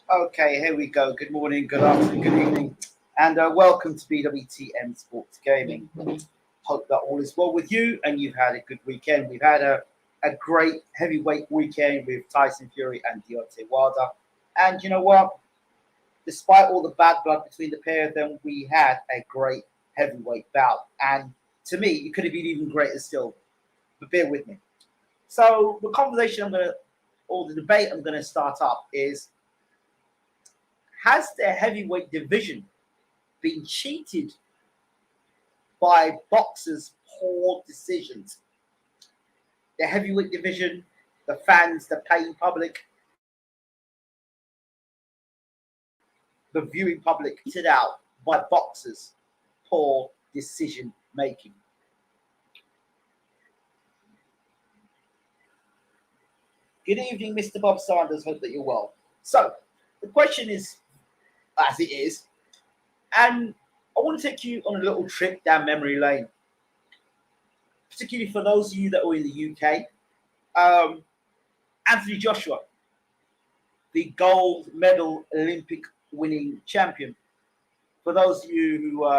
Okay, here we go. Good morning, good afternoon, good evening, and welcome to BWTM Sports Gaming. Hope that all is well with you and you've had a good weekend. We've had a great heavyweight weekend with Tyson Fury and Deontay Wilder. And you know what? Despite all the bad blood between the pair of them, we had a great heavyweight bout. And to me, it could have been even greater still. But bear with me. So the conversation or the debate I'm going to start up is, has the heavyweight division been cheated by boxers' poor decisions? The heavyweight division, the fans, the paying public, the viewing public, cheated out by boxers' poor decision making. Good evening, Mr. Bob Sanders. Hope that you're well. So the question is, as it is, and I want to take you on a little trip down memory lane, particularly for those of you that are in the UK. Anthony Joshua, the gold medal Olympic winning champion. For those of you who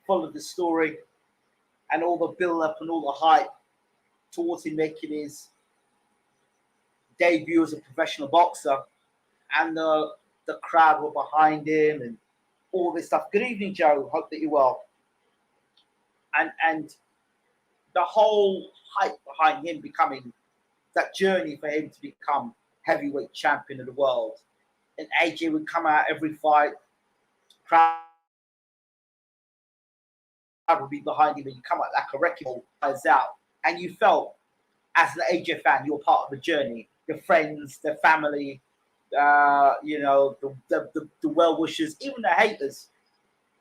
followed the story and all the build-up and all the hype towards him making his debut as a professional boxer, and the crowd were behind him and all this stuff. Good evening, Joe. Hope that you're well. And the whole hype behind him becoming that journey for him to become heavyweight champion of the world. And AJ would come out every fight, crowd would be behind him, and you come out like a wrecking ball, out. And you felt, as an AJ fan, you're part of the journey. The friends, the family, the well-wishers, even the haters,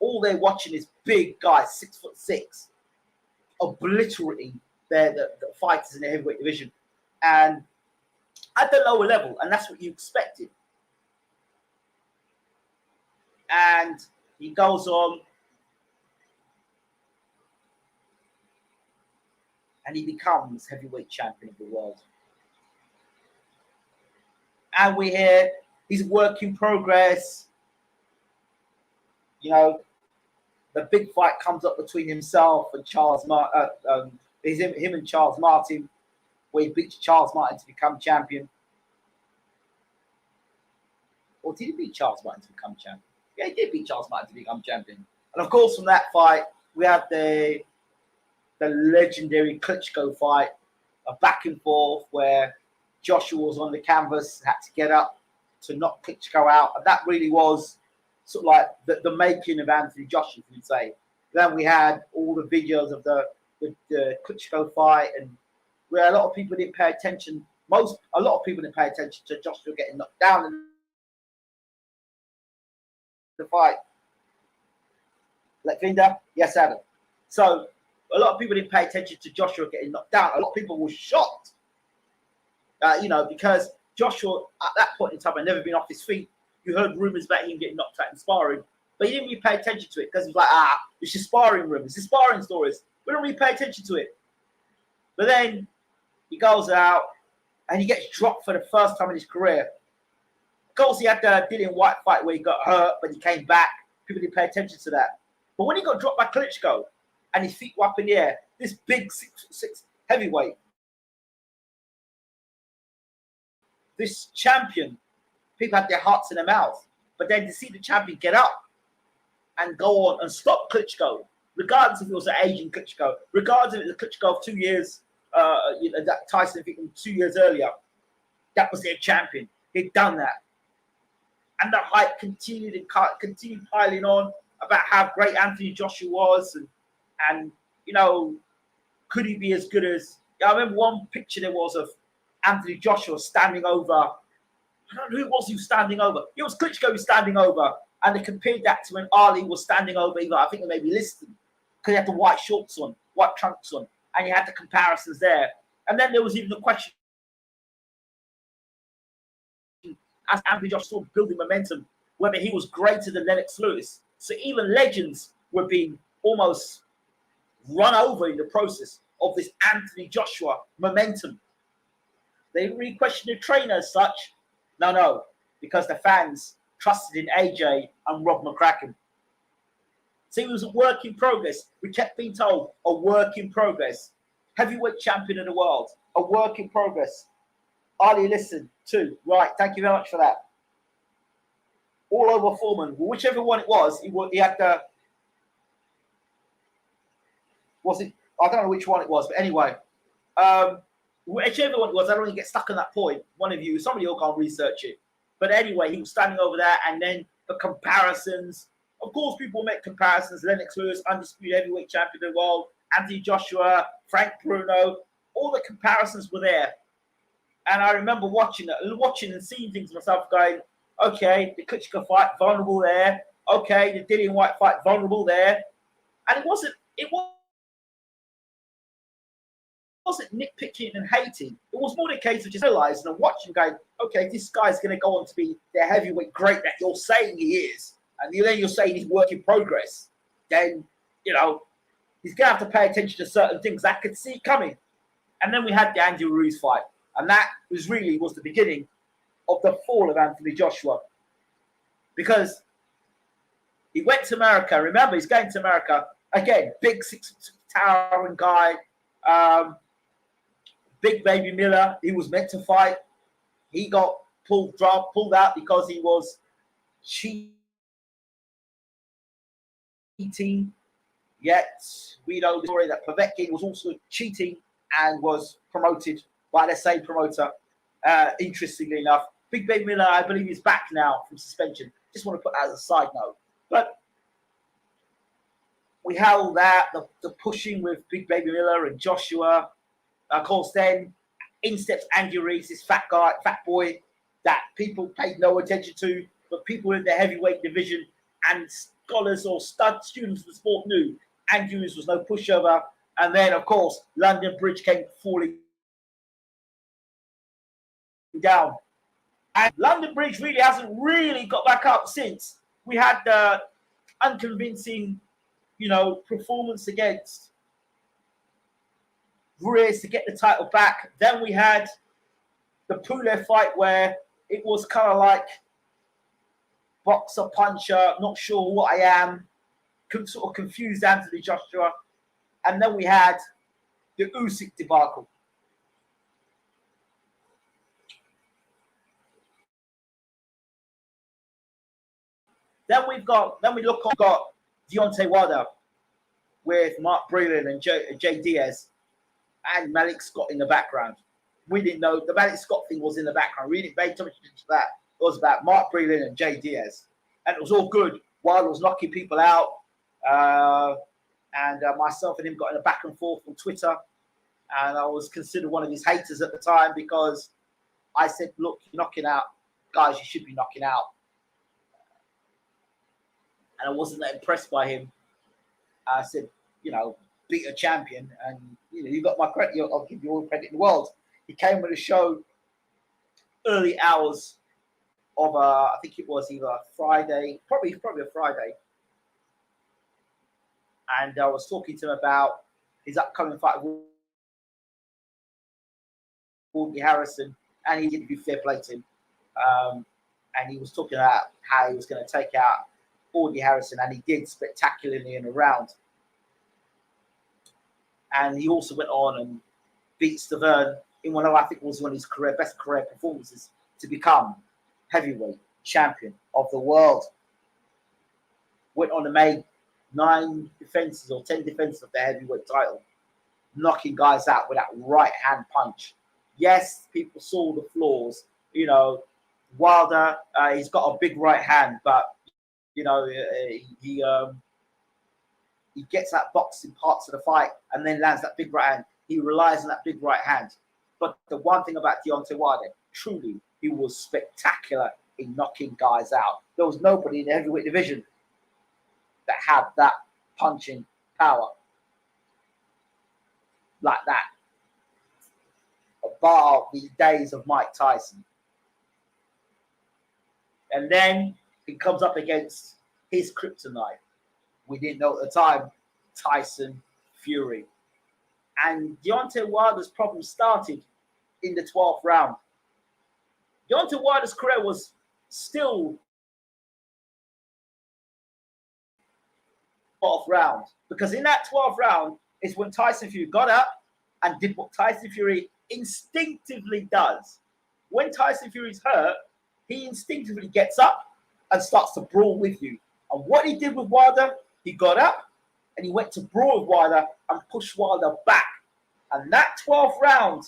all they're watching is big guys, 6'6", obliterating the fighters in the heavyweight division. And at the lower level, and that's what you expected. And he goes on, and he becomes heavyweight champion of the world. And we hear he's a work in progress. You know, the big fight comes up between himself and him and Charles Martin, where he beats Charles Martin to become champion. Or did he beat Charles Martin to become champion? Yeah, he did beat Charles Martin to become champion. And of course, from that fight, we have the legendary Klitschko fight, a back and forth where Joshua was on the canvas, had to get up to knock Klitschko out. And that really was sort of like the making of Anthony Joshua, you'd say. Then we had all the videos of the Klitschko fight, and where a lot of people didn't pay attention. A lot of people didn't pay attention to Joshua getting knocked down in the fight. Linda? Yes, Adam. So a lot of people didn't pay attention to Joshua getting knocked down. A lot of people were shocked. Because Joshua, at that point in time, had never been off his feet. You heard rumors about him getting knocked out in sparring, but he didn't really pay attention to it because he was like, it's just sparring rumors, it's sparring stories. We don't really pay attention to it. But then he goes out and he gets dropped for the first time in his career. Of course, he had the Dillian White fight where he got hurt, but he came back. People didn't pay attention to that. But when he got dropped by Klitschko and his feet were up in the air, this big 6'6" heavyweight, this champion, people had their hearts in their mouths. But then to see the champion get up and go on and stop Klitschko, regardless if it was an Asian Klitschko, regardless if it was a Klitschko of 2 years, that Tyson, I think, 2 years earlier, that was their champion. They'd done that. And the hype continued piling on about how great Anthony Joshua was, and could he be as good as? I remember one picture there was of Anthony Joshua standing over. I don't know who it was he was standing over. It was Klitschko who was standing over, and they compared that to when Ali was standing over. I think they maybe listed because he had the white shorts on, white trunks on, and you had the comparisons there. And then there was even the question, as Anthony Joshua was building momentum, whether he was greater than Lennox Lewis. So even legends were being almost run over in the process of this Anthony Joshua momentum. They didn't really question the trainer as such. No, because the fans trusted in AJ and Rob McCracken. So it was a work in progress. We kept being told, a work in progress. Heavyweight champion of the world, a work in progress. Ali, listen, too. Right, thank you very much for that. All over Foreman, whichever one it was, he had the... Was it? I don't know which one it was, but anyway. Whichever one it was, I don't want to get stuck on that point. One of you, somebody will go and research it. But anyway, he was standing over there, and then the comparisons. Of course, people make comparisons. Lennox Lewis, undisputed heavyweight champion of the world. Anthony Joshua, Frank Bruno. All the comparisons were there. And I remember watching and seeing things myself going, okay, the Klitschko fight, vulnerable there. Okay, the Dillian White fight, vulnerable there. And it wasn't nitpicking and hating. It was more the case of just realizing and watching going, okay, this guy's going to go on to be the heavyweight great that you're saying he is. And then you're saying he's work in progress. Then, you know, he's going to have to pay attention to certain things that I could see coming. And then we had the Andy Ruiz fight. And that was the beginning of the fall of Anthony Joshua. Because he went to America. Remember, he's going to America. Again, big 6 towering guy. Big Baby Miller, he was meant to fight. He got pulled out because he was cheating. Yet we know the story that Povetkin was also cheating and was promoted by the same promoter. Interestingly enough, Big Baby Miller, I believe, is back now from suspension. Just want to put that as a side note. But we had all that, the pushing with Big Baby Miller and Joshua. Of course, then in steps Andy Ruiz, this fat boy that people paid no attention to, but people in the heavyweight division and scholars or students of the sport knew Andy Ruiz was no pushover. And then, of course, London Bridge came falling down. And London Bridge really hasn't got back up since. We had the unconvincing, performance against Ruiz to get the title back. Then we had the Pule fight where it was kind of like boxer, puncher, not sure what I am, sort of confused Anthony Joshua. And then we had the Usyk debacle. Then we got Deontay Wilder with Mark Breland and Jay Diaz and Malik Scott in the background. We didn't know the Malik Scott thing was in the background. We didn't pay too much attention to that. It was about Mark Breland and Jay Diaz. And it was all good. Wilder was knocking people out. And myself and him got in a back and forth on Twitter. And I was considered one of his haters at the time because I said, look, you're knocking out guys you should be knocking out. And I wasn't that impressed by him. I said, beat a champion, and you got my credit. I'll give you all the credit in the world. He came with a show early hours of I think it was either Friday, probably a Friday. And I was talking to him about his upcoming fight with Woody Harrison, and he didn't do fair play to him. And he was talking about how he was going to take out Woody Harrison, and he did spectacularly in a round. And he also went on and beat Stavern in one of, I think, was one of his best career performances to become heavyweight champion of the world. Went on to make 9 defenses or 10 defenses of the heavyweight title, knocking guys out with that right hand punch. Yes, people saw the flaws. Wilder, he's got a big right hand, but he gets that boxing parts of the fight and then lands that big right hand. He relies on that big right hand. But the one thing about Deontay Wilder, truly, he was spectacular in knocking guys out. There was nobody in the heavyweight division that had that punching power like that. Bar the days of Mike Tyson. And then he comes up against his kryptonite. We didn't know at the time, Tyson Fury. And Deontay Wilder's problem started in the 12th round. Deontay Wilder's career was still 12th round, because in that 12th round is when Tyson Fury got up and did what Tyson Fury instinctively does. When Tyson Fury's hurt, he instinctively gets up and starts to brawl with you. And what he did with Wilder, he got up and he went to brawl with Wilder and pushed Wilder back. And that 12th round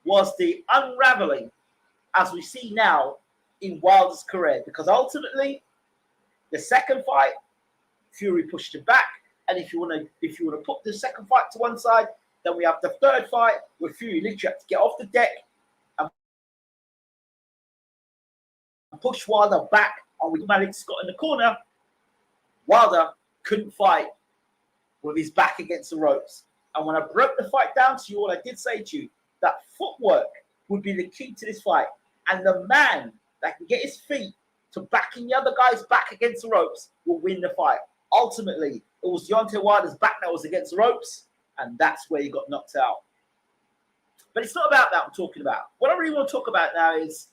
was the unraveling, as we see now, in Wilder's career. Because ultimately, the second fight, Fury pushed him back. And if you want to put the second fight to one side, then we have the third fight where Fury literally had to get off the deck and push Wilder back. And with Malik Scott in the corner, Wilder couldn't fight with his back against the ropes. And when I broke the fight down to you, all I did say to you, that footwork would be the key to this fight. And the man that can get his feet to backing the other guy's back against the ropes will win the fight. Ultimately, it was Deontay Wilder's back that was against the ropes, and that's where he got knocked out. But it's not about that I'm talking about. What I really want to talk about now is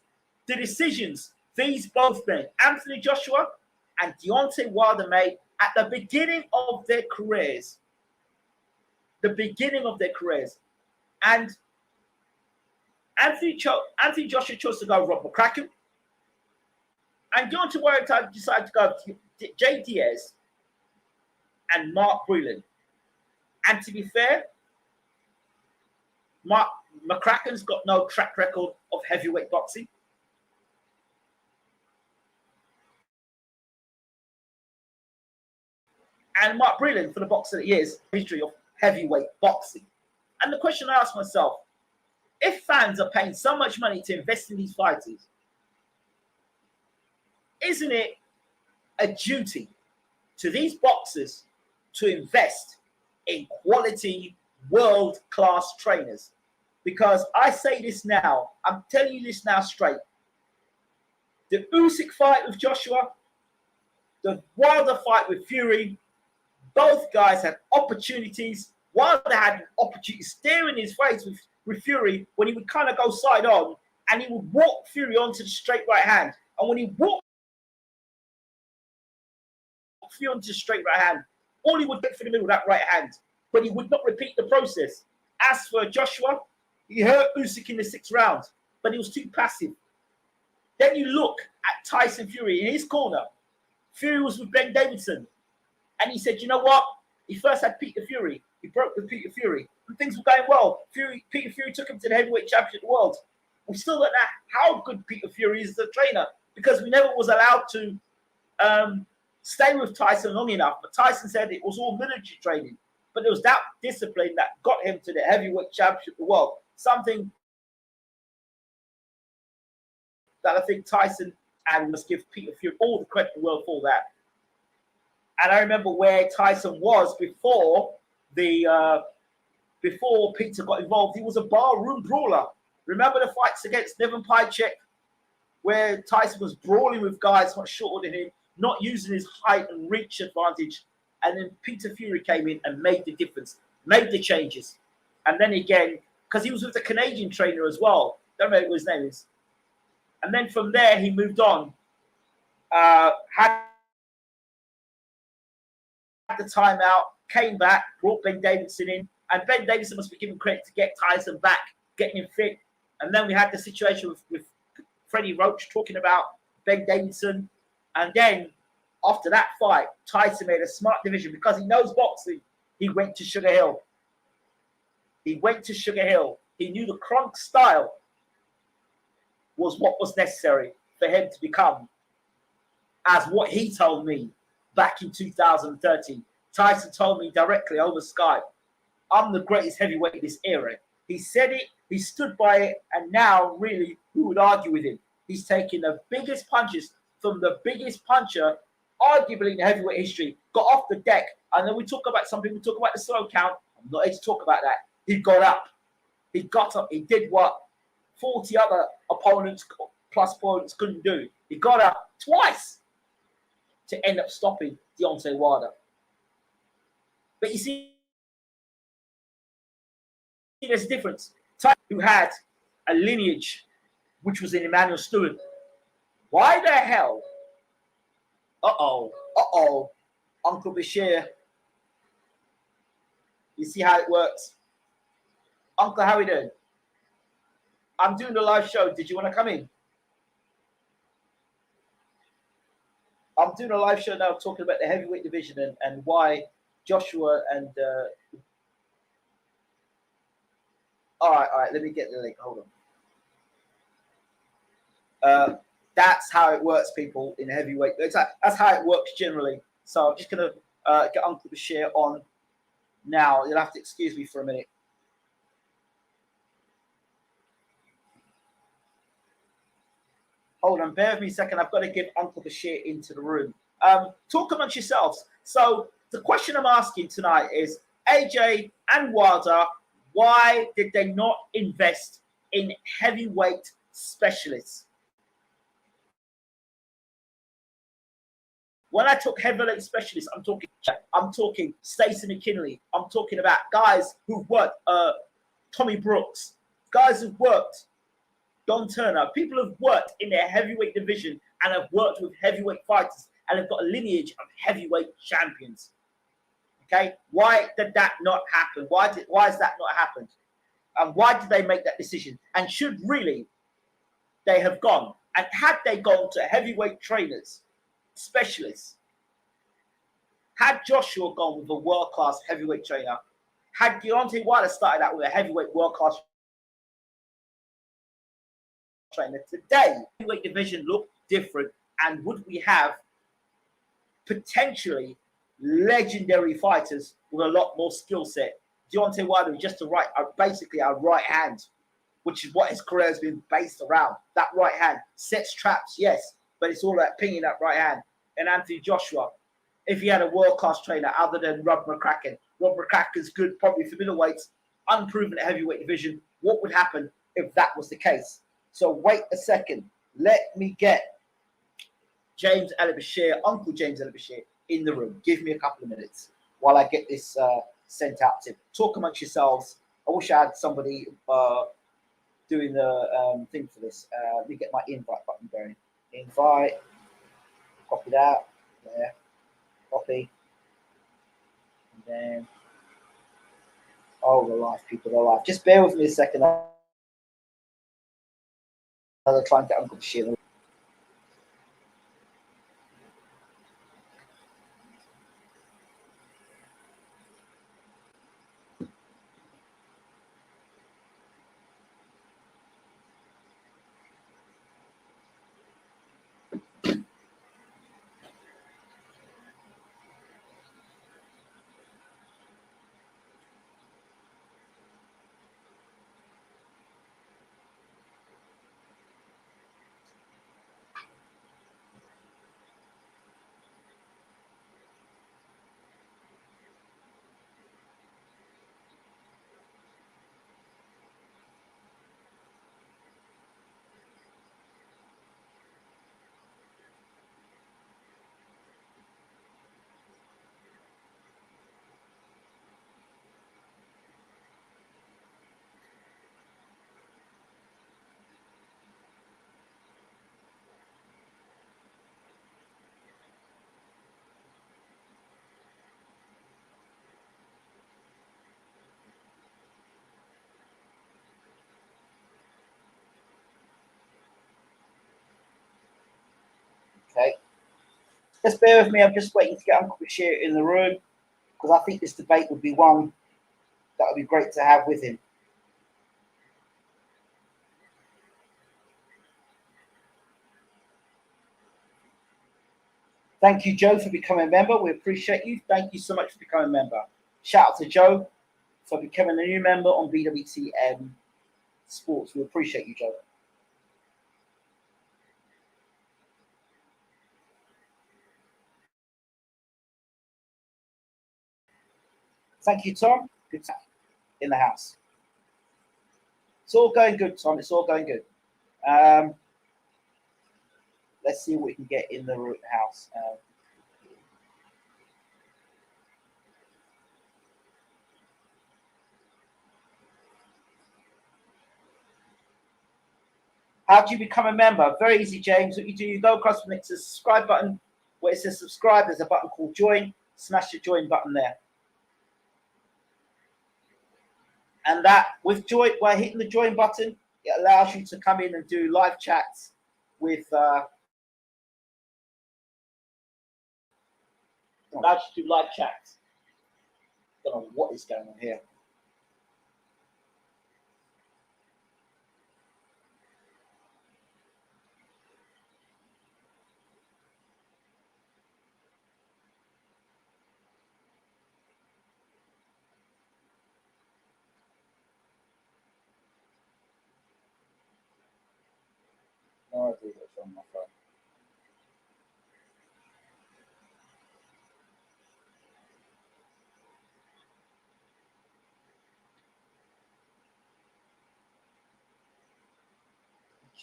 the decisions these both men, Anthony Joshua and Deontay Wilder, made at the beginning of their careers. The beginning of their careers. And Anthony Joshua chose to go with Rob McCracken. And Deontay Wilder decided to go with Jay Diaz and Mark Breland. And to be fair, McCracken's got no track record of heavyweight boxing. And Mark Breland, for the boxer that he is, history of heavyweight boxing. And the question I ask myself, if fans are paying so much money to invest in these fighters, isn't it a duty to these boxers to invest in quality, world-class trainers? Because I say this now, I'm telling you this now straight. The Usyk fight with Joshua, the Wilder fight with Fury, both guys had opportunities. Wilder had an opportunity staring his face with Fury when he would kind of go side on and he would walk Fury onto the straight right hand. And when he walked Fury onto the straight right hand, all he would get for the middle of that right hand, but he would not repeat the process. As for Joshua, he hurt Usyk in the 6th round, but he was too passive. Then you look at Tyson Fury in his corner. Fury was with Ben Davidson. And he said, you know what? He first had Peter Fury. He broke with Peter Fury. And things were going well. Peter Fury took him to the heavyweight championship of the world. We still don't know how good Peter Fury is as a trainer because we never was allowed to stay with Tyson long enough. But Tyson said it was all military training. But there was that discipline that got him to the heavyweight championship of the world. Something that I think Tyson, and we must give Peter Fury all the credit in the world for that. And I remember where Tyson was before Peter got involved. He was a barroom brawler. Remember the fights against Nevin Pajcek, where Tyson was brawling with guys much shorter than him, not using his height and reach advantage. And then Peter Fury came in and made the difference, made the changes. And then again, because he was with the Canadian trainer as well. Don't remember what his name is. And then from there, he moved on. Had the timeout, came back, brought Ben Davidson in, and Ben Davidson must be given credit to get Tyson back, getting him fit. And then we had the situation with Freddie Roach talking about Ben Davidson. And then after that fight, Tyson made a smart decision because he knows boxing. He went to Sugar Hill. He went to Sugar Hill. He knew the Kronk style was what was necessary for him to become, as what he told me back in 2013. Tyson told me directly over Skype, I'm the greatest heavyweight of this era. He said it, he stood by it, and now really, who would argue with him? He's taking the biggest punches from the biggest puncher, arguably in the heavyweight history, got off the deck, and then we talk about some people talk about the slow count. I'm not here to talk about that. He got up. He got up. He did what 40 other opponents couldn't do. He got up twice to end up stopping Deontay Wilder. But you see, there's a difference. Tyson, who had a lineage which was in Emmanuel Stewart, why the hell? Uncle Bashir. You see how it works? Uncle, how are you doing? I'm doing a live show. Did you want to come in? I'm doing a live show now talking about the heavyweight division and why Joshua and... All right. Let me get the link. Hold on. That's how it works, people, in heavyweight. That's how it works generally. So I'm just going to get Uncle Bashir on now. You'll have to excuse me for a minute. Hold on, bear with me a second. I've got to get Uncle Bashir into the room. Talk amongst yourselves. So the question I'm asking tonight is, AJ and Wilder, why did they not invest in heavyweight specialists? When I talk heavyweight specialists, I'm talking Stacey McKinley. I'm talking about guys who've worked, Tommy Brooks, guys who've worked, Don Turner, people who've worked in their heavyweight division and have worked with heavyweight fighters and have got a lineage of heavyweight champions. Okay, why did that not happen? Why has that not happened? And why did they make that decision? And should really they have gone? And had they gone to heavyweight trainers, specialists, had Joshua gone with a world-class heavyweight trainer, had Deontay Wilder started out with a heavyweight world-class trainer, today the heavyweight division look different, and would we have potentially legendary fighters with a lot more skill set? Deontay Wilder is just basically our right hand, which is what his career has been based around. That right hand sets traps, yes, but it's all about pinging that right hand. And Anthony Joshua, if he had a world-class trainer other than Rob McCracken, Rob McCracken's good probably for middleweights, unproven at heavyweight division. What would happen if that was the case? So wait a second. Let me get James Bashir, Uncle James Bashir, in the room. Give me a couple of minutes while I get this sent out to him. Talk amongst yourselves. I wish I had somebody doing the thing for this. Let me get my invite button going. Invite. Copy that. There. Copy. And then, oh, they're live, people, they're live. Just bear with me a second. I'll try and get Uncle Bashir. Okay. Just bear with me. I'm just waiting to get Uncle Bashir in the room because I think this debate would be one that would be great to have with him. Thank you, Joe, for becoming a member. We appreciate you. Thank you so much for becoming a member. Shout out to Joe for becoming a new member on BWTM Sports. We appreciate you, Joe. Thank you, Tom. Good time in the house. It's all going good, Tom. It's all going good. Let's see what we can get in the house. How do you become a member? Very easy, James. What you do, you go across the next subscribe button where it says subscribe. There's a button called join. smash the join button there. And that, with join, by hitting the join button, it allows you to come in and do live chats with, allows you to do live chats. Don't know what is going on here. No idea what's on my phone.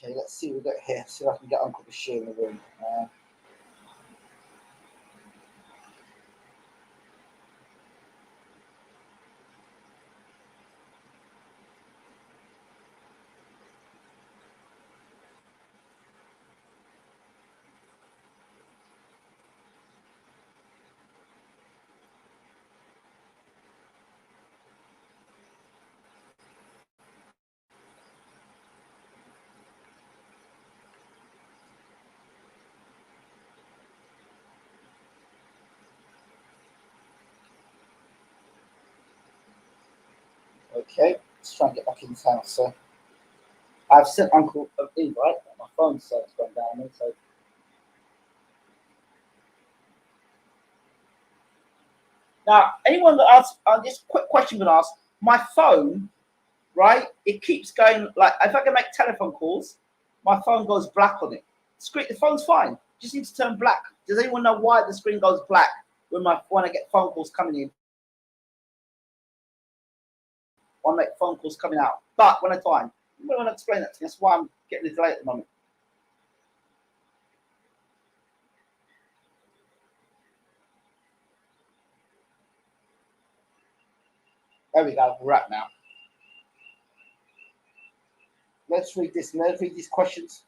Okay, let's see what we got here. See if I can get Uncle Bashir in the room. Okay, let's try and get back in this house. So I've sent Uncle an invite. My phone starts going down. So now, anyone that asks, this quick question been asked. My phone, right? It keeps going like if I can make telephone calls, my phone goes black on it. The phone's fine. Just need to turn black. Does anyone know why the screen goes black when I get phone calls coming in? Or I make phone calls coming out. But when I time, you might want to explain that to me. That's why I'm getting a delay at the moment. There we go. We're up now. Let's read this. Let's read these questions.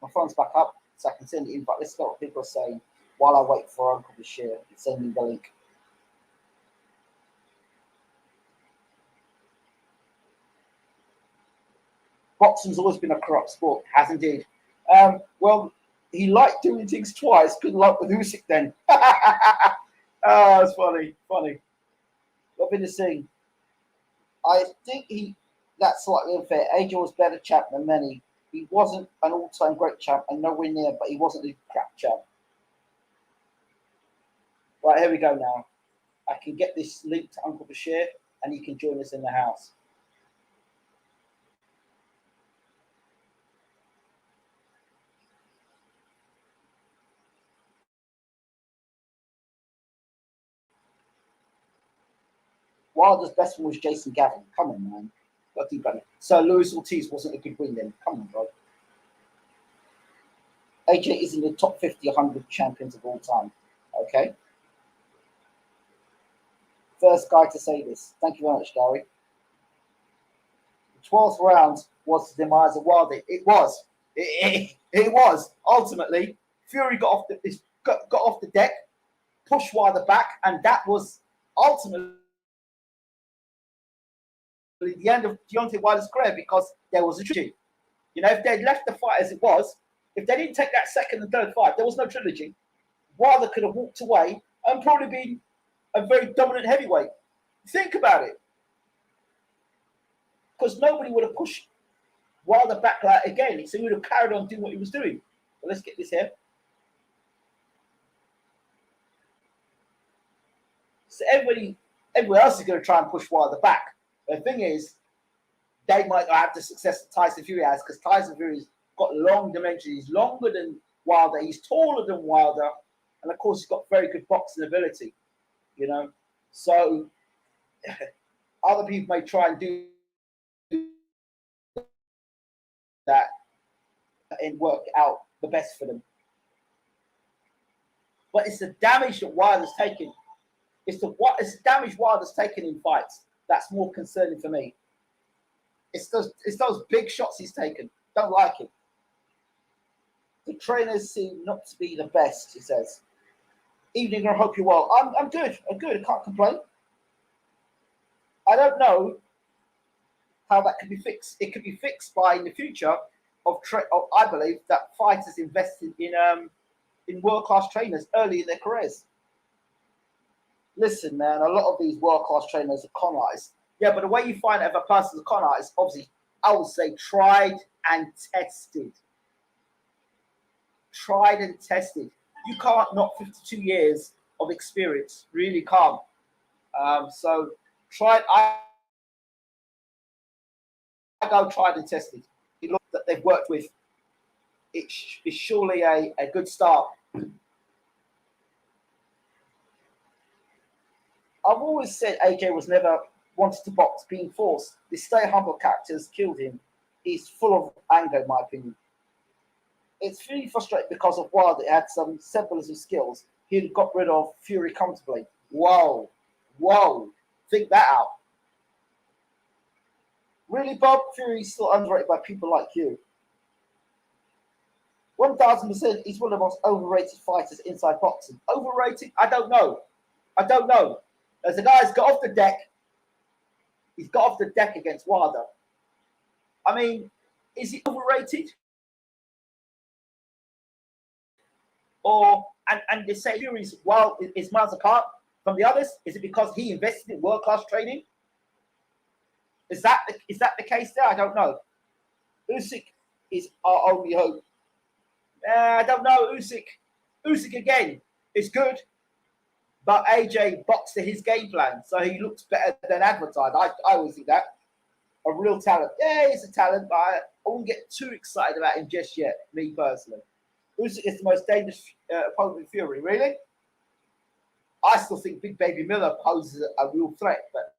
My phone's back up, so I can send it in. But let's see what people are saying while I wait for Uncle Bashir and send me the link. Boxing's always been a corrupt sport. Has indeed. Well, he liked doing things twice. Good luck with Usyk then. Oh, that's funny. Funny. What been the thing? I think that's slightly unfair. AJ was better champ than many. He wasn't an all-time great champ and nowhere near, but he wasn't a crap champ. Right, here we go now. I can get this link to Uncle Bashir and he can join us in the house. Wilder's best one was Jason Gavin. Come on, man. Got to do better. So Luis Ortiz wasn't a good win then. Come on, bro. AJ is in the top 50, 100 champions of all time. Okay. First guy to say this. Thank you very much, Gary. The 12th round was the demise of Wilder. It was. It was. Ultimately, Fury got off the deck, pushed Wilder back, and that was ultimately the end of Deontay Wilder's career because there was a trilogy. You know, if they'd left the fight as it was, if they didn't take that second and third fight, there was no trilogy. Wilder could have walked away and probably been a very dominant heavyweight. Think about it. Because nobody would have pushed Wilder back like again. So he would have carried on doing what he was doing. But let's get this here. So everybody else is going to try and push Wilder back. The thing is, they might not have the success that Tyson Fury has because Tyson Fury's got long dimensions. He's longer than Wilder. He's taller than Wilder. And, of course, he's got very good boxing ability, you know. So other people may try and do that and work out the best for them. But it's the damage that Wilder's taken. It's the damage Wilder's taken in fights that's more concerning for me. It's those big shots he's taken. Don't like it. The trainers seem not to be the best, he says. Evening, I hope you're well. I'm good. I'm good. I can't complain. I don't know how that could be fixed. It could be fixed by in the future of I believe that fighters invested in world class trainers early in their careers. Listen, man, a lot of these world class trainers are con artists. Yeah, but the way you find out if a person's a con artist, obviously, I would say tried and tested. Tried and tested. You can't knock 52 years of experience. Really can't. So tried. I go tried and tested. You look that they've worked with. It's surely a good start. I've always said AJ was never wanted to box, being forced. The stay humble character has killed him. He's full of anger, in my opinion. It's really frustrating because of Wilder had some semblance of skills. He'd got rid of Fury comfortably. Whoa. Whoa. Think that out. Really, Bob? Fury's still underrated by people like you. 1000%, he's one of the most overrated fighters inside boxing. Overrated? I don't know. I don't know. As the guy's got off the deck, he's got off the deck against Wilder. I mean, is he overrated? Or and they say Fury's is miles apart from the others? Is it because he invested in world class training? Is that the case there? I don't know. Usyk is our only hope. I don't know. Usyk again is good, but AJ boxed to his game plan, so he looks better than advertised. I always think that. A real talent. Yeah, he's a talent, but I won't get too excited about him just yet, me personally. Usyk is the most dangerous opponent in Fury, really? I still think Big Baby Miller poses a real threat, but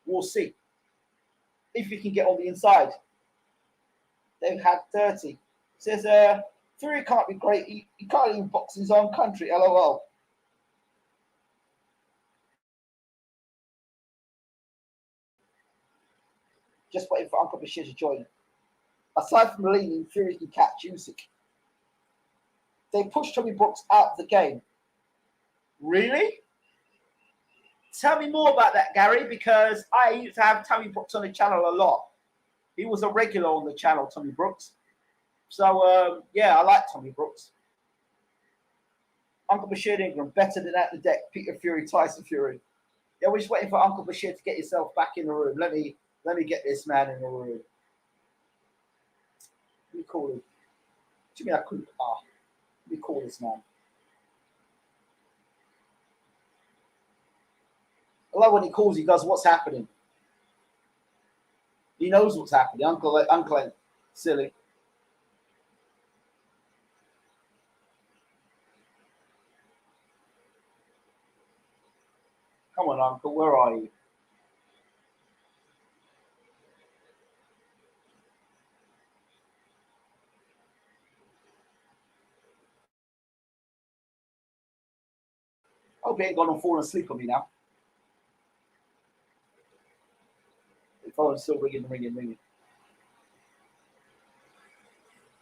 we'll see. If he can get on the inside. They've had 30. Says, Fury can't be great. He can't even box in his own country, LOL. Just waiting for Uncle Bashir to join. Aside from leaning, Fury can catch Usyk. They pushed Tommy Brooks out of the game. Really? Tell me more about that, Gary, because I used to have Tommy Brooks on the channel a lot. He was a regular on the channel, Tommy Brooks. So, yeah, I like Tommy Brooks. Uncle Bashir Ingram, better than at the deck. Peter Fury, Tyson Fury. Yeah, we're just waiting for Uncle Bashir to get himself back in the room. Let me get this man in the room. Let me call him. What do you mean I couldn't? Let me call this man. I love when he calls, he goes, what's happening? He knows what's happening. Uncle ain't silly. Come on, Uncle, where are you? Hope he ain't gone and fallen asleep on me now. The phone's still ringing.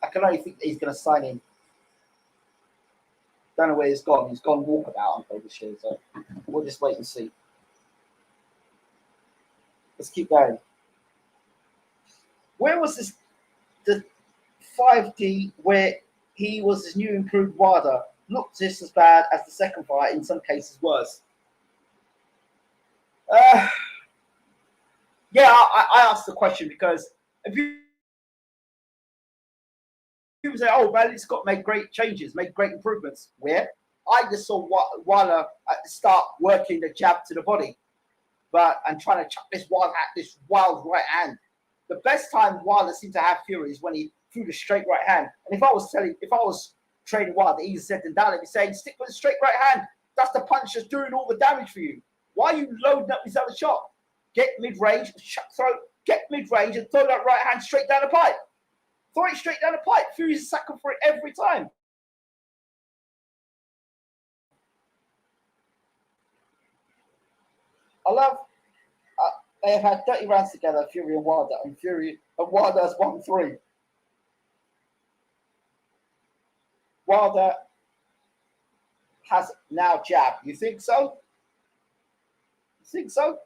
I can only think that he's going to sign in. Don't know where he's gone. He's gone walkabout, Uncle Bashir, so we'll just wait and see. Let's keep going. Where was the 5D where he was his new improved Wilder? Looked just as bad as the second fight, in some cases worse. Yeah, I asked the question because if people say, oh, man, it's got to make great changes, make great improvements. Where? I just saw Wilder at the start working the jab to the body, and trying to chuck this wild right hand. The best time Wilder seemed to have Fury is when he threw the straight right hand. And if I was training Wilder, easier said than done, I'd be saying, stick with the straight right hand. That's the punch that's doing all the damage for you. Why are you loading up this other shot? Get mid-range, get mid-range and throw that right hand straight down the pipe. Throw it straight down the pipe. Fury's a sucker for it every time. I love. They have had 30 rounds together, Fury and Wilder, and Wilder has won 3. Wilder has now jabbed. You think so? You think so?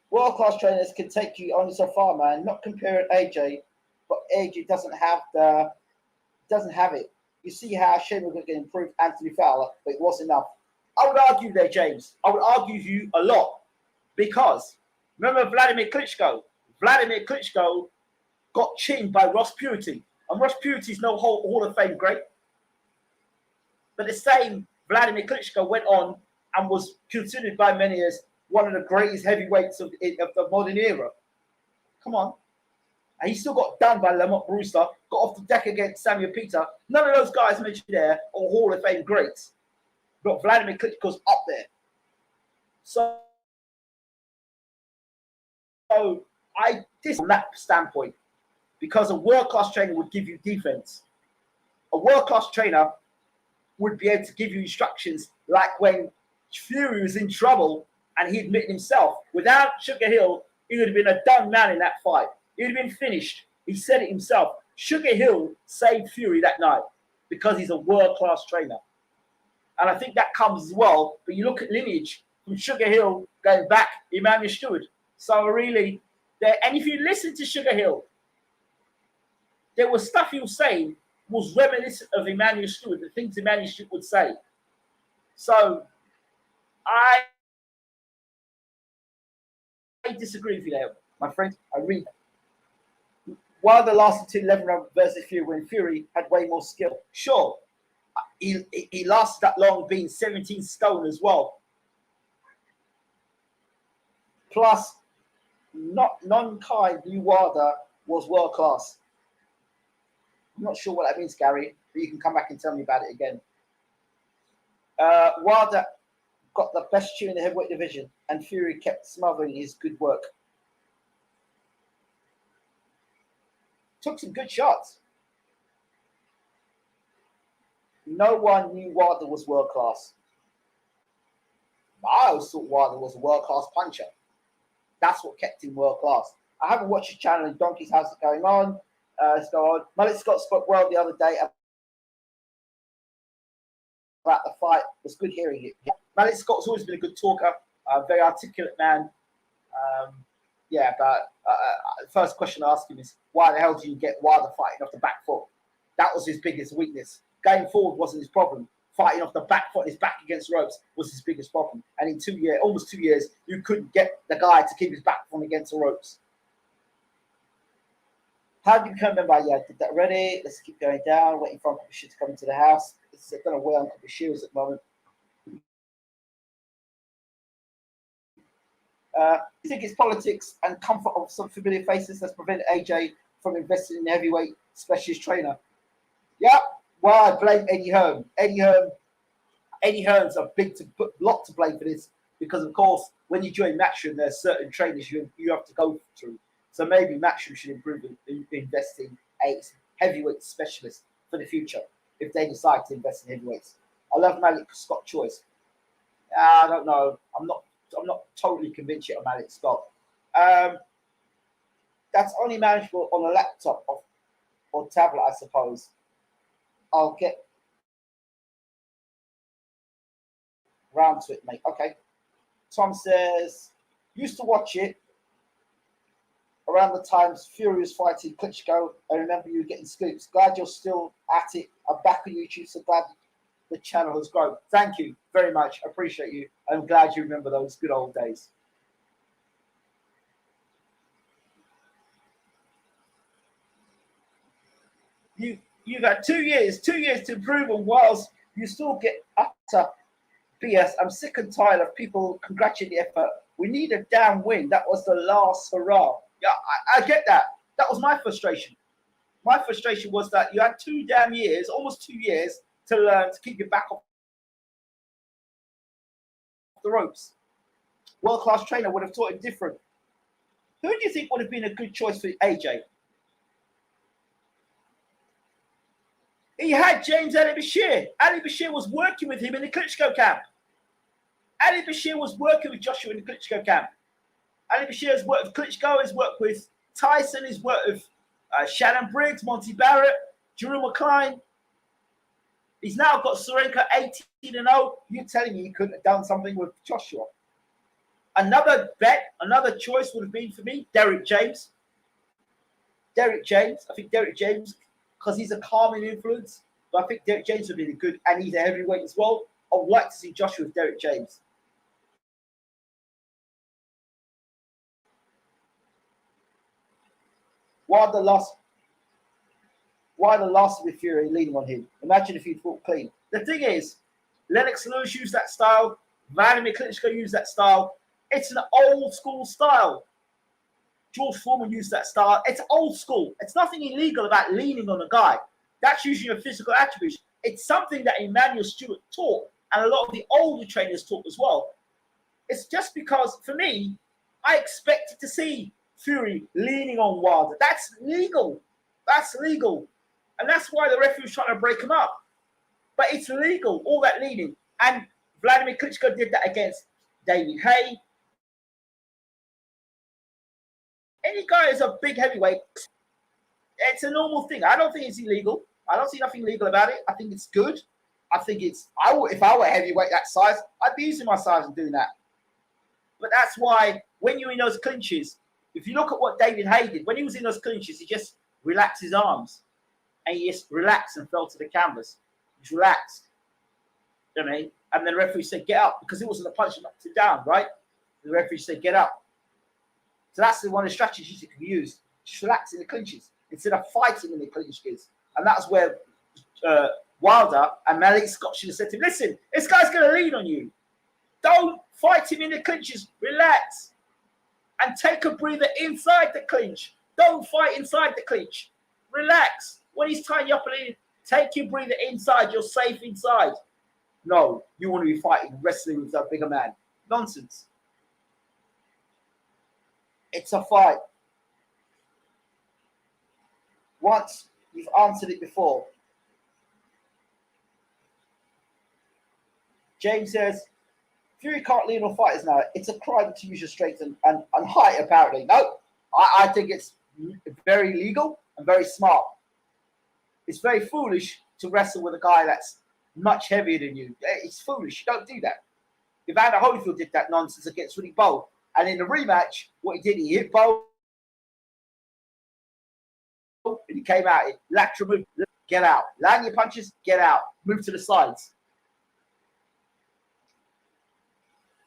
World-class trainers can take you only so far, man. Not comparing AJ, but AJ doesn't have it. You see how Shane was going to improve Anthony Fowler, but it wasn't enough. I would argue there, James. I would argue you a lot because remember Vladimir Klitschko? Vladimir Klitschko got chinned by Ross Purity, and Ross Purity is no Hall of Fame great. But the same Vladimir Klitschko went on and was considered by many as one of the greatest heavyweights of the modern era. Come on. And he still got done by Lamont Brewster, got off the deck against Samuel Peter. None of those guys mentioned there are Hall of Fame greats. But Vladimir Klitschko's up there. So I disagree from that standpoint because a world-class trainer would give you defense. A world-class trainer would be able to give you instructions like when Fury was in trouble and he admitted himself. Without Sugar Hill, he would have been a done man in that fight. He would have been finished. He said it himself. Sugar Hill saved Fury that night because he's a world-class trainer. And I think that comes as well. But you look at lineage from Sugar Hill going back, Emmanuel Stewart. So really, and if you listen to Sugar Hill, there was stuff he was saying was reminiscent of Emmanuel Stewart, the things Emmanuel Stewart would say. So I disagree with you there, my friend. I read. Wilder lasted to 11 rounds versus Fury when Fury had way more skill. Sure, he lasted that long being 17 stone as well. Plus, non-kind New Wilder was world class. I'm not sure what that means, Gary, but you can come back and tell me about it again. Wilder got the best cheer in the heavyweight division, and Fury kept smothering his good work. Took some good shots. No one knew Wilder was world class. I always thought Wilder was a world class puncher. That's what kept him world class. I haven't watched his channel in Donkey's House is going on. Let's go on. Malik Scott spoke well the other day about the fight. It was good hearing it. Malik Scott's always been a good talker, a very articulate man. But the first question I asked him is, why the hell do you get Wilder fighting off the back foot? That was his biggest weakness. Going forward wasn't his problem. Fighting off the back foot, his back against ropes was his biggest problem. And in almost 2 years, you couldn't get the guy to keep his back foot against the ropes. How do you become a member? Yeah, I did that already. Let's keep going down, waiting for Uncle Bashir to come into the house. I don't know where Uncle Bashir is at the moment. You think it's politics and comfort of some familiar faces that's prevented AJ from investing in a heavyweight specialist trainer? Yep. Well, I blame Eddie Hearn. Eddie Hearn's a lot to blame for this because, of course, when you join Matchroom, there are certain trainers you have to go through. So maybe Matchroom should improve in investing a heavyweight specialist for the future if they decide to invest in heavyweights. I love Malik Scott choice. I don't know. I'm not totally convinced yet on Malik Scott. That's only manageable on a laptop or tablet, I suppose. I'll get round to it, mate. Okay. Tom says, used to watch it around the times Fury was fighting Klitschko. I remember you getting scoops. Glad you're still at it. I'm back on YouTube, so glad the channel has grown. Thank you very much. I appreciate you. I'm glad you remember those good old days. You've had 2 years to improve on whilst you still get utter BS. I'm sick and tired of people congratulating the effort. We need a damn win. That was the last hurrah. Yeah, I get that. That was my frustration. My frustration was that you had 2 damn years, almost 2 years, to learn to keep your back off the ropes. World-class trainer would have taught him different. Who do you think would have been a good choice for AJ? He had James Ali Bashir. Ali Bashir was working with him in the Klitschko camp. Ali Bashir was working with Joshua in the Klitschko camp. Ali Bashir has worked with Klitschko, has worked with Tyson, has worked with Shannon Briggs, Monty Barrett, Drew McCline. He's now got Sorenka 18-0. You're telling me he couldn't have done something with Joshua? Another bet, another choice would have been for me, Derek James. Derek James. I think Derek James, because he's a calming influence, but I think Derek James would be good, and he's a heavyweight as well. I would like to see Joshua with Derek James. Why the loss with Fury leaning on him? Imagine if he fought clean. The thing is, Lennox Lewis used that style. Vladimir Klitschko used that style. It's an old school style. George Foreman used that style. It's old school. It's nothing illegal about leaning on a guy. That's using your physical attributes. It's something that Emmanuel Stewart taught, and a lot of the older trainers taught as well. It's just because, for me, I expected to see Fury leaning on Wilder. That's legal. That's legal. And that's why the referee was trying to break him up. But it's legal, all that leaning. And Vladimir Klitschko did that against David Haye. Any guy is a big heavyweight. It's a normal thing. I don't think it's illegal. I don't see nothing legal about it. I think it's good. I think it's, if I were heavyweight that size, I'd be using my size and doing that. But that's why when you're in those clinches, if you look at what David Haye did, when he was in those clinches, he just relaxed his arms. And he just relaxed and fell to the canvas. He just relaxed. You know what I mean? And then the referee said, get up, because it wasn't a punch that knocked him down, right? The referee said, get up. So that's one of the strategies you can use. Just relax in the clinches instead of fighting in the clinches. And that's where Wilder and Malik Scott should have said to him, listen, this guy's going to lean on you. Don't fight him in the clinches. Relax. And take a breather inside the clinch. Don't fight inside the clinch. Relax. When he's tying you up, take your breather inside. You're safe inside. No, you want to be fighting, wrestling with that bigger man. Nonsense. It's a fight. Once you've answered it before. James says, Fury can't lean on fighters now. It's a crime to use your strength and height, apparently. No, I think it's very legal and very smart. It's very foolish to wrestle with a guy that's much heavier than you. It's foolish. You don't do that. Evander Holyfield did that nonsense against Riddick Bowe. And in the rematch, what he did, he hit Bowe. And he came out, lateral move, get out. Land your punches, get out. Move to the sides.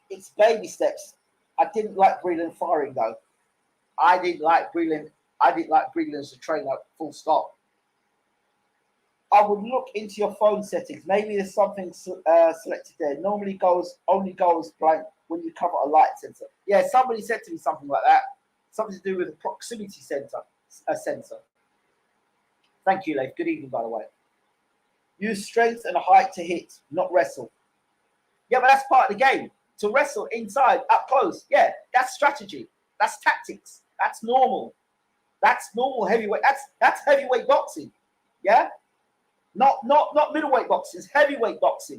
It's baby steps. I didn't like Breland firing, though. I didn't like Breland as a trainer, full stop. I would look into your phone settings. Maybe there's something selected there. Normally only goes blank when you cover a light sensor. Yeah, somebody said to me something like that. Something to do with a proximity sensor. Thank you, Leif. Good evening, by the way. Use strength and height to hit, not wrestle. Yeah, but that's part of the game. To wrestle inside, up close. Yeah, that's strategy. That's tactics. That's normal. That's normal heavyweight. That's heavyweight boxing. Yeah? Not middleweight boxing, it's heavyweight boxing.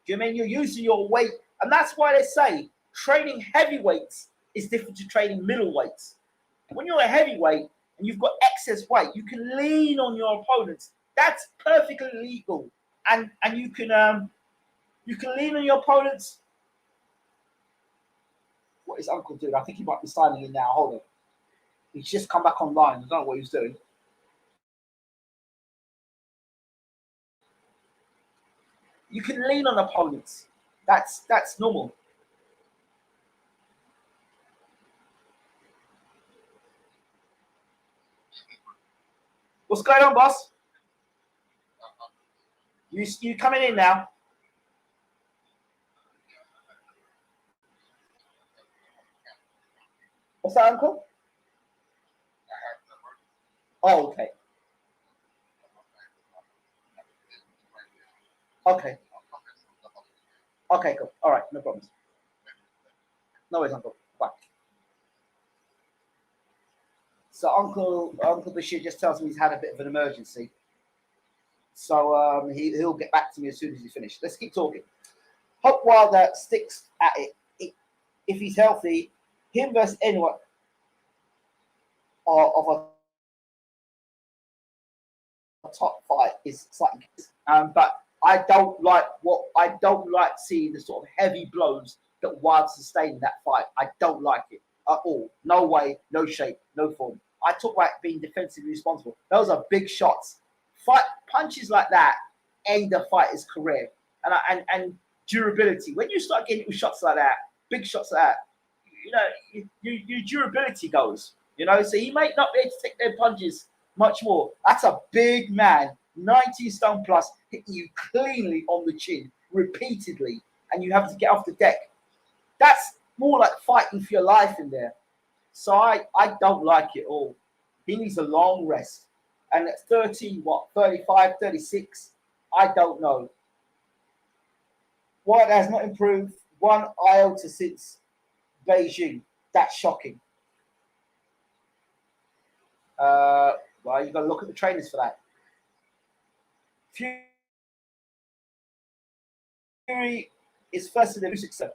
Do you mean you're using your weight? And that's why they say training heavyweights is different to training middleweights. When you're a heavyweight and you've got excess weight, you can lean on your opponents. That's perfectly legal. And you can lean on your opponents. What is Uncle doing? I think he might be signing in now. Hold on. He's just come back online. I don't know what he's doing. You can lean on opponents. That's normal. What's going on, boss? You coming in now? What's that, Uncle? Oh, okay. Okay. Okay, cool. All right, no problems. No worries, Uncle. Bye. So Uncle Bashir just tells me he's had a bit of an emergency. So he'll get back to me as soon as he's finished. Let's keep talking. Hope Wilder sticks at it. If he's healthy, him versus anyone of a top fight is slightly. But I don't like seeing the sort of heavy blows that Wilder sustained in that fight. I don't like it at all. No way, no shape, no form. I talk about being defensively responsible. Those are big shots. Fight punches like that end a fighter's career. And durability. When you start getting shots like that, big shots like that, you know, your durability goes. You know, so he might not be able to take their punches much more. That's a big man, 90 stone plus, hitting you cleanly on the chin repeatedly, and you have to get off the deck. That's more like fighting for your life in there. So I don't like it all. He needs a long rest. And at 35, 36, I don't know. Wilder has not improved one iota since Beijing. That's shocking. Well, you've got to look at the trainers for that. Fury is first in the Usyk,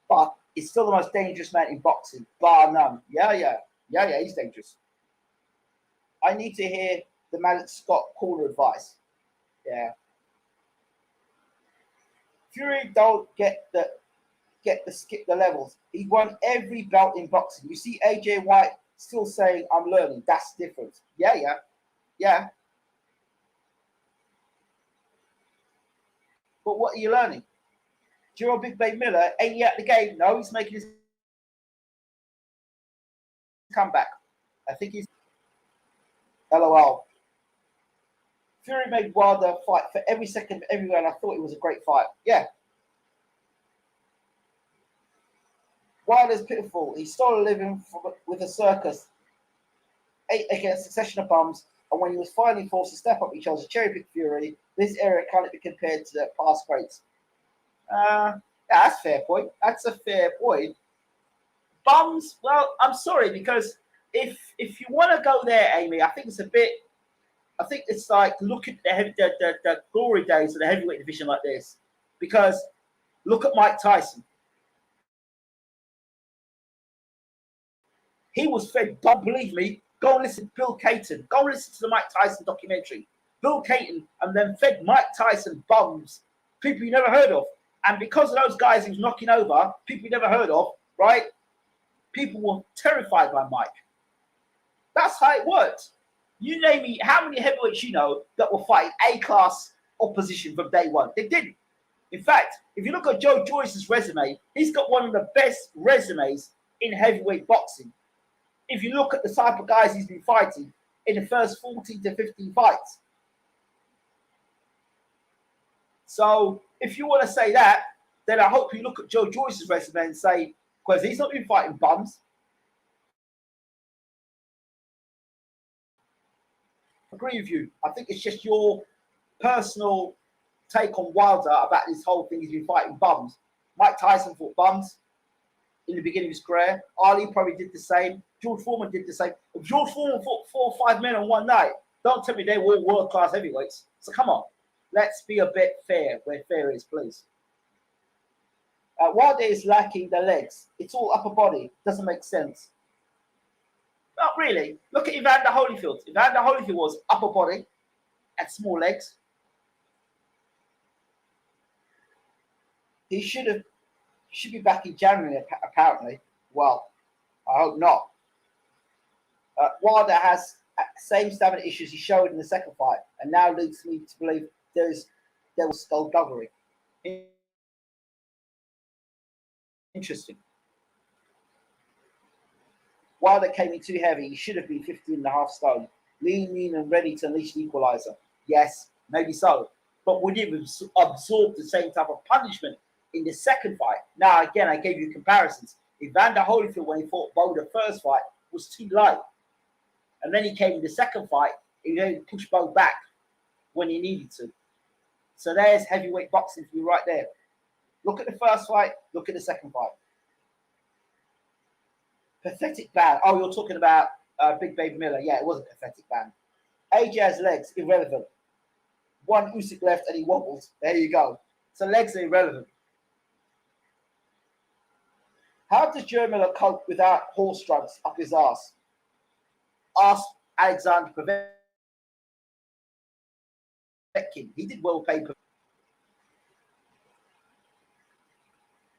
but he's still the most dangerous man in boxing, bar none. Yeah, he's dangerous. I need to hear the Malik Scott corner advice. Yeah. Fury don't get the skip the levels. He won every belt in boxing. You see AJ White still saying, I'm learning. That's different. Yeah. But what are you learning? Gerald Big Bay Miller, ain't he at the game? No, he's making his comeback. I think he's LOL. Fury made Wilder fight for every second everywhere, and I thought it was a great fight. Yeah. Wilder's pitiful. He stole a living with a circus, ate against a succession of bums, and when he was finally forced to step up, he chose a cherry-picked Fury. This era can't be compared to the past greats. Yeah, that's a fair point. That's a fair point. Bums, well, I'm sorry, because if you want to go there, Amy, I think it's like look at the glory days of the heavyweight division like this. Because look at Mike Tyson. He was fed, don't believe me, go and listen to Bill Caton. Go and listen to the Mike Tyson documentary. Bill Caton and then fed Mike Tyson bums, people you never heard of. And because of those guys he was knocking over, people you never heard of, right? People were terrified by Mike. That's how it worked. You name me, how many heavyweights you know that were fighting A-class opposition from day one? They didn't. In fact, if you look at Joe Joyce's resume, he's got one of the best resumes in heavyweight boxing. If you look at the type of guys he's been fighting in the first 14 to 15 fights. So if you want to say that, then I hope you look at Joe Joyce's resume and say, because he's not been fighting bums. Agree with you. I think it's just your personal take on Wilder about this whole thing. He's been fighting bums. Mike Tyson fought bums in the beginning of his career. Ali probably did the same. George Foreman did the same. If George Foreman fought 4 or 5 men on one night, don't tell me they were all world-class heavyweights. So come on. Let's be a bit fair where fair is, please. Wilder is lacking the legs. It's all upper body. Doesn't make sense. Not really. Look at Evander Holyfield. Evander Holyfield was upper body and small legs. He should be back in January, apparently. Well, I hope not. Wilder has same stamina issues he showed in the second fight, and now leads me to believe there was skullduggery. Interesting. Wilder came in too heavy. He should have been 15.5 stone. Lean, mean, and ready to unleash the equalizer. Yes, maybe so. But would he have absorbed the same type of punishment in the second fight? Now, again, I gave you comparisons. Evander Holyfield, when he fought Bo the first fight, was too light. And then he came in the second fight, he pushed Bo back when he needed to. So there's heavyweight boxing for you right there. Look at the first fight, look at the second fight. Pathetic ban. Oh, you're talking about Big Baby Miller. Yeah, it was a pathetic ban. AJ has legs, irrelevant. One Usyk left and he wobbles. There you go. So legs are irrelevant. How does Joe Miller cope without horse drugs up his ass? Ask Alexander Povetkin. He did well paper.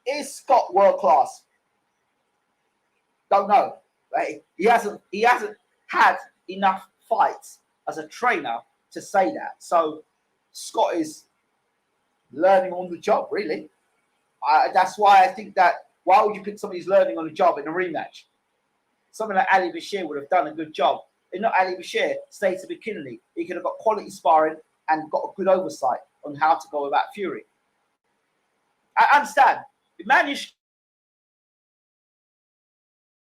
Is Scott world class? Don't know. Right? He hasn't had enough fights as a trainer to say that. So Scott is learning on the job, really. That's why I think that. Why would you pick somebody who's learning on the job in a rematch? Something like Ali Bashir would have done a good job. If not Ali Bashir, stayed to McKinley. He could have got quality sparring and got a good oversight on how to go about Fury. I understand. Emmanuel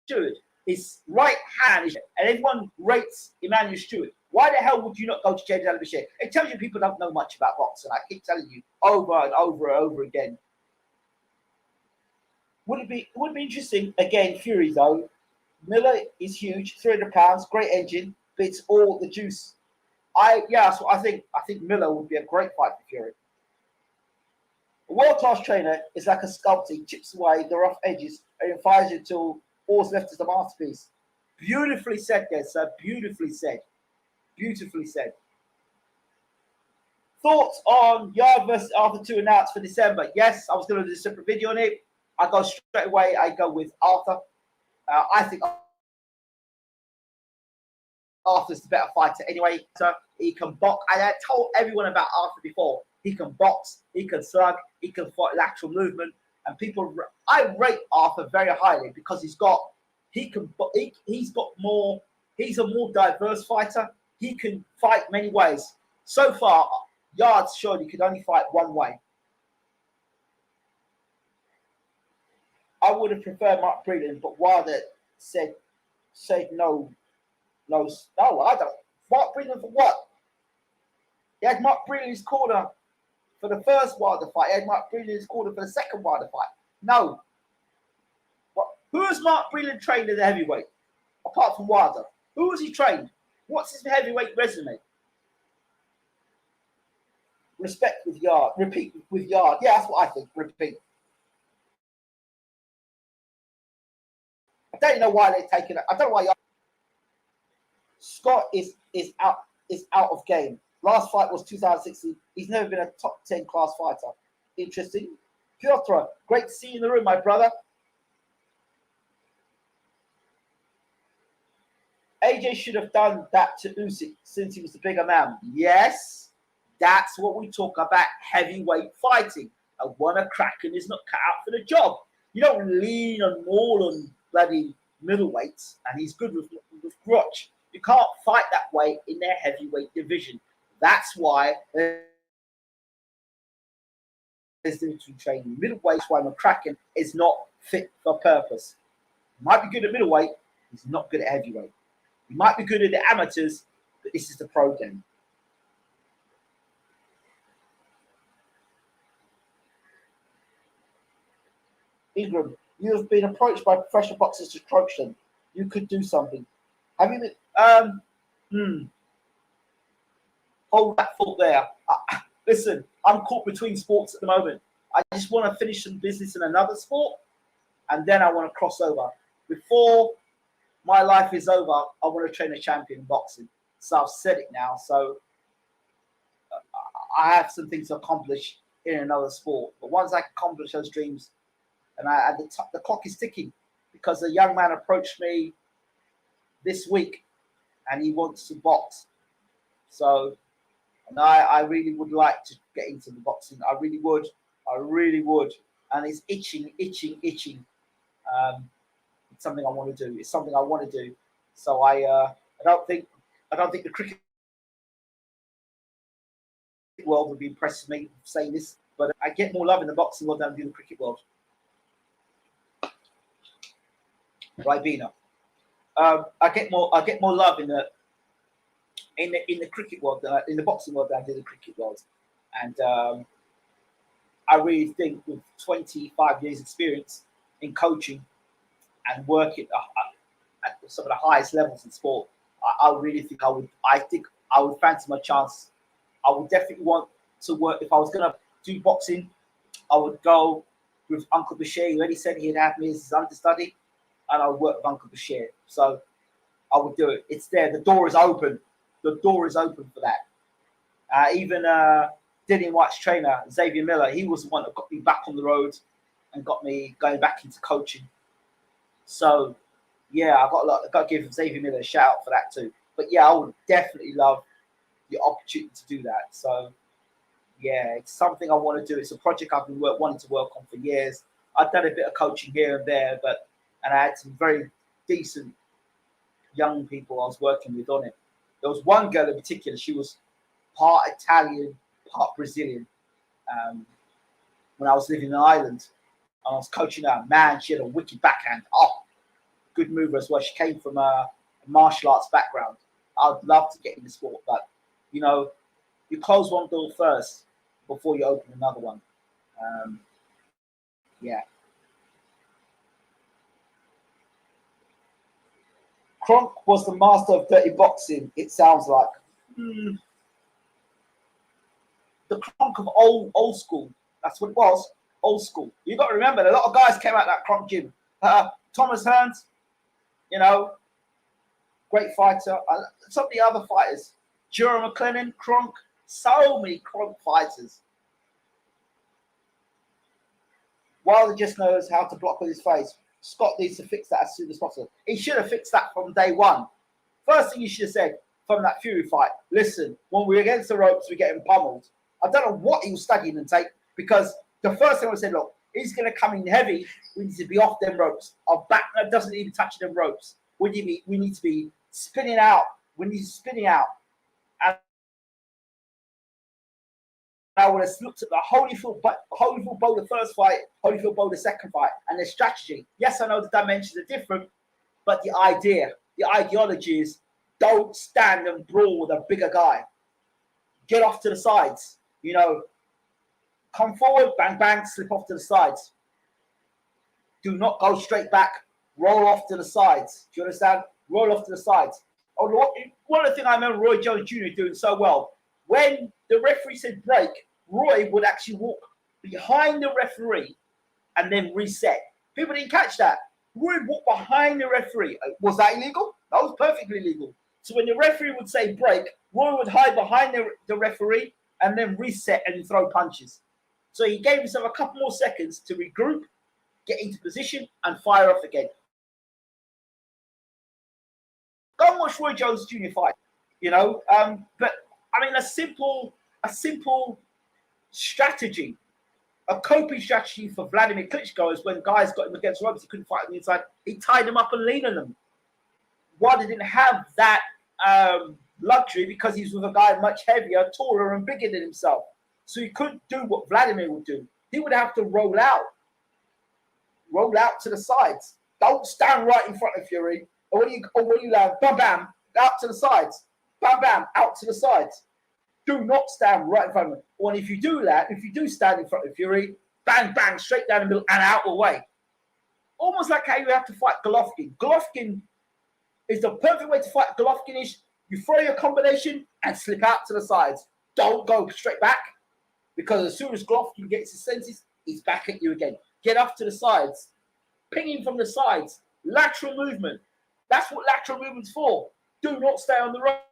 Stewart, his right hand, and everyone rates Emmanuel Stewart. Why the hell would you not go to James Ali Bashir? It tells you people don't know much about boxing. I keep telling you over and over and over again. Would it be interesting again? Fury though. Miller is huge, 300 pounds, great engine, beats all the juice. That's what I think. I think Miller would be a great fight for Fury. A world-class trainer is like a sculptor. He chips away the rough edges and refines it until all's left is the masterpiece. Beautifully said there, sir. Beautifully said. Beautifully said. Thoughts on Yard versus Arthur 2 announced for December? Yes, I was going to do a separate video on it. I go straight away. I go with Arthur. I think Arthur's the better fighter anyway. So he can box. I told everyone about Arthur before. He can box, he can slug, he can fight lateral movement. And people, I rate Arthur very highly because he's a more diverse fighter. He can fight many ways. So far, Yard's showed he could only fight one way. I would have preferred Mark Breland, but Wilder said no, I don't. Mark Breland for what? He had Mark Breland's corner for the first Wilder fight. He had Mark Breland's corner for the second Wilder fight. No. Who has Mark Breland trained as a heavyweight? Apart from Wilder. Who has he trained? What's his heavyweight resume? Respect with Yard. Repeat with Yard. Yeah, that's what I think. Repeat. I don't know why they're taking it. I don't know why. Scott is out of game. Last fight was 2016. He's never been a top 10 class fighter. Interesting. Piotr, great to see you in the room, my brother. AJ should have done that to Usyk since he was the bigger man. Yes, that's what we talk about heavyweight fighting. A Warner Kraken is not cut out for the job. You don't lean on more on bloody middleweights, and he's good with grudge. You can't fight that way in their heavyweight division. That's why there's to train middleweight. That's why McCracken is not fit for purpose. He might be good at middleweight, he's not good at heavyweight. He might be good at the amateurs, but this is the pro game. Ingram, you have been approached by professional boxers to coach them. You could do something. Have you been? Hold that thought there. Listen, I'm caught between sports at the moment. I just want to finish some business in another sport, and then I want to cross over. Before my life is over, I want to train a champion in boxing. So I've said it now. So I have some things to accomplish in another sport. But once I accomplish those dreams, and the clock is ticking, because a young man approached me this week, and he wants to box. So, and I really would like to get into the boxing. I really would. And it's itching. It's something I want to do. It's something I want to do. So I don't think the cricket world would be impressed with me saying this, but I get more love in the boxing world than I do in the cricket world. Ribena. I get more love in the cricket world, in the boxing world, than I do in the cricket world, and I really think with 25 years experience in coaching and working at some of the highest levels in sport, I really think I would fancy my chance. I would definitely want to work. If I was going to do boxing, I would go with Uncle Bashir. He already said he'd have me as his understudy, and I would work with Uncle Bashir. So I would do it. It's there. The door is open. The door is open for that. Even Dillian White's trainer, Xavier Miller, he was the one that got me back on the road. and got me going back into coaching. So yeah, I got to give Xavier Miller a shout out for that too. But yeah, I would definitely love the opportunity to do that. So yeah, it's something I want to do. It's a project I've been wanting to work on for years. I've done a bit of coaching here and there, and I had some very decent young people I was working with on it. There was one girl in particular. She was part Italian, part Brazilian. When I was living in Ireland, I was coaching her. Man, she had a wicked backhand. Oh, good mover as well. She came from a martial arts background. I'd love to get in the sport, but you close one door first before you open another one. Yeah. Kronk was the master of dirty boxing, it sounds like. The Kronk of old school. That's what it was. Old school. You got to remember, a lot of guys came out of that Kronk gym. Thomas Hearns, great fighter. Some of the other fighters. Jura McLennan, Kronk. So many Kronk fighters. Wilder just knows how to block with his face. Scott needs to fix that as soon as possible. He should have fixed that from day one. First thing he should have said from that Fury fight, listen, when we're against the ropes, we're getting pummeled. I don't know what he was studying and take, because the first thing I said, look, he's going to come in heavy. We need to be off them ropes. Our back doesn't even touch them ropes. We need to be spinning out. We need to be spinning out. And I would have looked at the Holyfield Bowl the first fight, Holyfield Bowl the second fight, and their strategy. Yes, I know the dimensions are different, but the ideology is don't stand and brawl with a bigger guy. Get off to the sides. Come forward, bang, bang, slip off to the sides. Do not go straight back. Roll off to the sides. Do you understand? Roll off to the sides. One of the things I remember Roy Jones Jr. doing so well, when the referee said break, Roy would actually walk behind the referee and then reset. People didn't catch that. Roy would walk behind the referee. Was that illegal? That was perfectly legal. So when the referee would say break, Roy would hide behind the referee and then reset and throw punches. So he gave himself a couple more seconds to regroup, get into position, and fire off again. Go and watch Roy Jones Jr. fight, But I mean, a simple strategy, a coping strategy for Vladimir Klitschko is when guys got him against ropes, he couldn't fight on the inside. He tied them up and leaned on them. Wilder didn't have that luxury because he's with a guy much heavier, taller, and bigger than himself. So he couldn't do what Vladimir would do. He would have to roll out to the sides. Don't stand right in front of Fury. Or when you land, bam, bam, out to the sides. Bam, bam, out to the sides. Do not stand right in front of him. Or if you do that, if you do stand in front of Fury, bang, bang, straight down the middle and out of the way. Almost like how you have to fight Golovkin. Golovkin is the perfect way to fight Golovkin is you throw your combination and slip out to the sides. Don't go straight back, because as soon as Golovkin gets his senses, he's back at you again. Get off to the sides. Ping him from the sides. Lateral movement. That's what lateral movement's for. Do not stay on the ropes.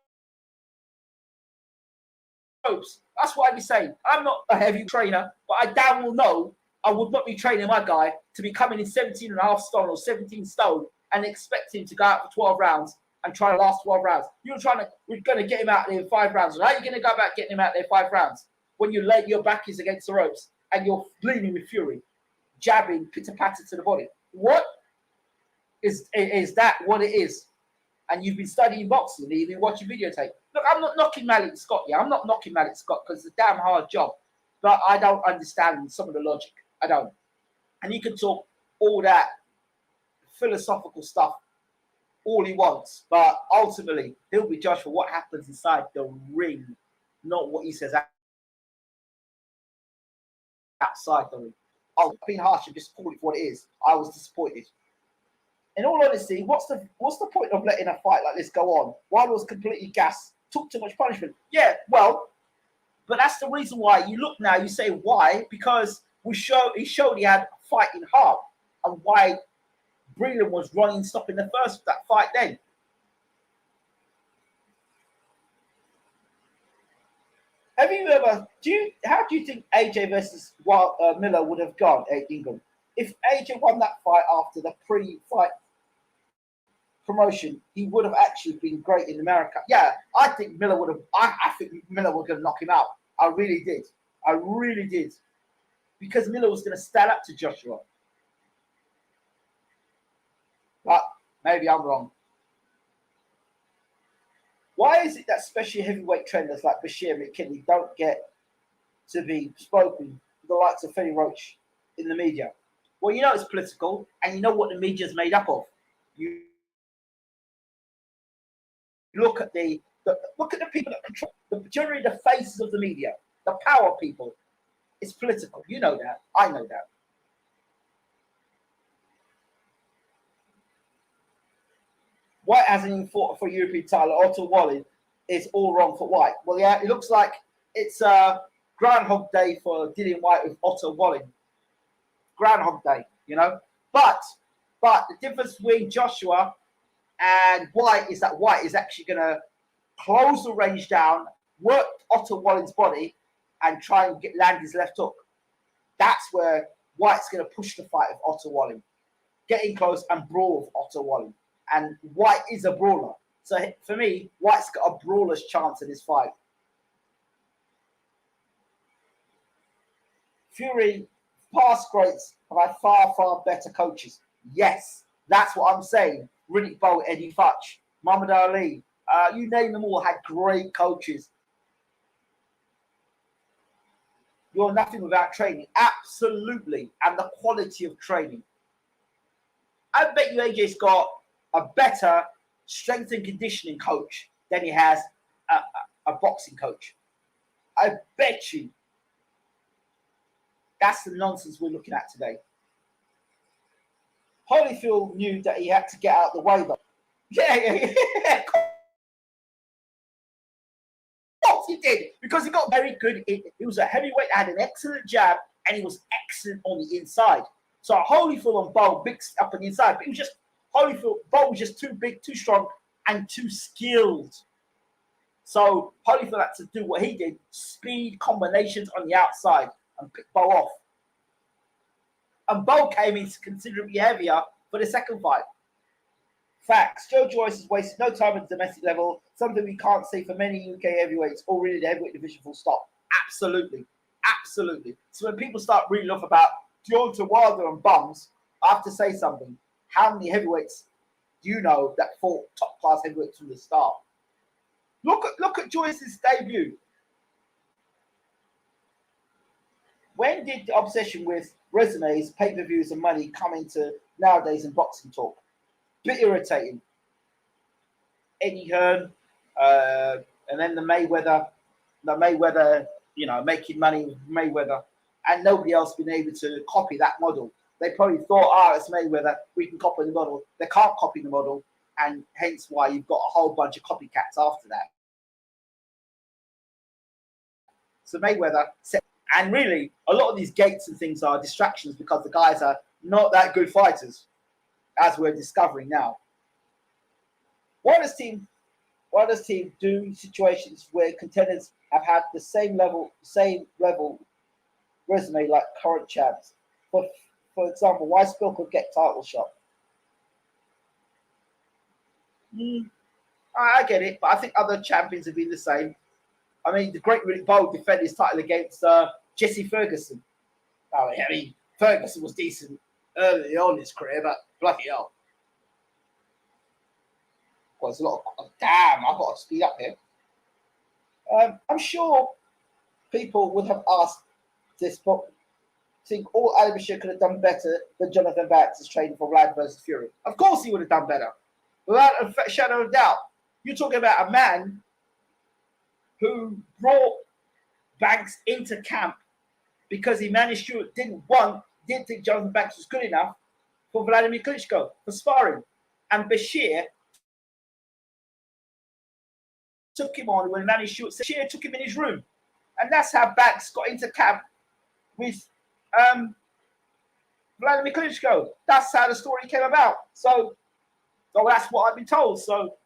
That's what I'd be saying. I'm not a heavy trainer, but I damn well know I would not be training my guy to be coming in 17 and a half stone or 17 stone and expect him to go out for 12 rounds and try to last 12 rounds. We're going to get him out there in 5 rounds. How are you going to go about getting him out there 5 rounds when your back is against the ropes and you're bleeding with fury, jabbing, pitter-patter to the body? What is that what it is? And you've been studying boxing, you've been watching videotape. Look, I'm not knocking Malik Scott. Yeah, I'm not knocking Malik Scott because it's a damn hard job. But I don't understand some of the logic. I don't. And he can talk all that philosophical stuff all he wants. But ultimately, he'll be judged for what happens inside the ring, not what he says outside the ring. I'll be harsh and just call it what it is. I was disappointed. In all honesty, what's the point of letting a fight like this go on? Wilder was completely gassed, took too much punishment. Yeah, well, but that's the reason why. You look now, you say why? Because he showed he had fighting heart, and why Breland was running, stopping that fight then. Have you ever? How do you think AJ versus Miller would have gone at England? if AJ won that fight after the pre-fight promotion, he would have actually been great in America. Yeah, I think Miller would have. I think Miller was going to knock him out. I really did. I really did, because Miller was going to stand up to Joshua. But maybe I'm wrong. Why is it that especially heavyweight trainers like Bashir and McKinley don't get to be spoken to the likes of Freddie Roach in the media? Well, you know it's political, and you know what the media is made up of. You look at the people that control, generally the faces of the media, the power people. It's political. You know that. I know that. White hasn't even fought for European title. Otto Wallin is all wrong for White. Well, yeah, it looks like it's Groundhog Day for Dillian White with Otto Wallin. Groundhog Day, you know. But the difference between Joshua and White is that White is actually going to close the range down, work Otto Wallin's body, and try and land his left hook. That's where White's going to push the fight of Otto Wallin, get in close and brawl with Otto Wallin. And White is a brawler. So for me, White's got a brawler's chance in this fight. Fury, past greats, have had far, far better coaches. Yes, that's what I'm saying. Riddick Bowe, Eddie Futch, Muhammad Ali, you name them all, had great coaches. You're nothing without training. Absolutely. And the quality of training. I bet you AJ's got a better strength and conditioning coach than he has a boxing coach. I bet you. That's the nonsense we're looking at today. Holyfield knew that he had to get out of the way, though. Yeah. He did, because he got very good. He was a heavyweight, had an excellent jab, and he was excellent on the inside. So Holyfield and Bowe mixed up on the inside, but he was just Bowe was just too big, too strong, and too skilled. So Holyfield had to do what he did: speed combinations on the outside and pick Bowe off. And Bowe came in considerably heavier for the second fight. Facts. Joe Joyce has wasted no time at the domestic level, something we can't say for many UK heavyweights or really the heavyweight division full stop. Absolutely. Absolutely. So when people start reading off about Deontay Wilder and bums, I have to say something. How many heavyweights do you know that fought top-class heavyweights from the start? Look at Joyce's debut. When did the obsession with resumes, pay-per-views, and money come into nowadays in boxing talk? Bit irritating. Eddie Hearn, and then the Mayweather, you know, making money with Mayweather, and nobody else been able to copy that model. They probably thought, it's Mayweather, we can copy the model. They can't copy the model, and hence why you've got a whole bunch of copycats after that. So Mayweather said, and really, a lot of these gates and things are distractions because the guys are not that good fighters, as we're discovering now. What does team do in situations where contenders have had the same level resume like current champs? For example, why Spill could get title shot? I get it, but I think other champions have been the same. I mean, the great Riddick Bowe defended his title against Jesse Ferguson. I mean, Ferguson was decent early on in his career, but bloody hell. Well, there's a lot of... Damn, I've got to speed up here. I'm sure people would have asked this, but think all Ali Bashir could have done better than Jonathan Banks' training for Vlad versus Fury. Of course he would have done better. Without a shadow of doubt. You're talking about a man who brought Banks into camp because Emmanuel Stewart didn't think Jonathan Banks was good enough for Vladimir Klitschko for sparring. And Bashir took him on when Emmanuel Stewart said Bashir took him in his room. And that's how Banks got into camp with Vladimir Klitschko. That's how the story came about. So that's what I've been told. So,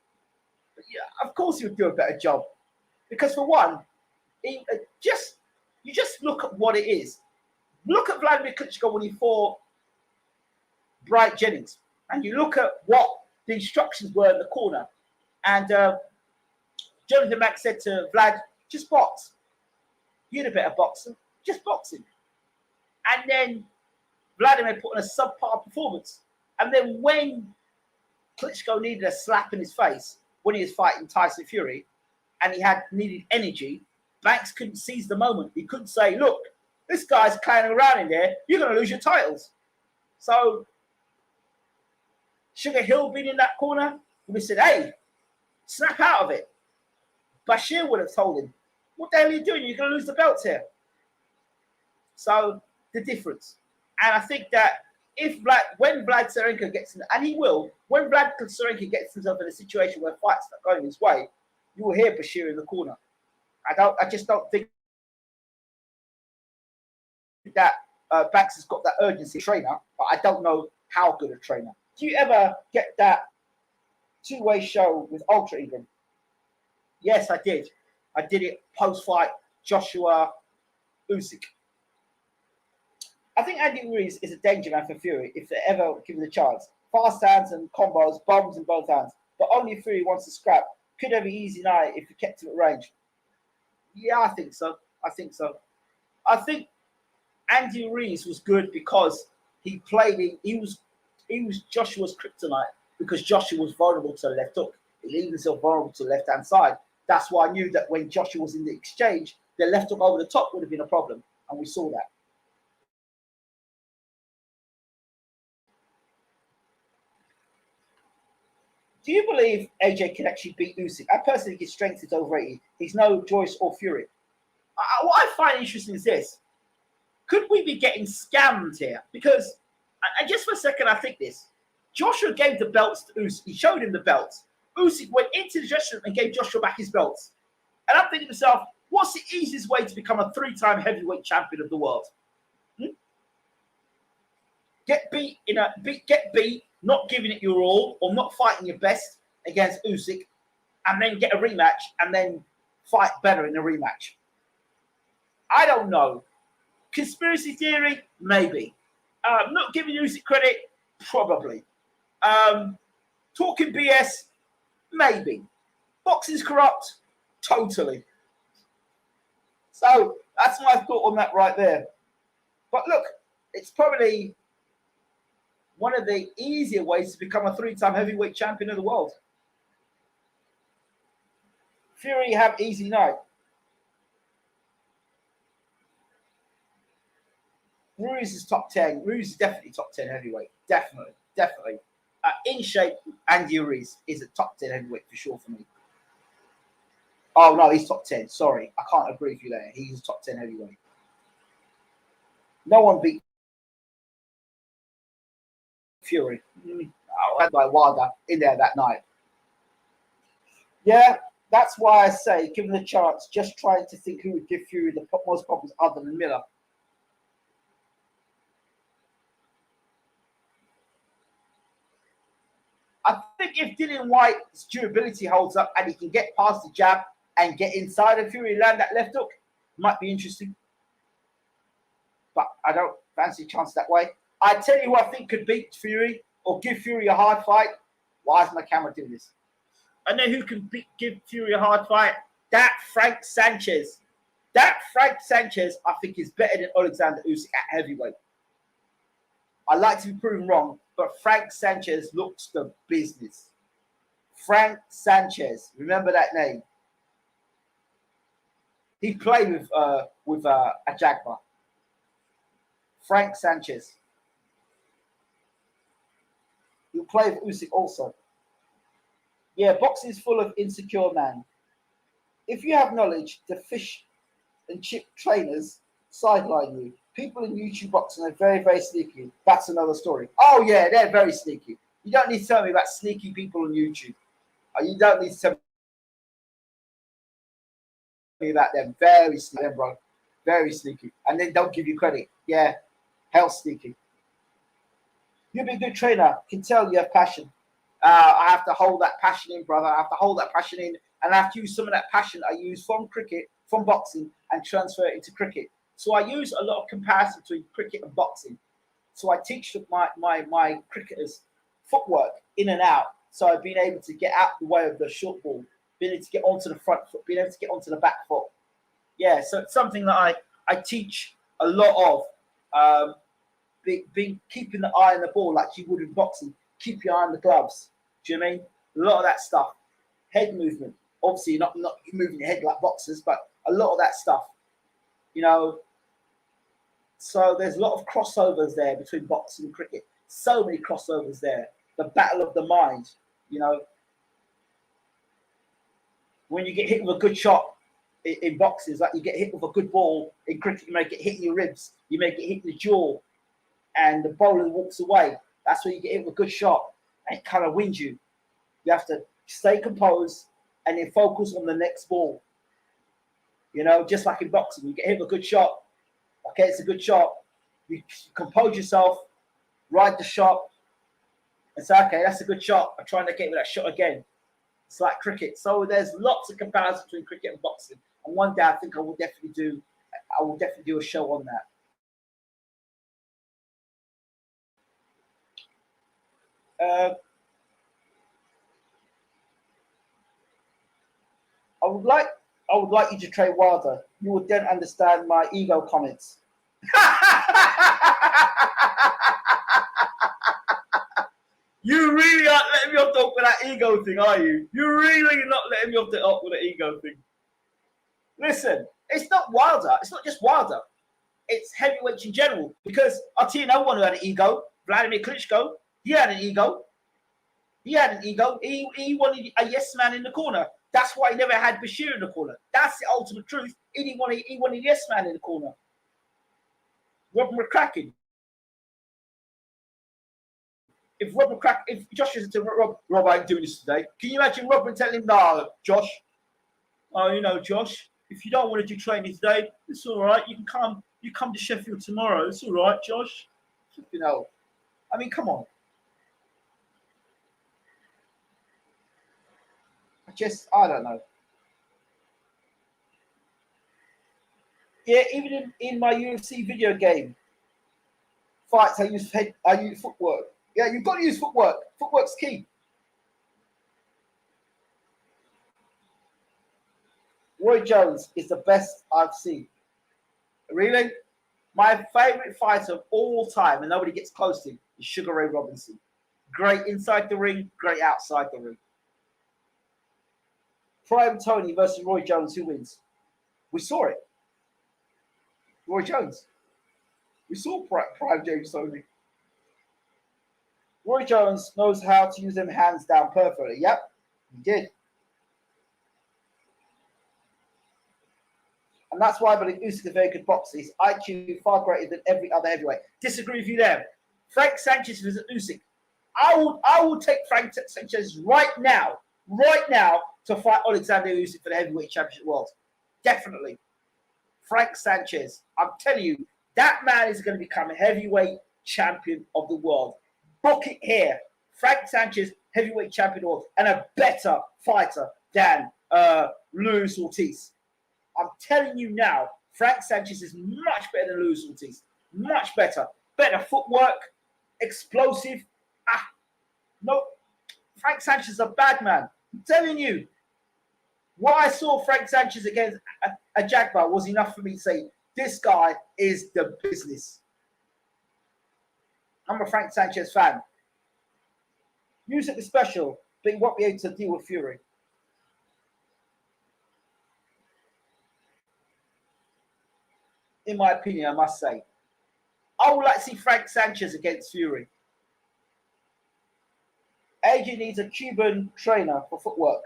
yeah, of course he would do a better job. Because for one, you just look at what it is. Look at Vladimir Klitschko when he fought Bright Jennings, and you look at what the instructions were in the corner, and Jonathan Mack said to Vlad, just box. You're the better boxer, just boxing. And then Vladimir put on a subpar performance. And then when Klitschko needed a slap in his face when he was fighting Tyson Fury, and he needed energy, Banks couldn't seize the moment. He couldn't say, look, this guy's clowning around in there, you're going to lose your titles. So Sugar Hill being in that corner, we said, hey, snap out of it. Bashir would have told him, what the hell are you doing? You're going to lose the belts here. So the difference. And I think that when Vlad Tsarenko gets in, and he will, when Vlad Tsarenko gets himself in a situation where fights are going his way, you will hear Bashir in the corner. I just don't think that Banks has got that urgency trainer, but I don't know how good a trainer. Do you ever get that two-way show with Ultra England? Yes, I did. I did it post-fight, Joshua, Usyk. I think Andy Ruiz is a danger man for Fury if they ever give him the chance. Fast hands and combos, bombs in both hands. But only if Fury wants to scrap. Could have an easy night if he kept him at range. Yeah, I think so. I think Andy Ruiz was good because he was Joshua's kryptonite, because Joshua was vulnerable to the left hook. He leaving himself vulnerable to the left-hand side. That's why I knew that when Joshua was in the exchange, the left hook over the top would have been a problem. And we saw that. Do you believe AJ can actually beat Usyk? I personally think his strength is overrated. He's no Joyce or Fury. What I find interesting is this. Could we be getting scammed here? Because, and just for a second, I think this. Joshua gave the belts to Usyk. He showed him the belts. Usyk went into the dressing room and gave Joshua back his belts. And I'm thinking to myself, what's the easiest way to become a 3-time heavyweight champion of the world? Get beat, not giving it your all, or not fighting your best against Usyk, and then get a rematch, and then fight better in a rematch. I don't know. Conspiracy theory? Maybe. Not giving Usyk credit? Probably. Talking BS? Maybe. Boxing's corrupt? Totally. So that's my thought on that right there. But look, it's probably one of the easier ways to become a 3-time heavyweight champion of the world. Fury have easy night. Ruiz is top 10. Ruiz is definitely top 10 heavyweight. Definitely. In shape, Andy Ruiz is a top 10 heavyweight for sure for me. Oh, no, he's top 10. Sorry. I can't agree with you there. He's a top 10 heavyweight. No one beat Fury. I had my Wilder in there that night. Yeah, that's why I say, given the chance, just trying to think who would give Fury the most problems other than Miller. I think if Dillian White's durability holds up and he can get past the jab and get inside of Fury and land that left hook, might be interesting. But I don't fancy a chance that way. I tell you who I think could beat Fury or give Fury a hard fight. Why is my camera doing this? I know who can give Fury a hard fight. That Frank Sanchez. That Frank Sanchez, I think, is better than Oleksandr Usyk at heavyweight. I like to be proven wrong, but Frank Sanchez looks the business. Frank Sanchez, remember that name. He played with a Jaguar. Frank Sanchez. He'll play with Usyk also. Yeah, boxing is full of insecure men. If you have knowledge, the fish and chip trainers sideline you. People in YouTube boxing are very, very sneaky. That's another story. Oh, yeah, they're very sneaky. You don't need to tell me about sneaky people on YouTube. You don't need to tell me about them. Very sneaky, bro. Very sneaky. And then don't give you credit. Yeah, hell sneaky. You'll be a good trainer. Can tell you have passion. I have to hold that passion in, brother. I have to hold that passion in. And I have to use some of that passion I use from cricket, from boxing, and transfer it into cricket. So I use a lot of comparison between cricket and boxing. So I teach my cricketers footwork in and out. So I've been able to get out the way of the short ball, being able to get onto the front foot, being able to get onto the back foot. Yeah, so it's something that I teach a lot of. Being keeping the eye on the ball like you would in boxing. Keep your eye on the gloves. Do you know what I mean? A lot of that stuff. Head movement. Obviously, not moving your head like boxers, but a lot of that stuff. You know. So there's a lot of crossovers there between boxing and cricket. So many crossovers there. The battle of the mind. You know. When you get hit with a good shot in boxing, it's like you get hit with a good ball. In cricket, you may get hit in your ribs. You may get hit in the jaw. And the bowler walks away. That's where you get hit with a good shot, and it kind of wins you. You have to stay composed and then focus on the next ball. You know, just like in boxing, you get hit with a good shot. Okay, it's a good shot. You compose yourself, ride the shot, and say, okay, that's a good shot. I'm trying to get with that shot again. It's like cricket. So there's lots of comparisons between cricket and boxing. And one day I think I will definitely do a show on that. I would like you to train Wilder. You would then understand my ego comments. You really aren't letting me off the hook with that ego thing, are you? You're really not letting me off the hook with the ego thing. Listen, it's not Wilder. It's not just Wilder. It's heavyweights in general. Because I'll tell you no one who had an ego. Vladimir Klitschko, he had an ego. He had an ego. He wanted a yes man in the corner. That's why he never had Bashir in the corner. That's the ultimate truth. He wanted a yes man in the corner. Robin McCracken. If Josh said to Rob, I'm doing this today. Can you imagine Robin telling him, "No, Josh. Oh, you know, Josh. If you don't want to do training today, it's all right. You can come. You come to Sheffield tomorrow. It's all right, Josh." You know, I mean, come on. I don't know. Yeah, even in my UFC video game fights, I use footwork. Yeah, you've got to use footwork. Footwork's key. Roy Jones is the best I've seen. Really? My favorite fighter of all time, and nobody gets close to him, is Sugar Ray Robinson. Great inside the ring, great outside the ring. Prime Tony versus Roy Jones, who wins? We saw it. Roy Jones. We saw Prime James Tony. Roy Jones knows how to use them hands down perfectly. Yep, he did. And that's why I believe Usyk is a very good boxer. His IQ far greater than every other heavyweight. Disagree with you there. Frank Sanchez versus Usyk. I would take Frank Sanchez right now to fight Oleksandr Usyk for the heavyweight championship world. Definitely. Frank Sanchez. I'm telling you, that man is going to become a heavyweight champion of the world. Book it here. Frank Sanchez, heavyweight champion of the world, and a better fighter than Luis Ortiz. I'm telling you now, Frank Sanchez is much better than Luis Ortiz. Much better. Better footwork, explosive. No, Frank Sanchez is a bad man. I'm telling you. What I saw Frank Sanchez against a Jaguar was enough for me to say, this guy is the business. I'm a Frank Sanchez fan. Usyk is special, but he won't be able to deal with Fury. In my opinion, I must say. I would like to see Frank Sanchez against Fury. AJ needs a Cuban trainer for footwork.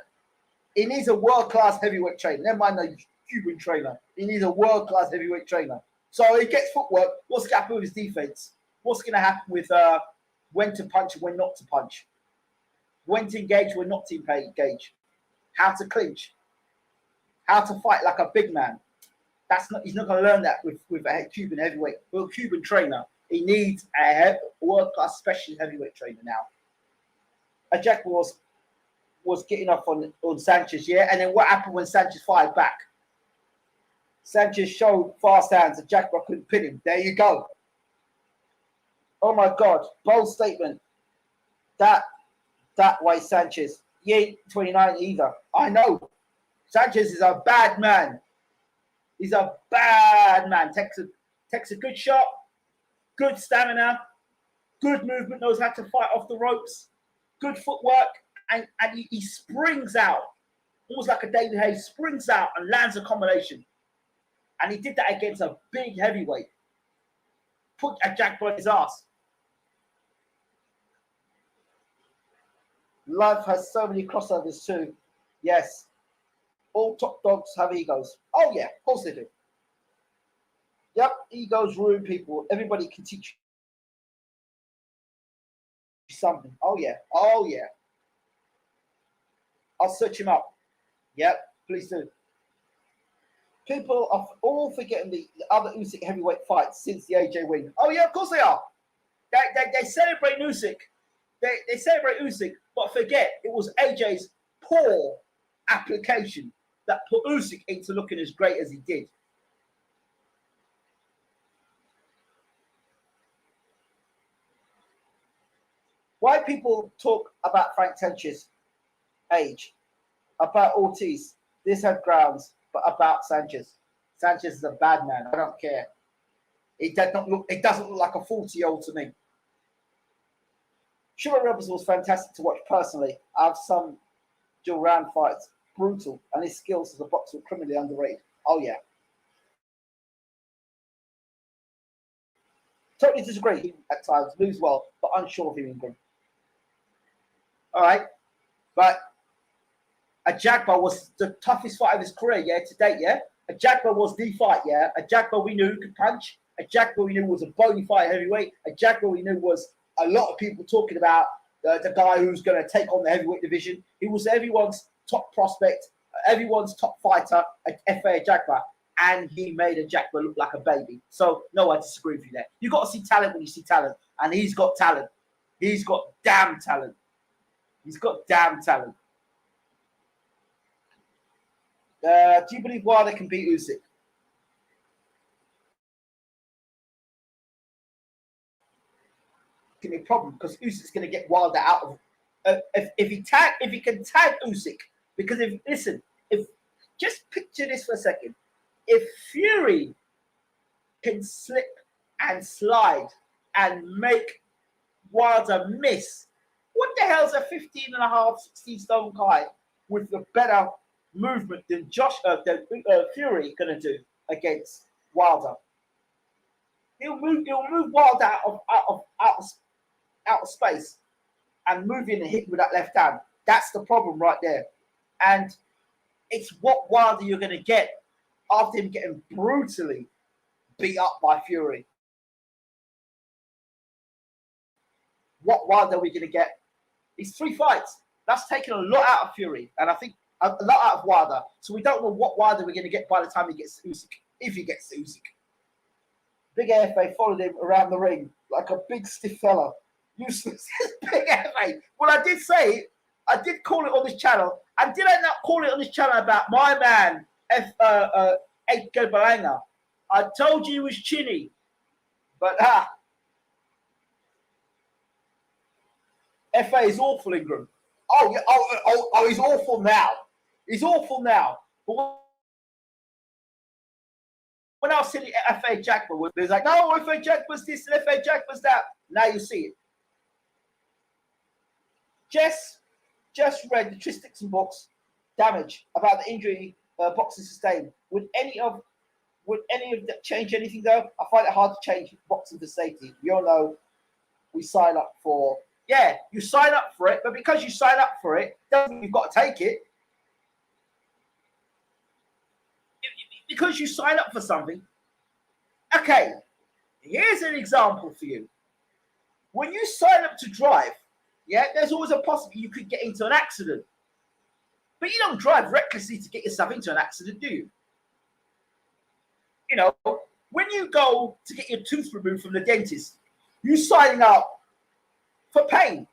He needs a world-class heavyweight trainer. Never mind the Cuban trainer. He needs a world-class heavyweight trainer. So he gets footwork. What's going to happen with his defense? What's going to happen with when to punch and when not to punch? When to engage, when not to engage? How to clinch? How to fight like a big man? He's not going to learn that with a Cuban heavyweight, with a Cuban trainer. He needs a world-class specialist heavyweight trainer now. A Jack was getting off on Sanchez, yeah? And then what happened when Sanchez fired back? Sanchez showed fast hands and Jack couldn't pin him. There you go. Oh my God, bold statement. That way Sanchez. He ain't 29 either. I know. Sanchez is a bad man. He's a bad man. Takes a good shot, good stamina, good movement, knows how to fight off the ropes, good footwork, and he springs out. Almost like a David Hayes, springs out and lands a combination. And he did that against a big heavyweight. Put a jackpot in his ass. Life has so many crossovers too. Yes. All top dogs have egos. Oh yeah, of course they do. Yep, egos ruin people. Everybody can teach you something. Oh yeah. Oh yeah. I'll search him up. Yep, please do. People are all forgetting the other Usyk heavyweight fights since the AJ win. Oh yeah, of course they are. They celebrate Usyk. They celebrate Usyk, but forget it was AJ's poor application that put Usyk into looking as great as he did. Why people talk about Frank Tench's age, about Ortiz, this had grounds, but about Sanchez. Sanchez is a bad man. I don't care. It doesn't look like a 40-year-old to me. Sugar Rebels was fantastic to watch personally. I have some dual round fights, brutal, and his skills as a boxer were criminally underrated. Oh yeah. Totally disagree. He at times moves well, but unsure of him in game. All right, but a Jagba was the toughest fight of his career, yeah, to date, yeah. A Jagba was the fight, yeah. A Jagba we knew could punch. A Jagba we knew was a bona fide heavyweight. A Jagba we knew was a lot of people talking about the guy who's going to take on the heavyweight division. He was everyone's top prospect, everyone's top fighter, a FA Jagba, and he made a Jagba look like a baby. So no, I disagree with you there. You got to see talent when you see talent, and he's got talent. He's got damn talent. He's got damn talent. Do you believe Wilder can beat Usyk? Give me a problem because Usyk's going to get Wilder out of. If he can tag Usyk, because if just picture this for a second, if Fury can slip and slide and make Wilder miss, what the hell's a 15 and a half, 16 stone guy with the better movement than Fury gonna do against Wilder? He'll move Wilder out of space and move in and hit with that left hand. That's the problem right there. And it's what Wilder you're gonna get after him getting brutally beat up by Fury. What Wilder are we gonna get? It's 3 fights. That's taken a lot out of Fury, and I think a lot out of Wilder. So we don't know what Wilder we're going to get by the time he gets Usyk, if he gets Usyk. Big AFA followed him around the ring like a big stiff fella. Useless. Big AFA. Well, I did say, I did call it on this channel, and did I not call it on this channel about my man, Edgar Balanga? I told you he was chinny, but FA is awful, Ingram. Oh, yeah, oh, he's awful now. He's awful now. But when I was seeing FA Jackman, there's like, no, FA Jackman's this and FA Jackman's that. Now you see it. Just read the Tristics and books, Damage, about the injury boxing sustained. Would any of that change anything though? I find it hard to change boxing for safety. You all know we sign up for. Yeah, you sign up for it, but because you sign up for it, doesn't mean you've got to take it. Because you sign up for something. Okay, here's an example for you. When you sign up to drive, yeah, there's always a possibility you could get into an accident. But you don't drive recklessly to get yourself into an accident, do you? You know, when you go to get your tooth removed from the dentist, you signing up for pain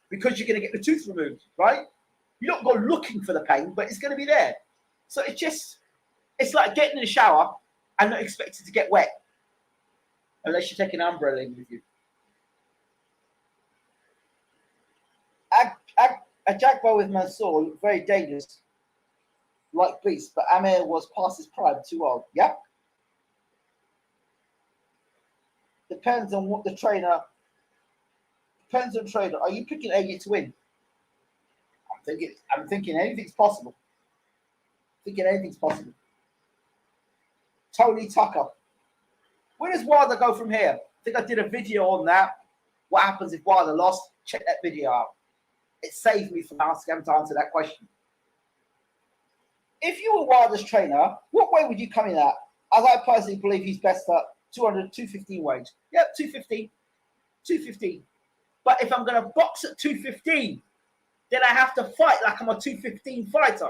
because you're going to get the tooth removed, right? You don't go looking for the pain, but it's going to be there. So it's like getting in the shower and not expecting to get wet unless you take an umbrella in with you. A Jaguar with Mansour looked very dangerous, like beast, but Amir was past his prime, too old. Yep. Depends on what the trainer. Depends on trainer. Are you picking AJ to win? I'm thinking anything's possible. Tony Tucker. Where does Wilder go from here? I think I did a video on that. What happens if Wilder lost? Check that video out. It saved me from having to answer that question. If you were Wilder's trainer, what weight would you come in at? As I personally believe he's best at 200, 215 weight. Yep, 215. 215. But if I'm going to box at 215, then I have to fight like I'm a 215 fighter,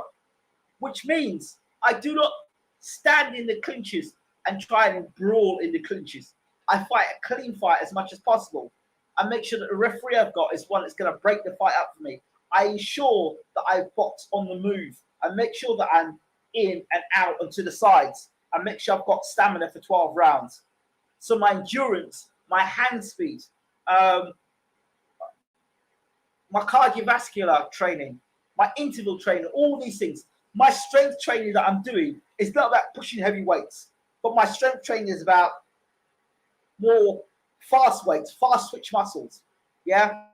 which means I do not stand in the clinches and try and brawl in the clinches. I fight a clean fight as much as possible. I make sure that the referee I've got is one that's going to break the fight up for me. I ensure that I box on the move. I make sure that I'm in and out and to the sides. I make sure I've got stamina for 12 rounds. So my endurance, my hand speed, my cardiovascular training, my interval training, all these things. My strength training that I'm doing is not about pushing heavy weights, but my strength training is about more fast weights, fast switch muscles. Yeah.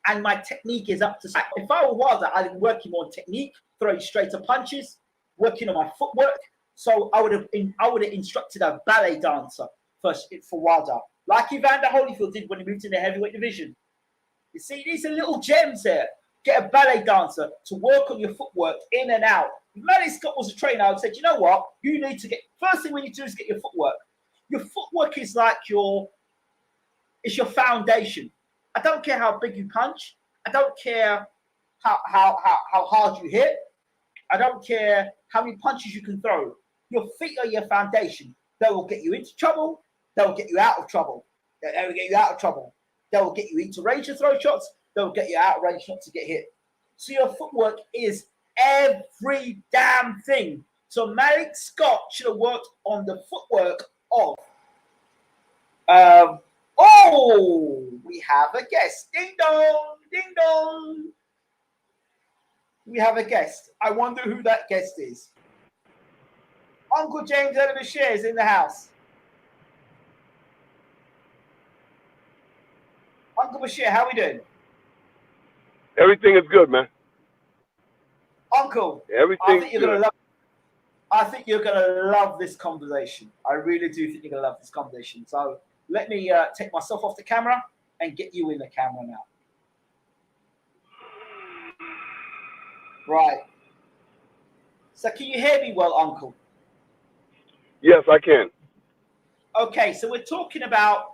And my technique is up to scratch. If I were Wilder, I'd be working on technique, throwing straighter punches, working on my footwork. So I would have instructed a ballet dancer first for Wilder, like Evander Holyfield did when he moved in the heavyweight division. You see, these are little gems here. Get a ballet dancer to work on your footwork in and out. If Manny Scott was a trainer, I would say, you know what? You need to first thing we need to do is get your footwork. Your footwork is like your foundation. I don't care how big you punch. I don't care how hard you hit. I don't care how many punches you can throw. Your feet are your foundation. They will get you into trouble. They will get you out of trouble. They will get you out of trouble. They will get you into range to throw shots. They will get you out of range not to get hit. So your footwork is every damn thing. So Malik Scott should have worked on the footwork of we have a guest. Ding dong, ding dong. We have a guest. I wonder who that guest is. Uncle James Bashir is in the house. Uncle Bashir, how are we doing? Everything is good, man. Uncle, everything. I think you're gonna love this conversation. I really do think you're gonna love this conversation. So let me take myself off the camera and get you in the camera now. Right. So can you hear me well, Uncle? Yes, I can. Okay, so we're talking about,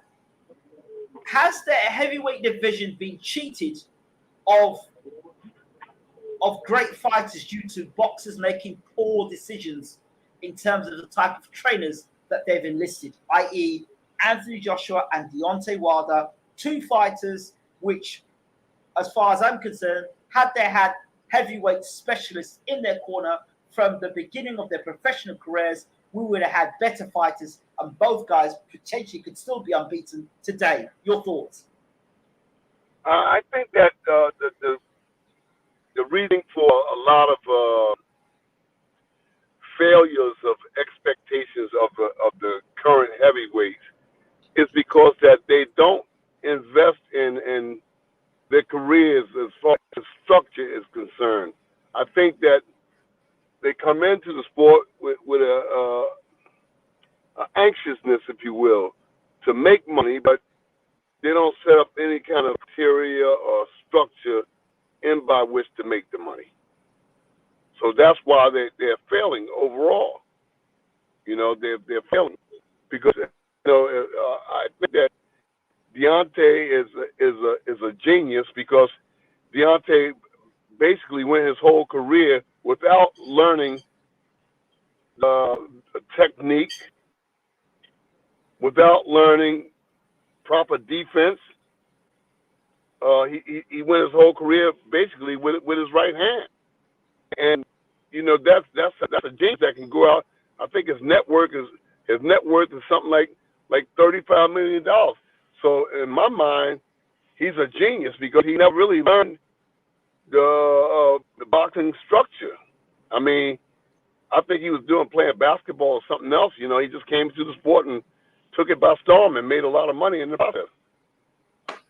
has the heavyweight division been cheated of great fighters due to boxers making poor decisions in terms of the type of trainers that they've enlisted, i.e. Anthony Joshua and Deontay Wilder, two fighters which, as far as I'm concerned, had they had heavyweight specialists in their corner from the beginning of their professional careers, we would have had better fighters, and both guys potentially could still be unbeaten today. Your thoughts? I think that the reason for a lot of failures of expectations of the current heavyweights is because that they don't invest in their careers as far as structure is concerned. I think that they come into the sport with a anxiousness, if you will, to make money, but they don't set up any kind of criteria or structure in by which to make the money. So that's why they're failing overall. You know, they're failing because I think that Deontay is a genius because Deontay basically went his whole career without learning technique, without learning proper defense. He went his whole career basically with his right hand, and you know that's a genius that can go out. I think his net worth is something like $35 million. So in my mind, he's a genius because he never really learned the boxing structure. I mean, I think he was playing basketball or something else. You know, he just came to the sport and took it by storm and made a lot of money in the process.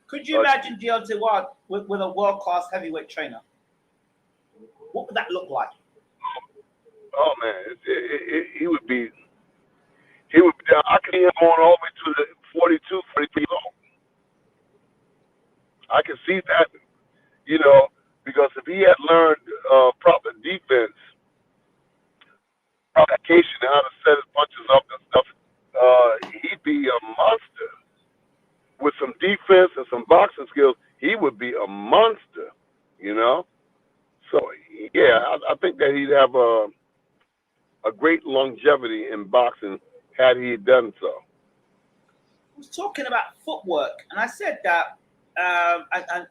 Could you imagine Deontay Wilder with a world-class heavyweight trainer? What would that look like? Oh man, he would be. I could see him going all the way to the 42, 43 years old. I can see that, you know, because if he had learned proper defense, provocation, how to set his punches up and stuff, he'd be a monster. With some defense and some boxing skills, he would be a monster, you know. So yeah, I think that he'd have a great longevity in boxing had he done so. I was talking about footwork, and I said that, and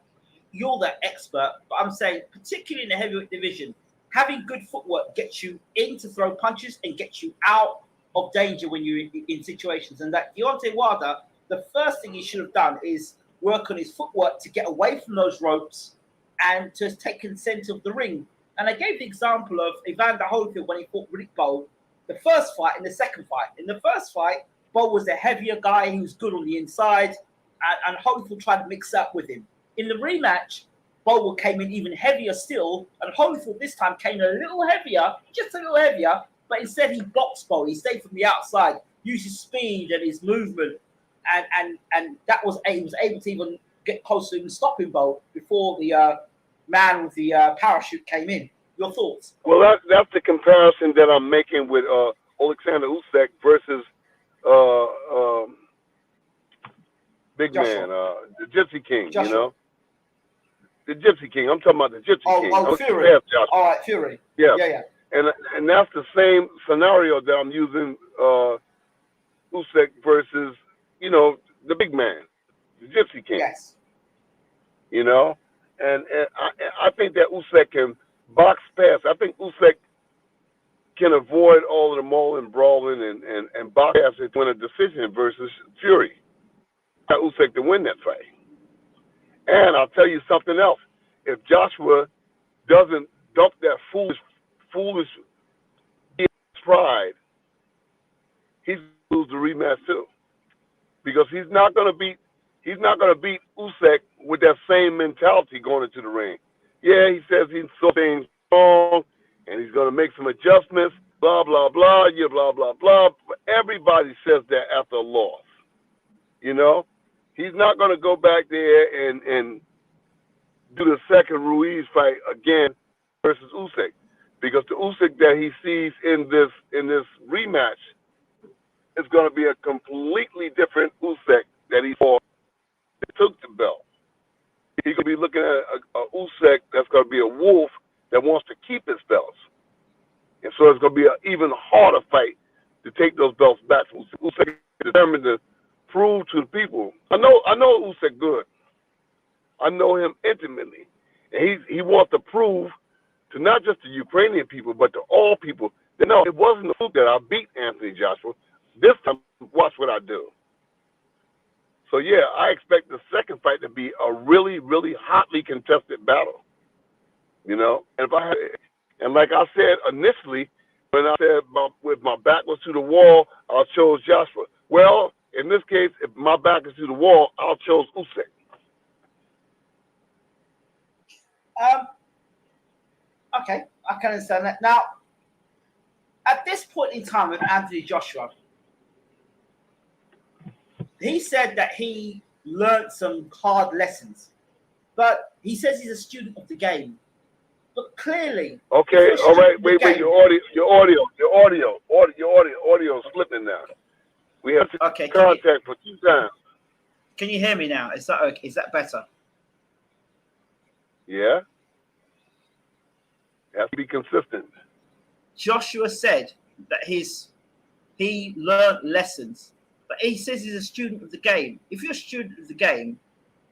you're the expert, but I'm saying, particularly in the heavyweight division, having good footwork gets you in to throw punches and gets you out of danger when you're in situations. And that Deontay Wilder, the first thing he should have done is work on his footwork to get away from those ropes and to take consent of the ring. And I gave the example of Evander Holyfield when he fought Riddick Bowe, the first fight and the second fight. In the first fight, Bowe was a heavier guy. He was good on the inside, and Holyfield tried to mix up with him. In the rematch, Bowe came in even heavier still, and Holyfield this time came a little heavier, just a little heavier, but instead he blocks Bowe. He stayed from the outside, used his speed and his movement, and that was he was able to even get close to him stopping Bowe before the man with the parachute came in. Your thoughts? Well, that's the comparison that I'm making with Oleksandr Usyk versus big Joshua. man, the Gypsy King. Joshua. You know, the Gypsy King. I'm talking about the Gypsy King. Oh, Fury. All right, Fury. Yeah. Yeah. And that's the same scenario that I'm using Usyk versus, you know, the big man, the Gypsy King. Yes. You know, and I think that Usyk can box past. I think Usyk can avoid all of the mauling, brawling, and box past it to win a decision versus Fury. Got Usyk to win that fight. And I'll tell you something else. If Johsua doesn't dump that foolish pride, he's going to lose the rematch too. Because he's not going to beat Usyk with that same mentality going into the ring. Yeah, he says he's so things wrong and he's going to make some adjustments, blah, blah, blah, yeah, blah, blah, blah. But everybody says that after a loss. You know? He's not going to go back there and do the second Ruiz fight again versus Usyk. Because the Usyk that he sees in this rematch is going to be a completely different Usyk that he fought that took the belt. He's going to be looking at a Usyk that's going to be a wolf that wants to keep his belts. And so it's going to be an even harder fight to take those belts back from Usyk. Usyk is determined to prove to the people. I know Usyk good. I know him intimately. And he wants to prove to not just the Ukrainian people, but to all people that no, it wasn't the fluke that I beat Anthony Joshua. This time, watch what I do. So yeah, I expect the second fight to be a really, really hotly contested battle. You know, and like I said initially, when I said with my back was to the wall, I chose Joshua. Well, in this case, if my back is to the wall, I'll chose Usyk. Okay, I can understand that. Now, at this point in time with Anthony Joshua, he said that he learned some hard lessons, but he says he's a student of the game. But clearly, okay, all right, wait, your audio slipping now. We have contact for 2 times. Can you hear me now? Is that okay? Is that better? Yeah. You have to be consistent. Joshua said that he learned lessons, but he says he's a student of the game. If you're a student of the game,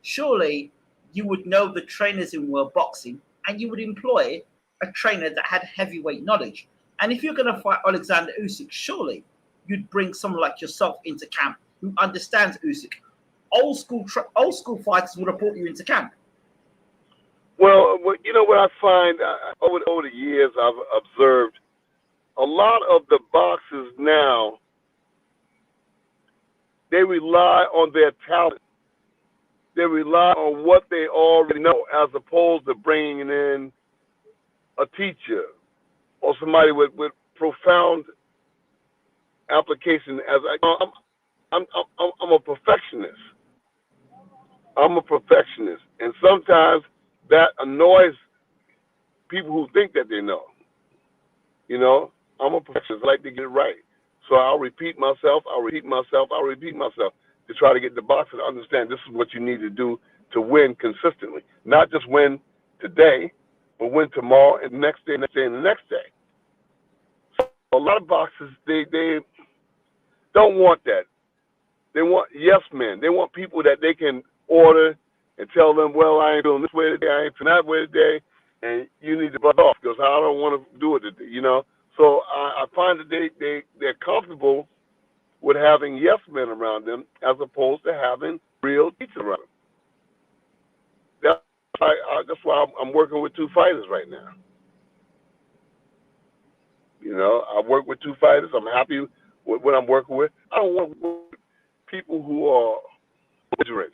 surely you would know the trainers in world boxing and you would employ a trainer that had heavyweight knowledge. And if you're going to fight Oleksandr Usyk, surely you'd bring someone like yourself into camp who understands Usyk. old school fighters would have brought you into camp. Well, you know what I find over the years, I've observed a lot of the boxers now, they rely on their talent. They rely on what they already know, as opposed to bringing in a teacher or somebody with profound application. I'm a perfectionist. I'm a perfectionist, and sometimes that annoys people who think that they know. You know, I'm a perfectionist. I like to get it right. So I'll repeat myself to try to get the boxer to understand this is what you need to do to win consistently. Not just win today, but win tomorrow and the next day and the next day and the next day. So a lot of boxers, they don't want that. They want yes men. They want people that they can order and tell them, well, I ain't feeling this way today, I ain't feeling that way today, and you need to buzz off because I don't want to do it today, you know. So I find that they're comfortable with having yes men around them as opposed to having real teachers around them. That's why I'm working with two fighters right now. You know, I work with two fighters. I'm happy with what I'm working with. I don't want to work with people who are belligerent,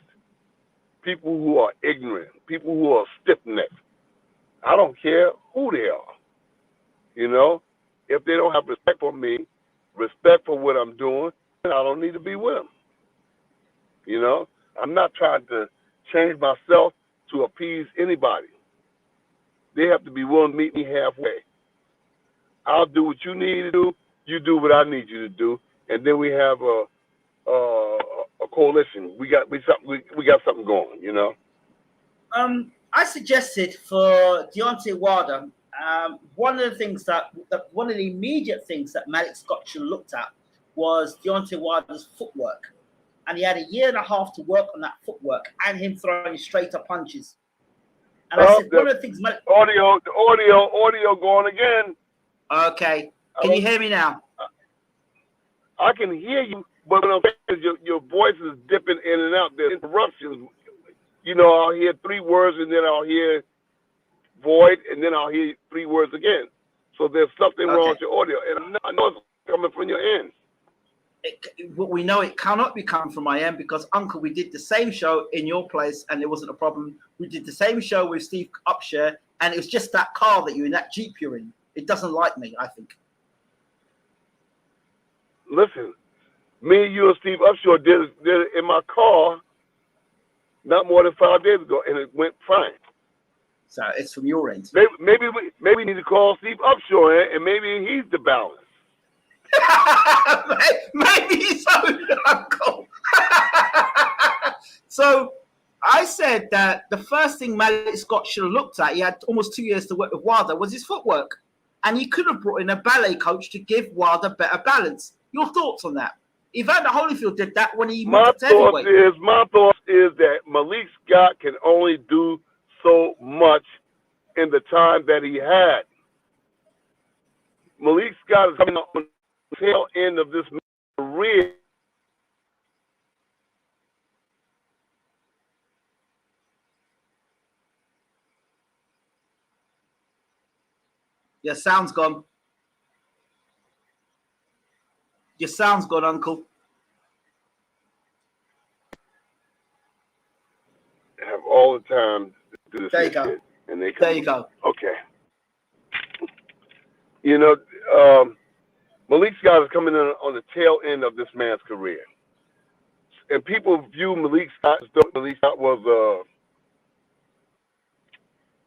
people who are ignorant, people who are stiff-necked. I don't care who they are. You know, if they don't have respect for me, respect for what I'm doing, then I don't need to be with them. You know, I'm not trying to change myself to appease anybody. They have to be willing to meet me halfway. I'll do what you need to do. You do what I need you to do, and then we have a coalition. We got something going. You know. I suggested for Deontay Wilder. One of the immediate things that Malik Scott should have looked at was Deontay Wilder's footwork, and he had a year and a half to work on that footwork and him throwing straight up punches. And I said one of the things. The audio going again. Okay, can you hear me now? I can hear you, but what I'm saying is your voice is dipping in and out. There's interruptions. You know, I'll hear 3 words and then I'll hear void and then I'll hear 3 words again. So there's something wrong with your audio, and I know it's coming from your end. We know it cannot be coming from my end because, Uncle, we did the same show in your place and it wasn't a problem. We did the same show with Steve Upshare, and it was just that car that you're in, that Jeep you're in. It doesn't like me, I think. Listen, me, you, and Steve Upshare did it in my car not more than 5 days ago, and it went fine. So it's from your end. Maybe we need to call Steve Upshare in, and maybe he's the balance. Maybe so, Uncle. So I said that the first thing Malik Scott should have looked at, he had almost 2 years to work with Wilder, was his footwork. And he could have brought in a ballet coach to give Wilder better balance. Your thoughts on that? Evander Holyfield did that when he moved to heavyweight. My thought is that Malik Scott can only do so much in the time that he had. Malik Scott is coming on the tail end of this career. Your sound's gone. Your sound's gone, Uncle. I have all the time to do this. There you go. And they come. There you go. Okay. You know, Malik Scott is coming in on the tail end of this man's career. And people view Malik Scott as though Malik Scott was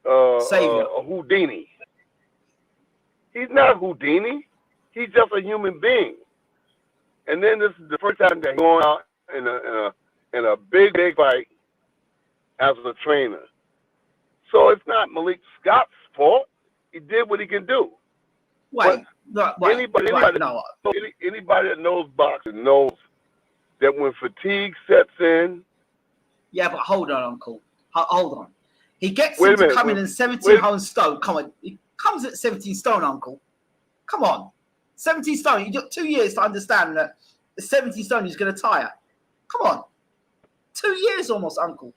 a Houdini. He's not Houdini. He's just a human being. And then this is the first time that he's going out in a big fight as a trainer. So it's not Malik Scott's fault. He did what he can do. Anybody that knows boxing knows that when fatigue sets in. Yeah, but hold on, Uncle. Hold on. He gets him to come in 17 stone. Come on. He comes at 17 stone, Uncle. Come on. 17 stone. You took 2 years to understand that the 17 stone he's going to tire. Come on. 2 years almost, Uncle.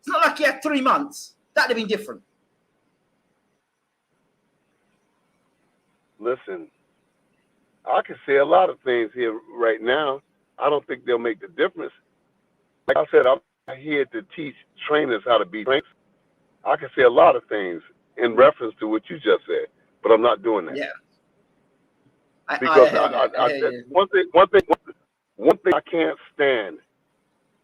It's not like he had 3 months. That'd have been different. Listen, I can say a lot of things here right now. I don't think they'll make the difference. Like I said, I'm here to teach trainers how to be trainers. I can say a lot of things in reference to what you just said, but I'm not doing that. Yeah. Because one thing I can't stand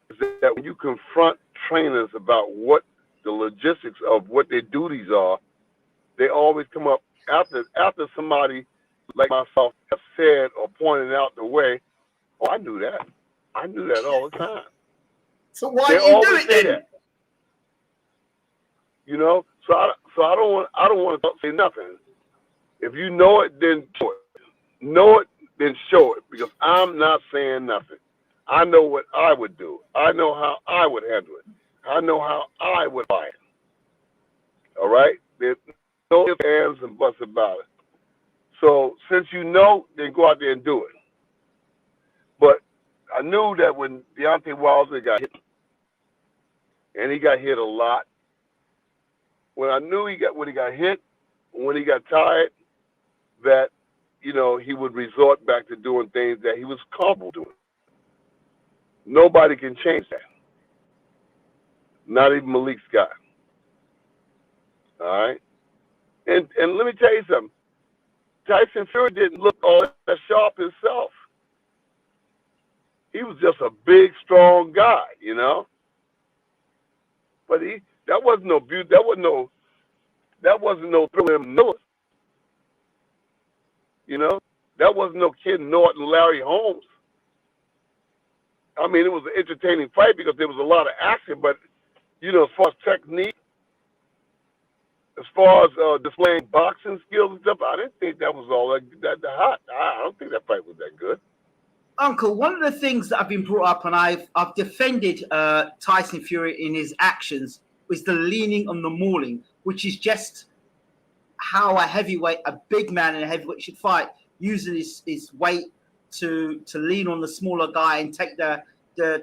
is that when you confront trainers about what the logistics of what their duties are, they always come up after somebody like myself have said or pointed out the way. Oh, I knew that. I knew that all the time. So why do you do it then? That. You know, so I don't want to say nothing. If you know it, then show it. Know it, then show it. Because I'm not saying nothing. I know what I would do. I know how I would handle it. I know how I would buy it. All right? There's no ifs, ands, and buts about it. So since you know, then go out there and do it. But I knew that when Deontay Wilder got hit, and he got hit a lot, when I knew he got hit, when he got tired, that, you know, he would resort back to doing things that he was comfortable doing. Nobody can change that. Not even Malik Scott. All right? And let me tell you something. Tyson Fury didn't look all that sharp himself. He was just a big, strong guy, you know? But that wasn't no beauty. That wasn't no Thriller Miller. You know? That wasn't no Ken Norton, Larry Holmes. I mean, it was an entertaining fight because there was a lot of action, but, you know, as far as technique, as far as displaying boxing skills and stuff, I didn't think that was all that hot. I don't think that fight was that good. Uncle, one of the things that I've been brought up, and I've defended Tyson Fury in his actions, was the leaning on the mauling, which is just how a big man in a heavyweight should fight, using his weight to lean on the smaller guy and take the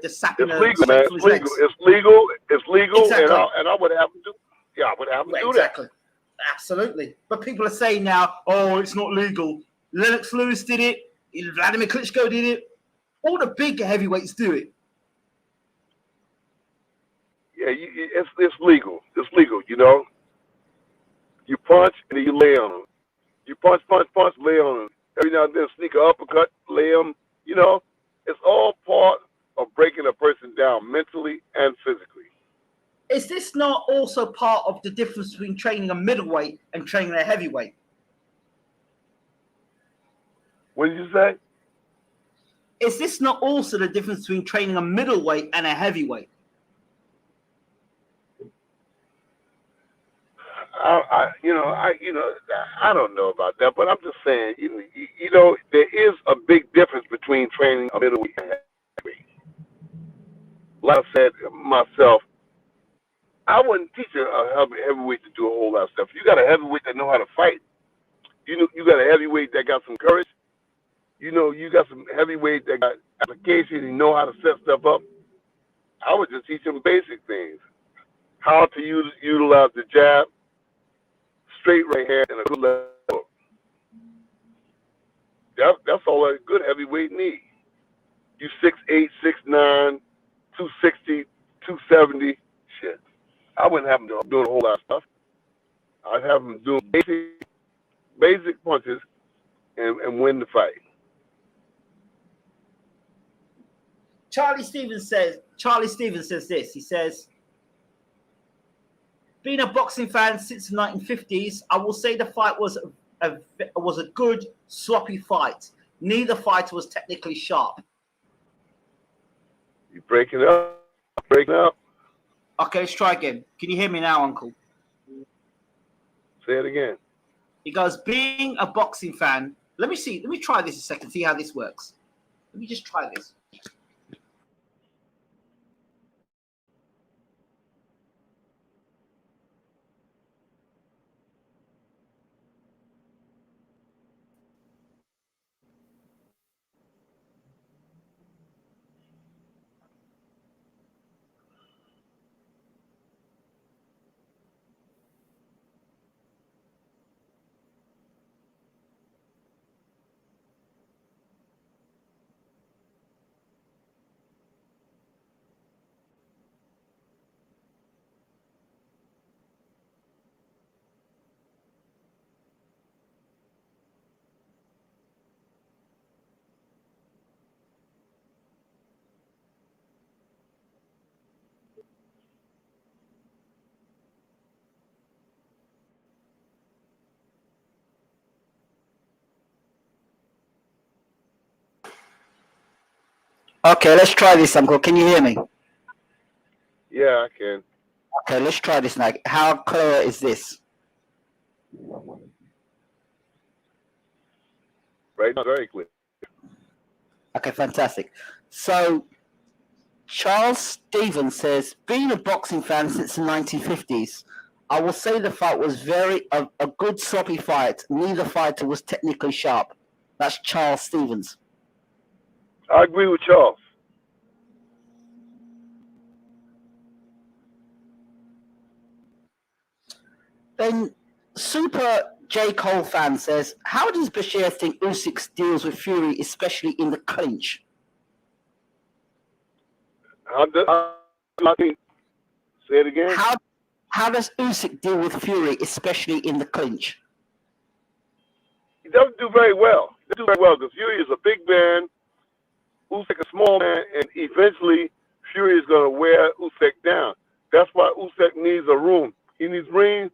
sapping. It's legal, man. It's legal. It's legal. It's legal. Exactly. And I would have to do. Yeah, I would have to do exactly. that. Absolutely. But people are saying now, oh, it's not legal. Lennox Lewis did it. Vladimir Klitschko did it. All the big heavyweights do it. Yeah, it's legal. It's legal, you know. You punch and then you lay on them. You punch, lay on them. Every now and then sneak an uppercut, lay them. You know, it's all part of breaking a person down mentally and physically. Is this not also part of the difference between training a middleweight and training a heavyweight? What did you say? Is this not also the difference between training a middleweight and a heavyweight? I don't know about that, but I'm just saying, you know, there is a big difference between training a middleweight and a heavyweight. Like I said myself, I wouldn't teach a heavyweight to do a whole lot of stuff. You got a heavyweight that know how to fight. You got a heavyweight that got some courage. You know, you got some heavyweight that got application and know how to set stuff up. I would just teach them basic things. How to utilize the jab, straight right hand, and a good left hook. That's all a good heavyweight needs. You 6'8", 6'9", 260, 270, shit. I wouldn't have them doing a whole lot of stuff. I'd have them doing basic punches and win the fight. Charlie Stevens says this. He says, being a boxing fan since the 1950s, I will say the fight was a good, sloppy fight. Neither fighter was technically sharp. You breaking up. Okay, let's try again. Can you hear me now, Uncle? Say it again. He goes, being a boxing fan, let me try this a second, see how this works. Let me just try this. Okay, let's try this, Uncle. Can you hear me? Yeah, I can. Okay, let's try this now. How clear is this? Right now, very clear. Okay, fantastic. So, Charles Stevens says, being a boxing fan since the 1950s, I will say the fight was a good sloppy fight. Neither fighter was technically sharp. That's Charles Stevens. I agree with Charles. Then Super J. Cole fan says, how does Bashir think Usyk deals with Fury, especially in the clinch? Say it again. How does Usyk deal with Fury, especially in the clinch? He doesn't do very well. He doesn't do very well because Fury is a big man, Usyk a small man, and eventually Fury is going to wear Usyk down. That's why Usyk needs a room. He needs ring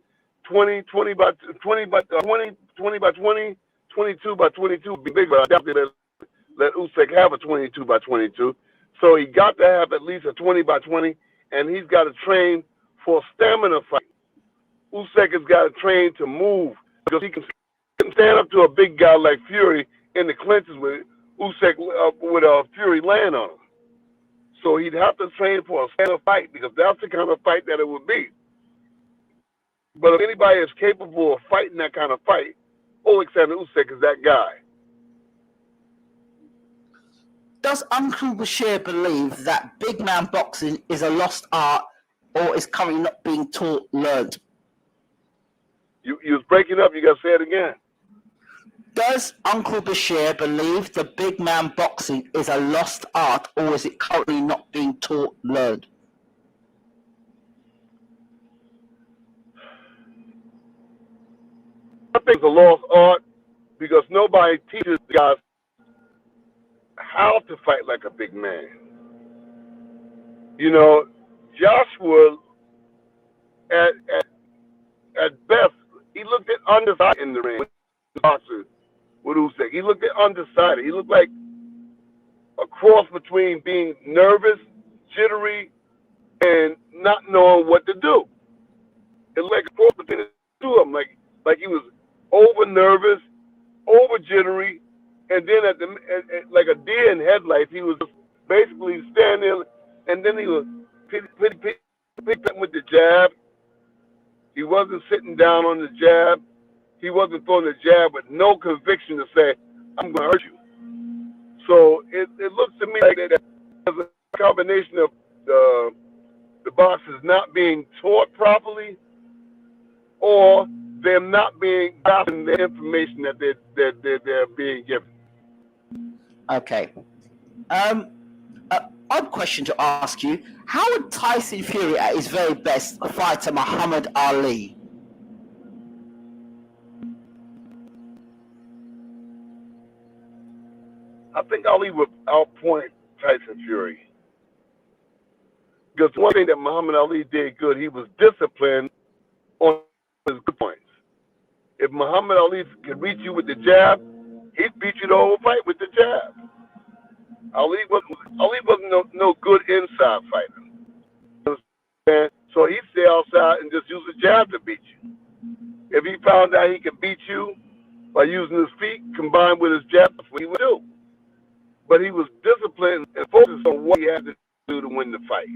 20 by 20 by 20, 20 by 20, 22 by 22 would be big, but I doubt they let Usyk have a 22 by 22. So he got to have at least a 20 by 20, and he's got to train for a stamina fight. Usyk has got to train to move because he can stand up to a big guy like Fury in the clinches with Usyk with Fury laying on him. So he'd have to train for a stamina fight because that's the kind of fight that it would be. But if anybody is capable of fighting that kind of fight, Oleksandr Usyk is that guy. Does Uncle Bashir believe that big man boxing is a lost art or is currently not being taught, learned? You was breaking up. You got to say it again. Does Uncle Bashir believe the big man boxing is a lost art or is it currently not being taught, learned? I think it's a lost art because nobody teaches guys how to fight like a big man. You know, Johsua, at best, he looked at underside in the ring with Usyk. He looked at underside. He looked like a cross between being nervous, jittery, and not knowing what to do. It looked like a cross between the two of them, like he was over nervous, over jittery, and then at like a deer in headlights, he was basically standing, and then he was picking with the jab. He wasn't sitting down on the jab. He wasn't throwing the jab with no conviction to say, I'm going to hurt you. So it looks to me like there's a combination of the boxers not being taught properly or them not being gotten the information that they're being given. Okay. Odd question to ask you. How would Tyson Fury at his very best fight to Muhammad Ali? I think Ali would outpoint Tyson Fury. Because one thing that Muhammad Ali did good, he was disciplined on his good points. If Muhammad Ali could reach you with the jab, he'd beat you the whole fight with the jab. Ali wasn't no good inside fighter. So he'd stay outside and just use the jab to beat you. If he found out he could beat you by using his feet combined with his jab, that's what he would do. But he was disciplined and focused on what he had to do to win the fight.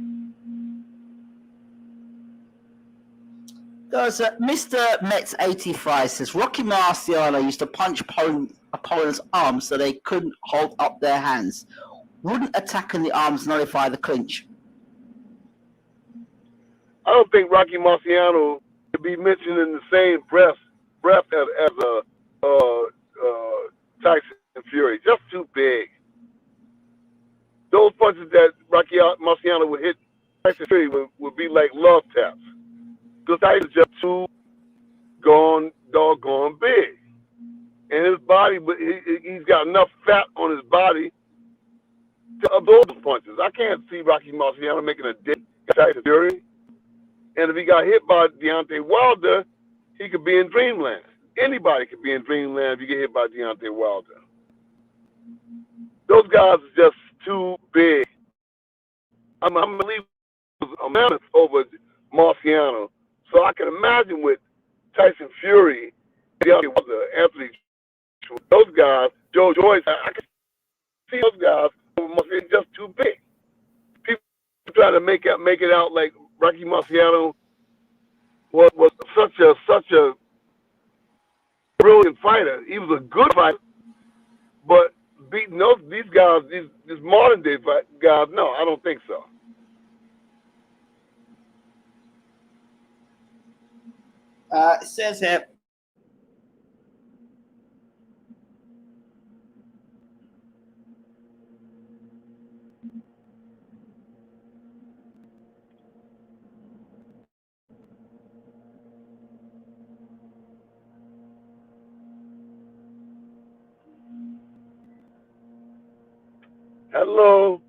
There's Mr. Mets 85 says Rocky Marciano used to punch opponents' arms so they couldn't hold up their hands. Wouldn't attacking the arms nullify the clinch? I don't think Rocky Marciano could be mentioned in the same breath as Tyson Fury. Just too big. Those punches that Rocky Marciano would hit Tyson Fury would be like love taps. Because Tyson's just too doggone big. And his body, he's got enough fat on his body to absorb those punches. I can't see Rocky Marciano making a dent at Tyson Fury. And if he got hit by Deontay Wilder, he could be in dreamland. Anybody could be in dreamland if you get hit by Deontay Wilder. Those guys are just too big. I believe it was a mammoth over Marciano. So I can imagine with Tyson Fury, Deontay Wilder, Anthony, those guys, Joe Joyce, I can see those guys over Marciano. It's just too big. People try to make it out like Rocky Marciano was such a brilliant fighter. He was a good fighter, but beating these guys, these modern day guys, no, I don't think so. It says here. Hello.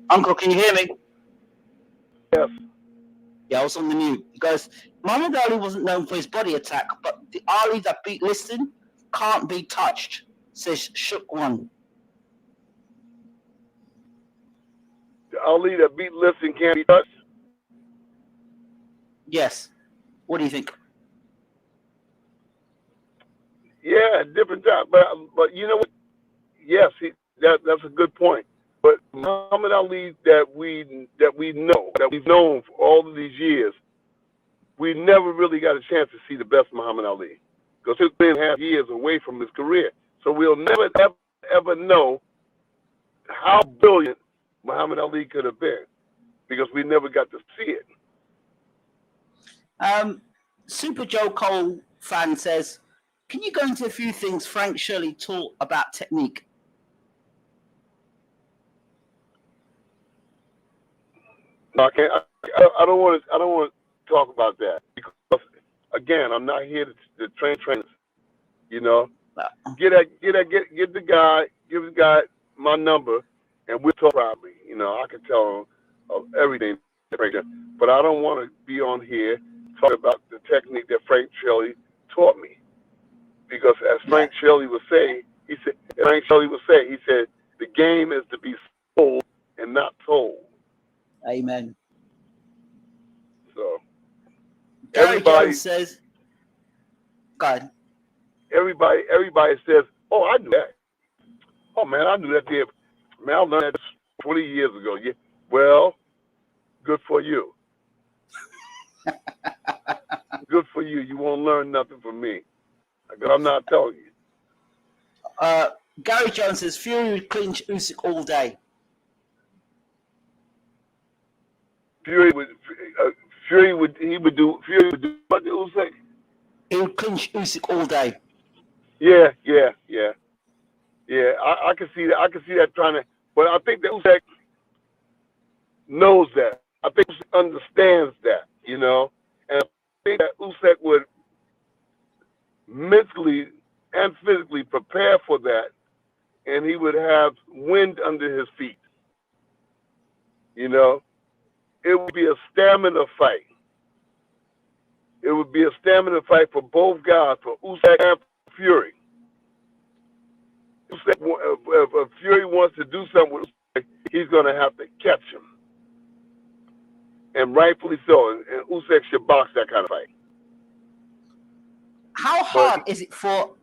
Uncle, can you hear me? Yes. Yeah, I was on the mute. He goes, Muhammad Ali wasn't known for his body attack, but the Ali that beat Liston can't be touched, says Shook One. The Ali that beat Liston can't be touched? Yes. What do you think? Yeah, different time. But you know what? Yes, that's a good point. But Muhammad Ali that we've known for all of these years, we never really got a chance to see the best Muhammad Ali because he's been half years away from his career. So we'll never ever know how brilliant Muhammad Ali could have been because we never got to see it. Super Joe Cole fan says, can you go into a few things Frank Shirley taught about technique? No, I can't. I don't want to talk about that because again, I'm not here to train trainers. You know, give the guy my number, and we'll talk properly. You know, I can tell him of everything, but I don't want to be on here talking about the technique that Frank Shirley taught me, because as Frank Shirley would say, he said the game is to be sold and not told. Amen. So Gary Jones says, God. Everybody says, "Oh, I knew that. Oh man, I knew that there. Man, I learned that 20 years ago." Yeah. Well, good for you. Good for you. You won't learn nothing from me. I'm not telling you. Gary Jones says Fury would clinch Usyk all day. Fury would do what Usyk? He would clinch Usyk all day. Yeah. I can see that. I can see that trying to, but I think that Usyk knows that. I think Usyk understands that, you know, and I think that Usyk would mentally and physically prepare for that, and he would have wind under his feet. You know, it would be a stamina fight. It would be a stamina fight for both guys, for Usyk and for Fury. If Fury wants to do something with Usyk, he's going to have to catch him. And rightfully so. And Usyk should box that kind of fight. How hard is it for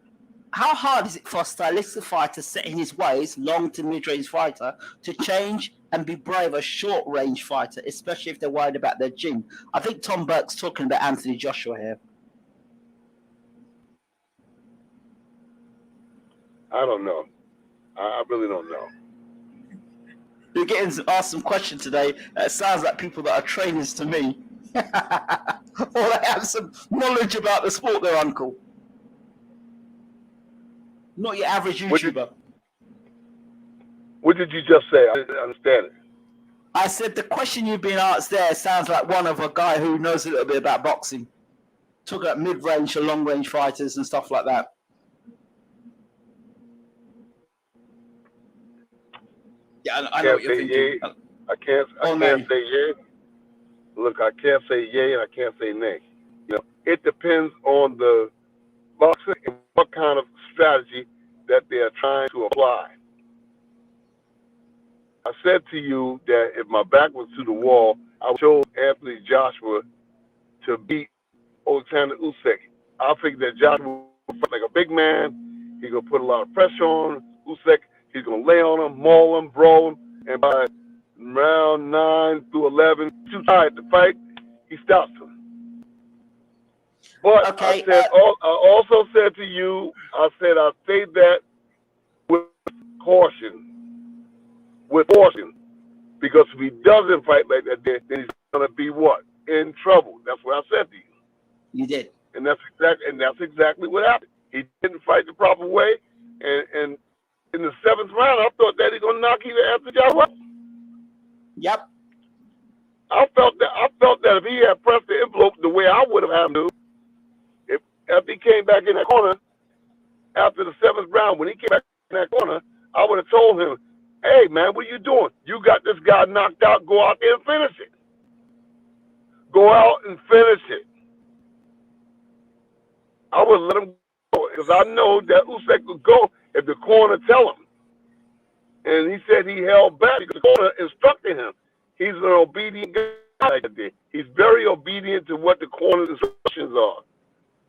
a stylistic fighter set in his ways, long to mid-range fighter, to change and be brave a short-range fighter, especially if they're worried about their gym? I think Tom Burke's talking about Anthony Joshua here. I don't know. I really don't know. You're getting asked some questions today. It sounds like people that are trainers to me. Or they have some knowledge about the sport, their uncle. Not your average YouTuber. What did you just say? I didn't understand it. I said the question you've been asked there sounds like one of a guy who knows a little bit about boxing. Talk about mid-range to long-range fighters and stuff like that. Yeah, I know what you're thinking. I can't say yay. Look, I can't say yay and I can't say nay. You know, it depends on the boxer and what kind of strategy that they are trying to apply. I said to you that if my back was to the wall, I chose Anthony Joshua to beat Oleksandr Usyk. I figured that Joshua would fight like a big man. He's going to put a lot of pressure on Usyk. He's going to lay on him, maul him, brawl him, and by round 9 through 11, too tired to fight, he stops him. But okay, I also said to you, I say that with caution. With caution. Because if he doesn't fight like that, then he's going to be what? In trouble. That's what I said to you. You did. And that's exactly what happened. He didn't fight the proper way, and in the 7th round, I thought that he's gonna knock either Anthony Joshua out. Yep. I felt that if he had pressed the envelope the way I would have had him do, if he came back in that corner after the 7th round, when he came back in that corner, I would have told him, "Hey man, what are you doing? You got this guy knocked out. Go out there and finish it. Go out and finish it." I would let him go because I know that Usyk would go if the corner tell him. And he said he held back because the corner instructed him. He's an obedient guy. He's very obedient to what the corner's instructions are.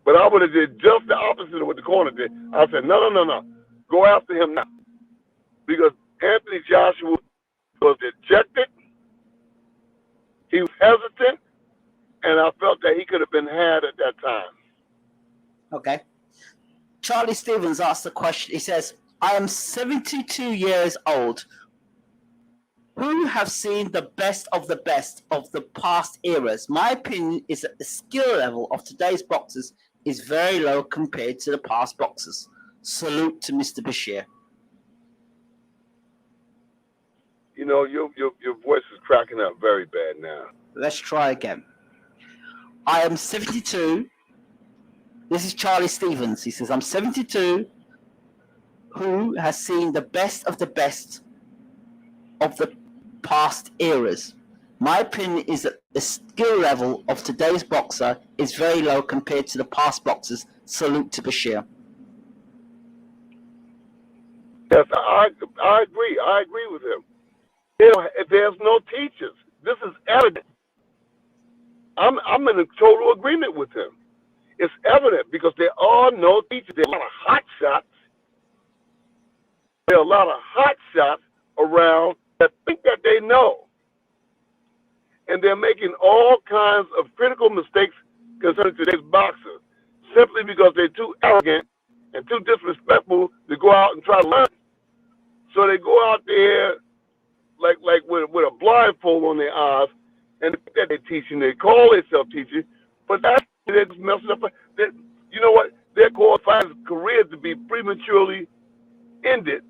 But I would have did just the opposite of what the corner did. I said, no. Go after him now. Because Anthony Joshua was dejected. He was hesitant. And I felt that he could have been had at that time. Okay. Charlie Stevens asked the question. He says, I am 72 years old. Who have seen the best of the past eras? My opinion is that the skill level of today's boxers is very low compared to the past boxers. Salute to Mr. Bashir. You know, your voice is cracking up very bad now. Let's try again. I am 72. This is Charlie Stevens. He says, I'm 72. Who has seen the best of the past eras? My opinion is that the skill level of today's boxer is very low compared to the past boxers. Salute to Bashir. Yes, I agree. I agree with him. You know, there's no teachers. This is evident. I'm in a total agreement with him. It's evident because there are no teachers. There are a lot of hot shots. There are a lot of hot shots around that think that they know. And they're making all kinds of critical mistakes concerning today's boxers simply because they're too arrogant and too disrespectful to go out and try to learn. So they go out there like with a blindfold on their eyes and they're teaching. They call themselves teaching, but that's they're just messing up. You know what? Their qualified careers to be prematurely ended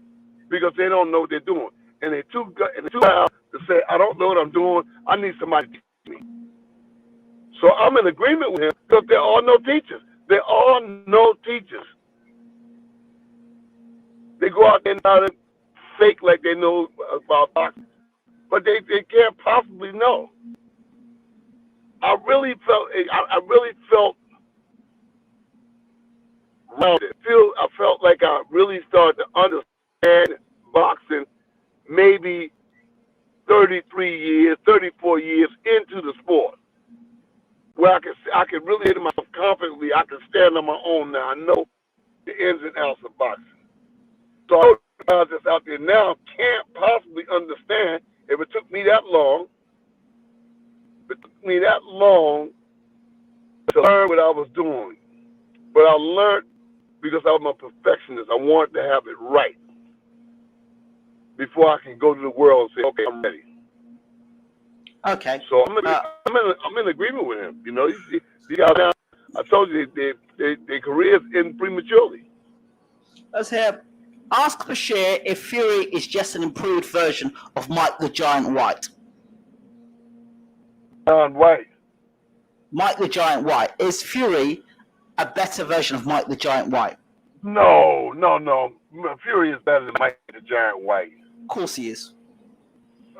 because they don't know what they're doing. And they're too loud to say, I don't know what I'm doing. I need somebody to teach me. So I'm in agreement with him because there are no teachers. There are no teachers. They go out there and try to fake like they know about boxing, but they can't possibly know. I really felt rounded. I felt like I really started to understand boxing maybe 33 years, 34 years into the sport, where I could really hit myself confidently. I can stand on my own now. I know the ins and outs of boxing. So I guys that's out there now can't possibly understand if it took me that long. To learn what I was doing. But I learned because I was a perfectionist. I wanted to have it right before I can go to the world and say, okay, I'm ready. Okay. So I'm in agreement with him. You know, these guys now, I told you, their careers end prematurely. Let's hear. Ask Bashir if Fury is just an improved version of Mike the Giant White. John White. Mike the Giant White. Is Fury a better version of Mike the Giant White? No. Fury is better than Mike the Giant White. Of course he is.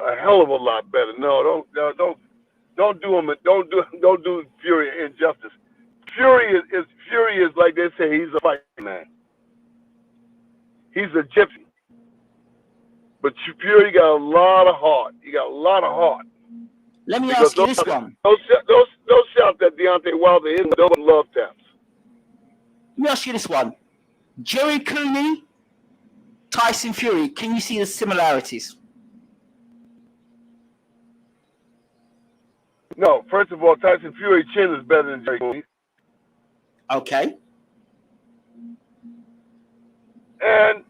a hell of a lot better. No, don't do him. Don't do Fury injustice. Fury is like they say. He's a fighting man. He's a gypsy. But Fury got a lot of heart. He got a lot of heart. Let me ask you this one. Those shots that Deontay Wilder is, those love taps. Let me ask you this one. Jerry Cooney, Tyson Fury, can you see the similarities? No, first of all, Tyson Fury's chin is better than Jerry Cooney. Okay. And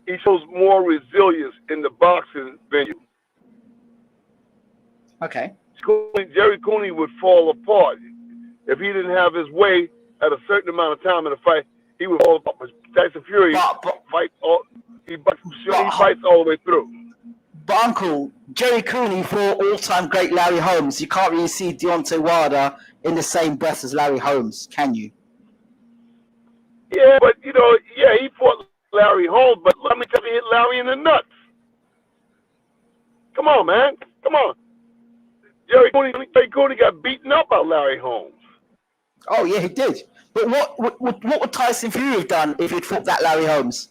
he shows more resilience in the boxing venue. Okay. Jerry Cooney would fall apart. If he didn't have his way at a certain amount of time in the fight, he would fall apart. But Tyson Fury fights all the way through. But Uncle, Jerry Cooney for all-time great Larry Holmes. You can't really see Deontay Wilder in the same breath as Larry Holmes, can you? Yeah, but he fought Larry Holmes, but let me tell you, he hit Larry in the nuts. Come on, man. Come on. Jerry Cooney got beaten up by Larry Holmes. Oh, yeah, he did. But what would Tyson Fury have done if he'd fought that Larry Holmes?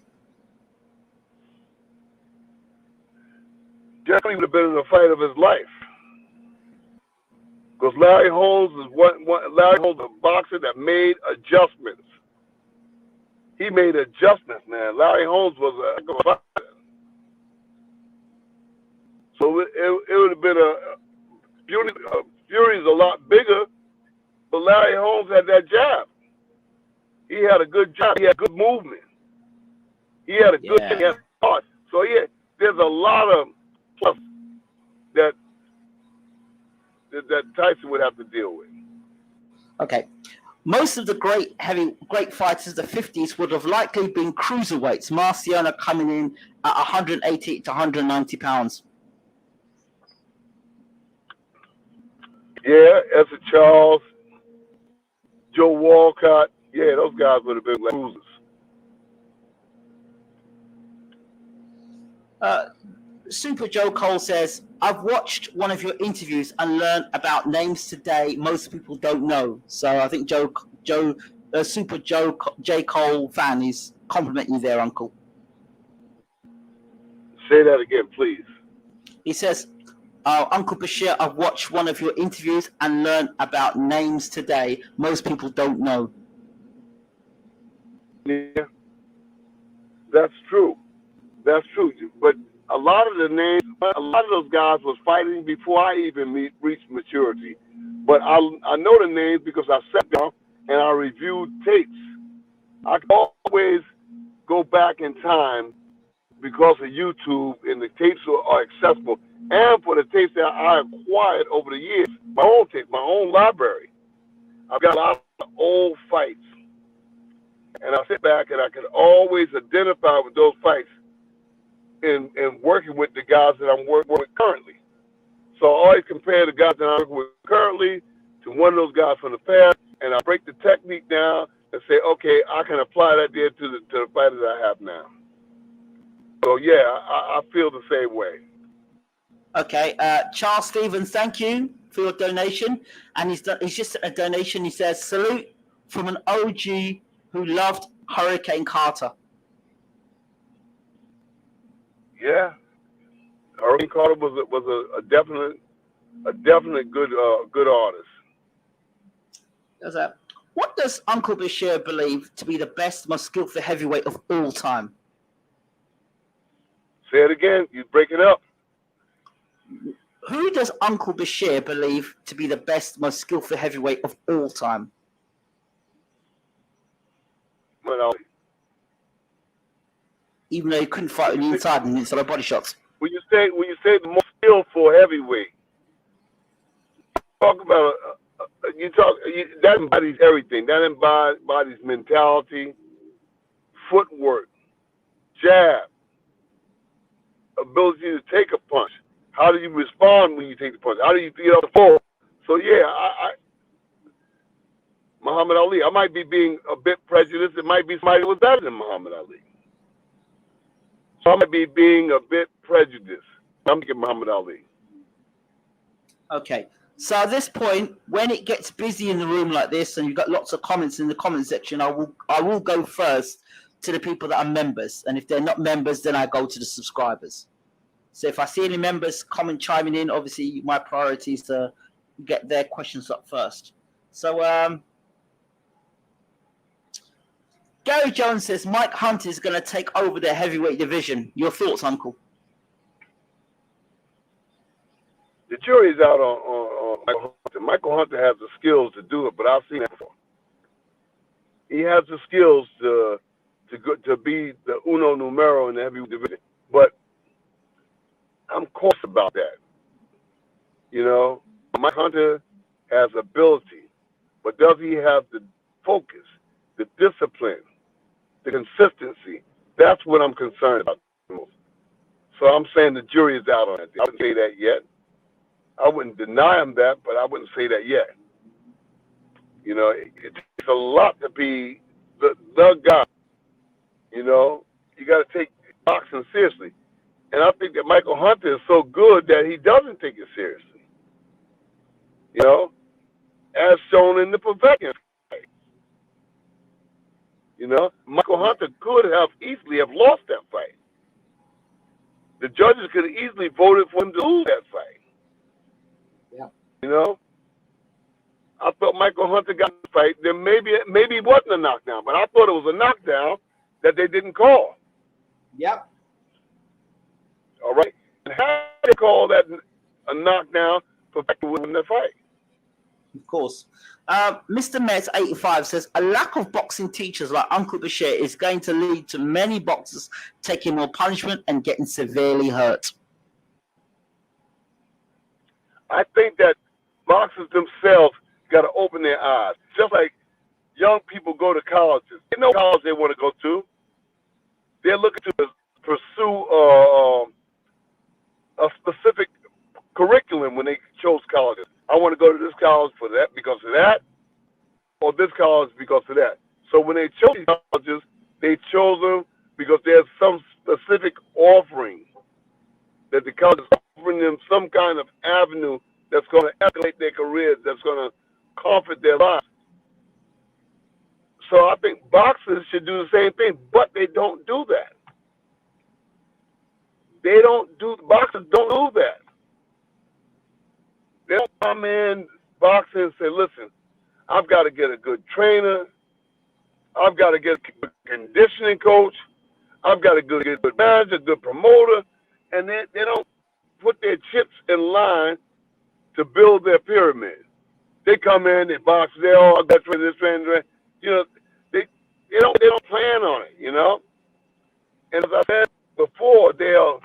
Jerry Cooney would have been in the fight of his life. Because Larry Holmes is a boxer that made adjustments. He made adjustments, man. Larry Holmes was a fighter. So it would have been Fury's a lot bigger, but Larry Holmes had that jab. He had a good jab. He had good movement. He had a good heart. So there's a lot of plus that Tyson would have to deal with. Okay. Most of the great fighters of the 50s would have likely been cruiserweights. Marciano coming in at 180 to 190 pounds. Yeah, Esther Charles, Joe Walcott. Yeah, those guys would have been like cruisers. Super Joe Cole says, I've watched one of your interviews and learned about names today most people don't know. So I think Super Joe J. Cole fan is complimenting you there, Uncle. Say that again, please. He says, Uncle Bashir, I've watched one of your interviews and learned about names today most people don't know. Yeah, that's true. That's true. But a lot of those guys was fighting before I even reached maturity. But I know the names because I sat down and I reviewed tapes. I can always go back in time because of YouTube, and the tapes are accessible. And for the tapes that I acquired over the years, my own tapes, my own library. I've got a lot of old fights. And I sit back and I can always identify with those fights in working with the guys that I'm working with currently. So I always compare the guys that I'm working with currently to one of those guys from the past, and I break the technique down and say, okay, I can apply that there to the fighters I have now. So yeah, I feel the same way. Okay, Charles Stevens, thank you for your donation. And he's just a donation. He says, salute from an OG who loved Hurricane Carter. Yeah, Hurricane Carter was a definite good artist. Does that? What does Uncle Bashir believe to be the best, most skillful heavyweight of all time? Say it again. You break it up. Who does Uncle Bashir believe to be the best, most skillful heavyweight of all time? Well, even though he couldn't fight on the inside and inside of body shots. When you say the most skillful heavyweight, talk about that embodies everything. That embodies mentality, footwork, jab, ability to take a punch. How do you respond when you take the punch? How do you get off the floor? So yeah, Muhammad Ali. I might be being a bit prejudiced. It might be somebody who was better than Muhammad Ali. So I might be being a bit prejudiced. I'm thinking Muhammad Ali. Okay. So at this point, when it gets busy in the room like this, and you've got lots of comments in the comment section, I will go first to the people that are members, and if they're not members, then I go to the subscribers. So if I see any members chiming in, obviously my priority is to get their questions up first. So Gary Jones says Mike Hunter is going to take over the heavyweight division. Your thoughts, Uncle? The jury's out on Michael Hunter. Michael Hunter has the skills to do it, but I've seen that before. He has the skills to be the uno numero in the heavyweight division, but I'm cautious about that. You know, Mike Hunter has ability, but does he have the focus, the discipline, the consistency? That's what I'm concerned about the most. So I'm saying the jury is out on it. I wouldn't say that yet. I wouldn't deny him that, but I wouldn't say that yet. You know, it takes a lot to be the guy. You know, you got to take boxing seriously. And I think that Michael Hunter is so good that he doesn't take it seriously. You know, as shown in the Povetkin fight. You know, Michael Hunter could have easily have lost that fight. The judges could have easily voted for him to lose that fight. Yeah. You know, I thought Michael Hunter got the fight. Then maybe it wasn't a knockdown, but I thought it was a knockdown that they didn't call. Yep. All right. And how they call that a knockdown for winning the fight? Of course. Mr. Metz 85 says a lack of boxing teachers like Uncle Bashir is going to lead to many boxers taking more punishment and getting severely hurt. I think that boxers themselves got to open their eyes. Just like young people go to colleges. They know college they want to go to. They're looking to pursue a specific curriculum when they chose colleges. I want to go to this college for that because of that, or this college because of that. So when they chose these colleges, they chose them because there's some specific offering that the college is offering them, some kind of avenue that's going to escalate their careers, that's going to comfort their lives. So I think boxers should do the same thing, but they don't do that. Boxers don't do that. They don't come in boxing and say, listen, I've got to get a good trainer. I've got to get a good conditioning coach. I've got to get a good manager, a good promoter. And they don't put their chips in line to build their pyramid. They come in, they box, I've got to train this, train that. You know, they don't plan on it, you know. And as I said before, they'll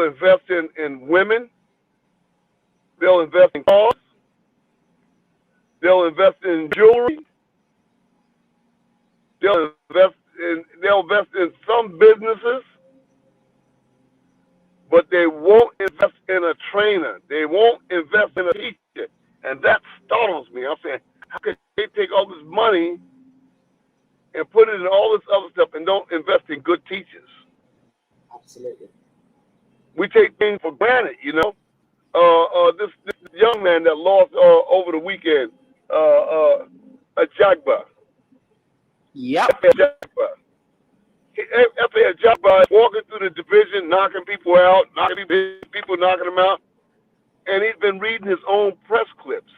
invest in women. They'll invest in cars. They'll invest in jewelry. They'll invest in some businesses, but they won't invest in a trainer. They won't invest in a teacher, and that startles me. I'm saying, how could they take all this money and put it in all this other stuff and don't invest in good teachers? Absolutely. We take things for granted, you know. This young man that lost over the weekend, Ajagba. Yep. After Ajagba walking through the division, knocking people out, people knocking him out, and he's been reading his own press clips.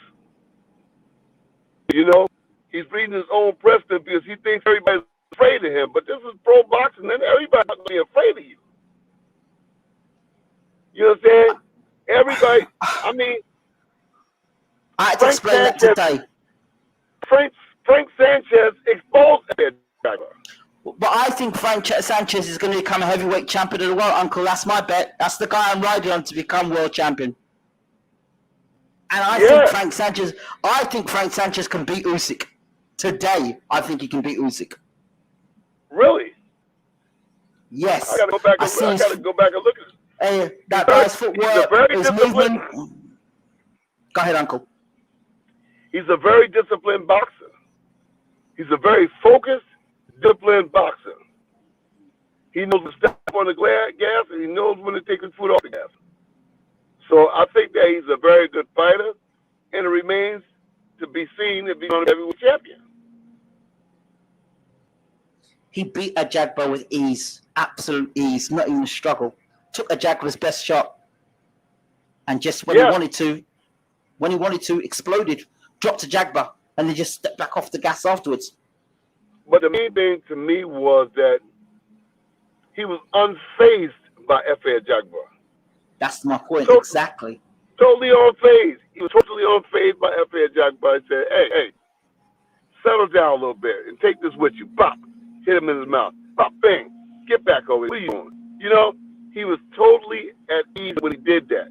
You know, he's reading his own press clips because he thinks everybody's afraid of him. But this is pro boxing, and everybody's not going to be afraid of you. You know what I'm saying? Everybody, I mean, I had to explain that today. Frank Sanchez exposed that driver. But I think Frank Sanchez is going to become a heavyweight champion of the world, Uncle. That's my bet. That's the guy I'm riding on to become world champion. And I think Frank Sanchez can beat Usyk. Today, I think he can beat Usyk. Really? Yes. I got to go back and look at it. That guy's footwork, his movement. Go ahead, Uncle. He's a very disciplined boxer. He's a very focused, disciplined boxer. He knows to step on the gas, and he knows when to take his foot off the gas. So I think that he's a very good fighter, and it remains to be seen if he's going to be heavyweight champion. He beat Ajagba with ease, absolute ease, not even a struggle. Took Ajagba's best shot, and just when he wanted to, exploded, dropped Ajagba, and then just stepped back off the gas afterwards. But the main thing to me was that he was unfazed by F.A. Ajagba. That's my point, exactly. Totally unfazed. He was totally unfazed by F.A. Ajagba. He said, hey, settle down a little bit and take this with you. Pop. Hit him in his mouth. Pop, bang. Get back over here. What are you doing? You know, he was totally at ease when he did that.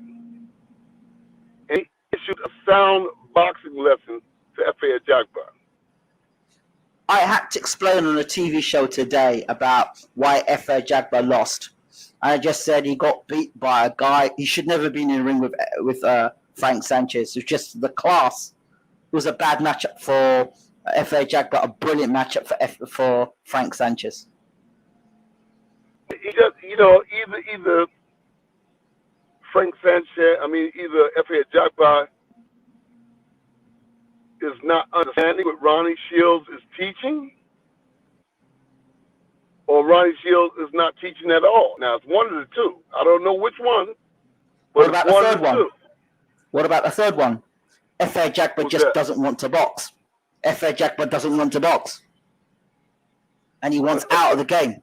And he issued a sound boxing lesson to F.A. Ajagba. I had to explain on a TV show today about why F.A. Ajagba lost. I just said he got beat by a guy. He should never have been in the ring with Frank Sanchez. It was just the class. It was a bad matchup for F.A. Ajagba, a brilliant matchup for Frank Sanchez. He just, either Frank Sanchez, either F.A. Ajagba is not understanding what Ronnie Shields is teaching, or Ronnie Shields is not teaching at all. Now, it's one of the two. I don't know which one. What about the third one? What about the third one? F.A. Ajagba just doesn't want to box. F.A. Ajagba doesn't want to box. And he wants out of the game.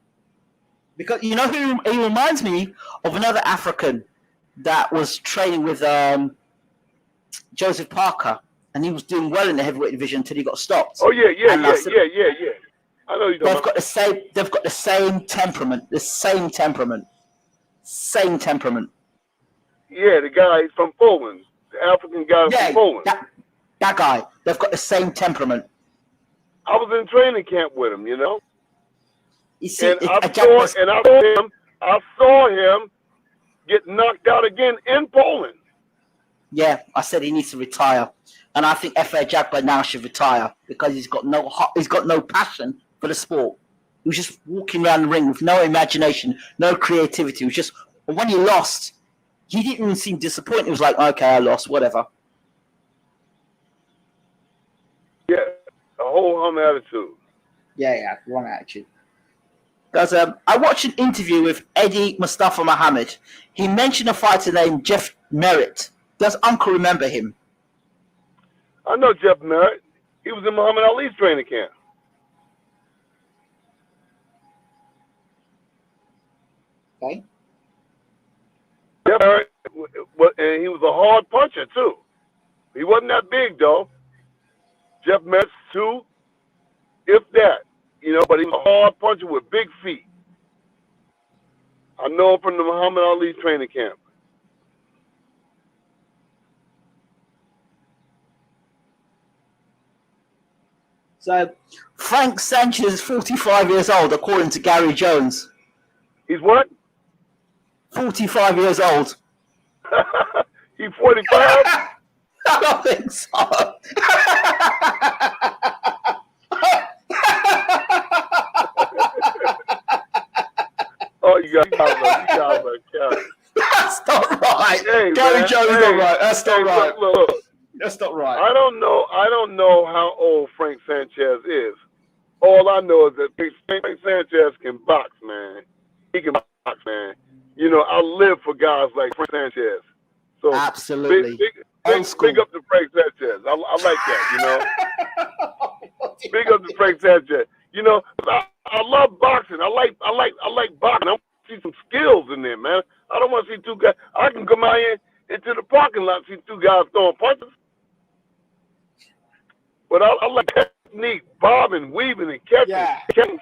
Because, you know who he reminds me of? Another African that was training with Joseph Parker. And he was doing well in the heavyweight division until he got stopped. Oh, yeah. I know you're they've got the same temperament. Same temperament. Yeah, the guy from Poland. The African guy from Poland. That guy. They've got the same temperament. I was in training camp with him, you know. You see, and I saw him get knocked out again in Poland. Yeah, I said he needs to retire. And I think F.A. Ajagba now should retire because he's got no passion for the sport. He was just walking around the ring with no imagination, no creativity. It was just, when he lost, he didn't even seem disappointed. He was like, okay, I lost, whatever. Yeah, a whole hum attitude. Yeah, wrong attitude. Because I watched an interview with Eddie Mustafa Muhammad. He mentioned a fighter named Jeff Merritt. Does Uncle remember him? I know Jeff Merritt. He was in Muhammad Ali's training camp. Okay. Jeff Merritt, and he was a hard puncher, too. He wasn't that big, though. Jeff Merritt's 2, if that. But he was a hard puncher with big feet. I know him from the Muhammad Ali training camp. So, Frank Sanchez is 45 years old, according to Gary Jones. He's what? 45 years old. He's 45? I don't think so. Oh, you guys are carrying. That's not right. Hey, Gary Jones is not right. That's not right. Look. That's not right. I don't know how old Frank Sanchez is. All I know is that Frank Sanchez can box, man. He can box, man. I live for guys like Frank Sanchez. So absolutely. Big up to Frank Sanchez. I like that, Big up to Frank Sanchez. I love boxing. I like boxing. I want to see some skills in there, man. I don't want to see two guys. I can come out here into the parking lot and see two guys throwing punches. But I like technique, bobbing, weaving, and catching. Catching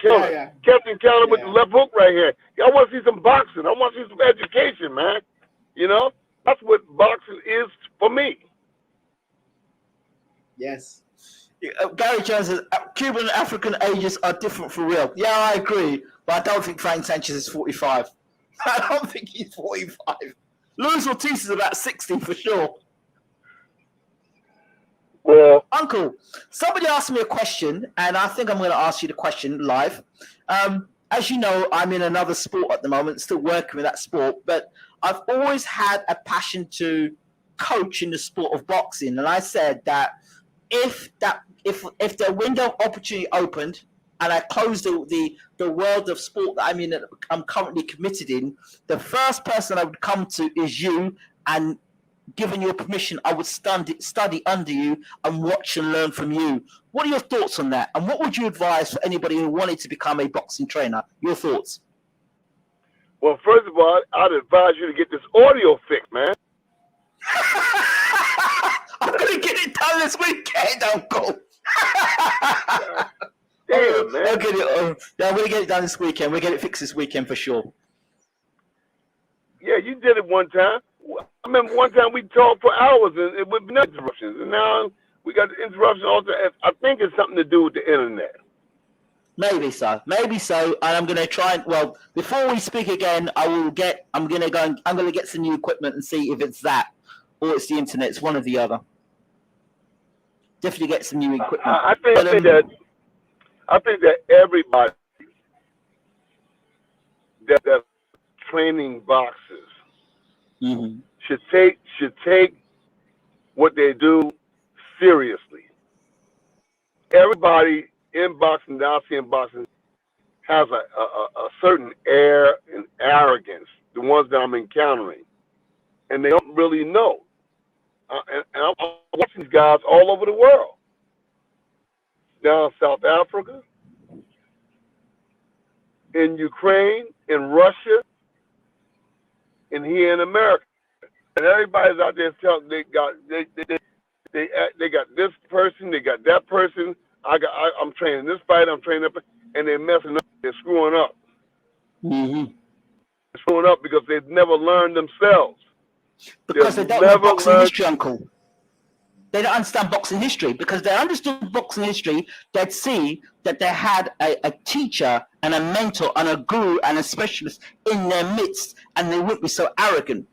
counter with the left hook right here. I want to see some boxing. I want to see some education, man. That's what boxing is for me. Yes. Gary Jones says Cuban and African ages are different for real. Yeah, I agree, but I don't think Frank Sanchez is 45. I don't think he's 45. Luis Ortiz is about 60 for sure. Well, Uncle, somebody asked me a question, and I think I'm going to ask you the question live. And as you know, I'm in another sport at the moment, still working with that sport, but I've always had a passion to coach in the sport of boxing. And I said that if the window of opportunity opened and I closed the world of sport that I'm currently committed in, the first person I would come to is you, and given your permission, I would study under you and watch and learn from you. What are your thoughts on that? And what would you advise for anybody who wanted to become a boxing trainer? Your thoughts? Well, first of all, I'd advise you to get this audio fixed, man. I'm going to get it done this weekend, Uncle. Damn, man. I'll get it, yeah, we'll get it done this weekend. We'll get it fixed this weekend for sure. Yeah, you did it one time. I remember one time we talked for hours and it would be no interruptions. And now we got the interruption all the time. I think it's something to do with the internet. Maybe so. And I'm going to try and, well, before we speak again, I'm going to get some new equipment and see if it's that or it's the internet. It's one or the other. Definitely get some new equipment. I think that everybody that's training boxers should take what they do seriously. Everybody in boxing that I see in boxing has a certain air and arrogance, the ones that I'm encountering, and they don't really know. And I'm watching these guys all over the world. Down in South Africa, in Ukraine, in Russia, and here in America. And everybody's out there telling they got this person, they got that person. I'm training this fighter, I'm training that, and they're messing up. They're screwing up. They're screwing up because they've never learned themselves. Because they don't know boxing history, Uncle. They don't understand boxing history. Because they understood boxing history, they'd see that they had a teacher and a mentor and a guru and a specialist in their midst, and they wouldn't be so arrogant.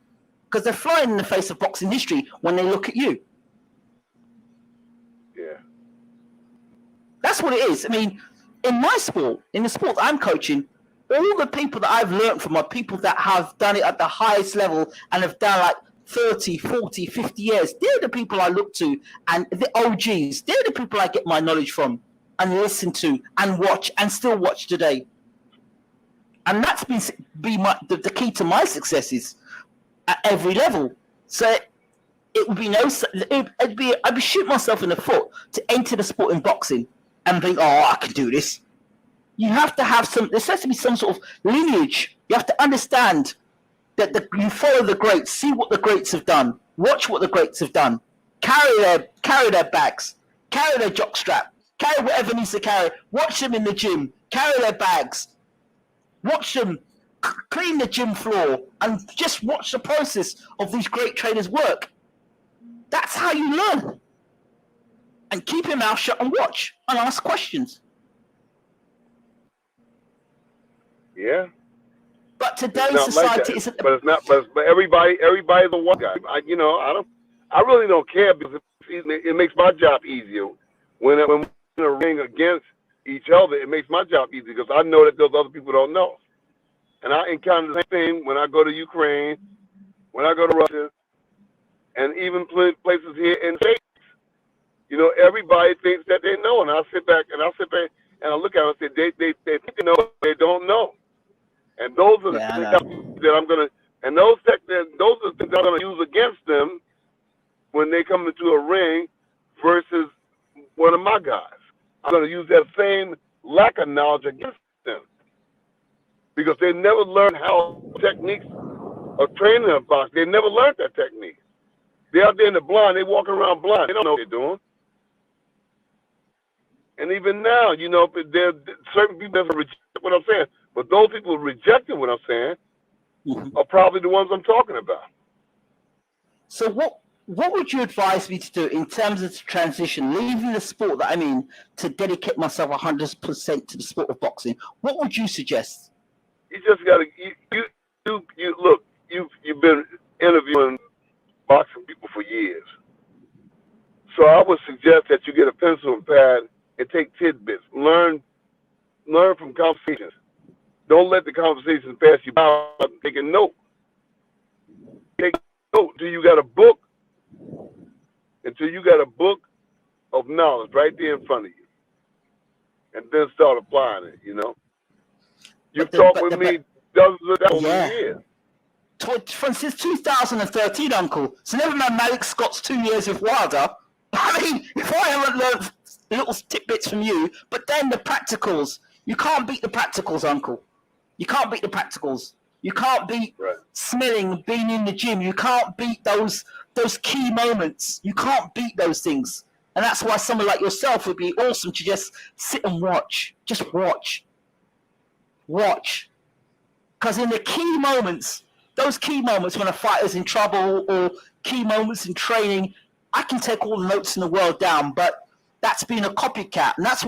Because they're flying in the face of boxing history when they look at you. Yeah. That's what it is. I mean, in my sport, in the sport that I'm coaching, all the people that I've learned from are people that have done it at the highest level and have done like 30, 40, 50 years. They're the people I look to, and the OGs. They're the people I get my knowledge from and listen to and watch and still watch today. And that's been the key to my successes at every level. So it would be I'd be shooting myself in the foot to enter the sport in boxing and think, oh, I can do this. You have to have there has to be some sort of lineage. You have to understand that you follow the greats, see what the greats have done, watch what the greats have done, carry their bags, carry their jockstrap, carry whatever needs to carry, watch them in the gym, carry their bags, watch them clean the gym floor, and just watch the process of these great trainers work. That's how you learn. And keep your mouth shut and watch and ask questions. Yeah. But today's society isn't. But it's not. But everybody's a one guy. I really don't care because it makes my job easier when we're in a ring against each other. It makes my job easier because I know that those other people don't know. And I encounter the same thing when I go to Ukraine, when I go to Russia, and even places here in the States. You know, everybody thinks that they know, and I sit back and I look at them and say they think they know, but they don't know. And those are the things that I'm gonna, and those are the things I'm gonna use against them when they come into a ring versus one of my guys. I'm gonna use that same lack of knowledge against them because they never learned how techniques of training a box. They never learned that technique. They're out there in the blind. They walking around blind. They don't know what they're doing. And even now, you know, there's certain people that reject what I'm saying. But those people rejecting what I'm saying are probably the ones I'm talking about. So what would you advise me to do in terms of transition, leaving the sport that I'm in to dedicate myself 100% to the sport of boxing? What would you suggest? You just got to you look. You've been interviewing boxing people for years, so I would suggest that you get a pencil and pad and take tidbits. Learn from conversations. Don't let the conversation pass you by. Take a note. Take a note until you got a book. Until you got a book of knowledge right there in front of you, and then start applying it. You know. You've talked with me dozens of times over the years. Since 2013, Uncle. So never mind Malik Scott's 2 years with Wilder. I mean, if I haven't learned little tidbits from you, but then the practicals. You can't beat the practicals, Uncle. You can't beat the practicals. You can't beat smelling, being in the gym. You can't beat those key moments. You can't beat those things. And that's why someone like yourself would be awesome to just sit and watch. Just watch. Watch. Because in the key moments, those key moments when a fighter's in trouble or key moments in training, I can take all the notes in the world down, but that's being a copycat. And that's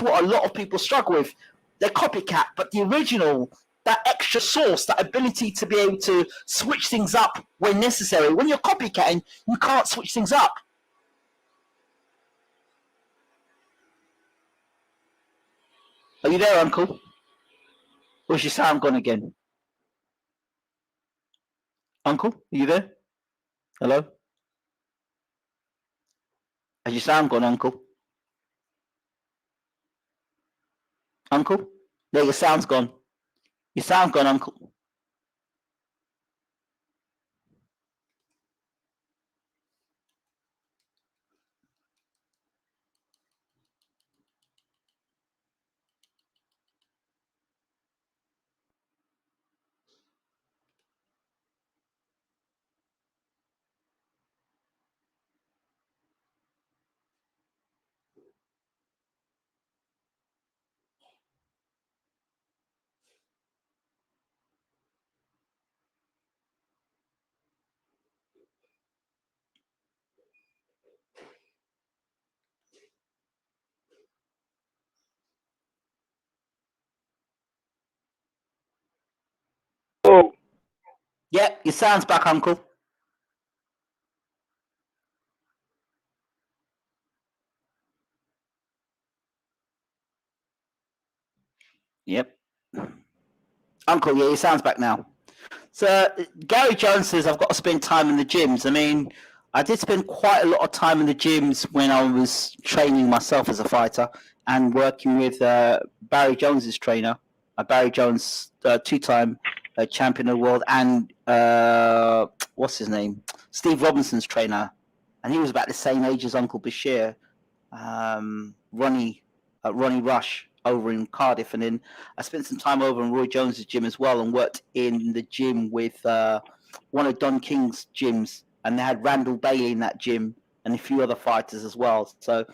what a lot of people struggle with. They're copycat, but the original, that extra sauce, that ability to be able to switch things up when necessary. When you're copycatting, you can't switch things up. Are you there, Uncle? Or is your sound gone again? Uncle, are you there? Hello? Has your sound gone, Uncle? Uncle? There, your sound's gone. Your sound's gone, Uncle. Oh. Yeah, your sound's back, Uncle. Yep. Uncle, yeah, your sound's back now. So Gary Jones says, I've got to spend time in the gyms. I mean, I did spend quite a lot of time in the gyms when I was training myself as a fighter and working with Barry Jones's trainer. Barry Jones, two-time champion of the world, and what's his name? Steve Robinson's trainer. And he was about the same age as Uncle Bashir, Ronnie Rush over in Cardiff. And then I spent some time over in Roy Jones's gym as well and worked in the gym with one of Don King's gyms. And they had Randall Bailey in that gym and a few other fighters as well. So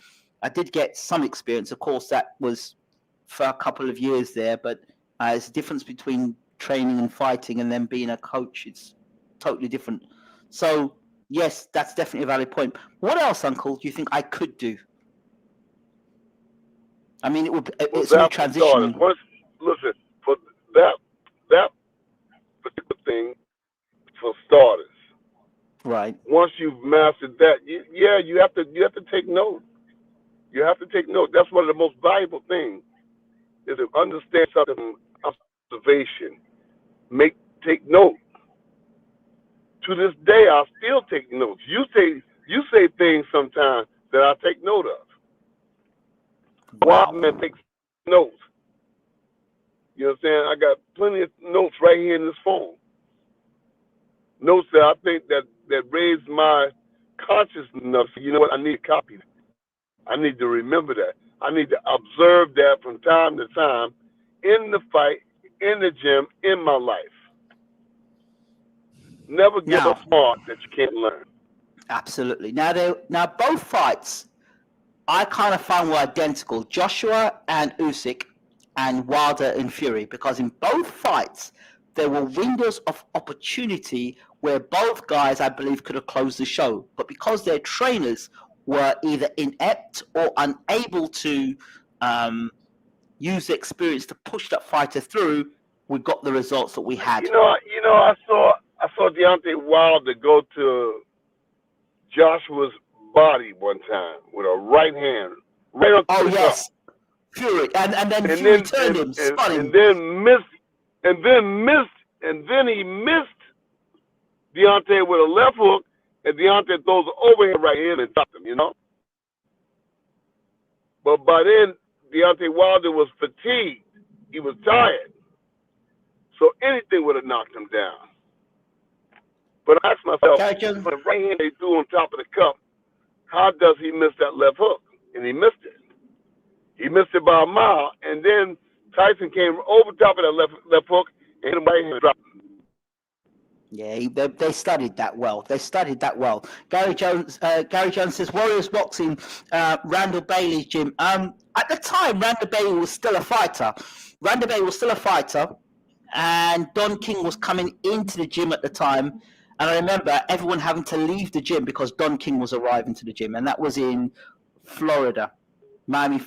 I did get some experience. Of course, that was for a couple of years there, but it's a difference between training and fighting and then being a coach. It's totally different. So, yes, that's definitely a valid point. What else, Uncle, do you think I could do? I mean, it's no transition. Listen, for that particular thing, for starters, right? Once you've mastered that, you have to take note. You have to take note. That's one of the most valuable things is to understand something. Observation. Take note. To this day, I still take notes. You say things sometimes that I take note of. Wow. Wild man takes notes. You know what I'm saying? I got plenty of notes right here in this phone. Notes that I think that raised my consciousness. You know what? I need to copy that. I need to remember that. I need to observe that from time to time in the fight, in the gym, in my life. Never get a smart that you can't learn. Absolutely. Now both fights, I kind of found were identical. Joshua and Usyk and Wilder and Fury, because in both fights, there were windows of opportunity where both guys, I believe, could have closed the show. But because their trainers were either inept or unable to use the experience to push that fighter through, we got the results that we had. I saw Deontay Wilder go to Joshua's body one time with a right hand, right on the top. Fury, and then Fury turned him, spun him. And then he missed Deontay with a left hook, and Deontay throws an overhand right hand and dropped him, you know? But by then, Deontay Wilder was fatigued. He was tired. So anything would have knocked him down. But I asked myself, the right hand they threw on top of the cup, how does he miss that left hook? And he missed it. He missed it by a mile. And then Tyson came over top of that left hook and hit him right hand and dropped him. Yeah, they studied that well. They studied that well. Gary Jones says, Warriors Boxing, Randall Bailey's gym. At the time, Randall Bailey was still a fighter. And Don King was coming into the gym at the time. And I remember everyone having to leave the gym because Don King was arriving to the gym. And that was in Florida, Miami,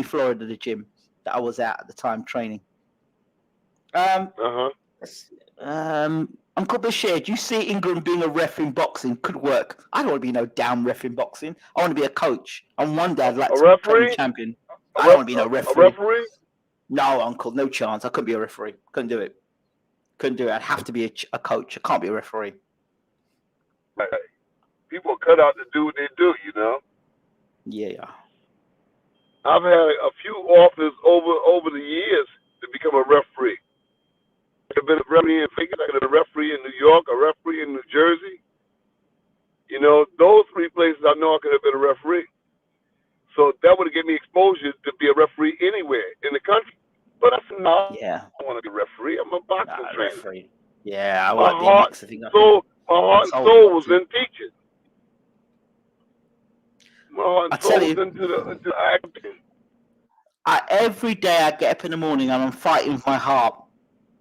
Florida, the gym that I was at the time training. Uncle Bashir, do you see England being a ref in boxing? Could work. I don't want to be no damn ref in boxing. I want to be a coach. And one day I'd like to become a champion. I don't want to be no referee. A referee? No, Uncle, no chance. I couldn't be a referee. Couldn't do it. I'd have to be a coach. I can't be a referee. Right. People cut out to do what they do, you know? Yeah. I've had a few offers over the years to become a referee. I've been a referee in Vegas, I've been a referee in New York, a referee in New Jersey. You know, those three places I know I could have been a referee. So that would have given me exposure to be a referee anywhere in the country. But I said, no, I don't want to be a referee. I'm a boxing trainer. Referee. Yeah, I want to be a boxer. My heart and soul was in teaching. My heart and soul was into acting. Every day I get up in the morning and I'm fighting with my heart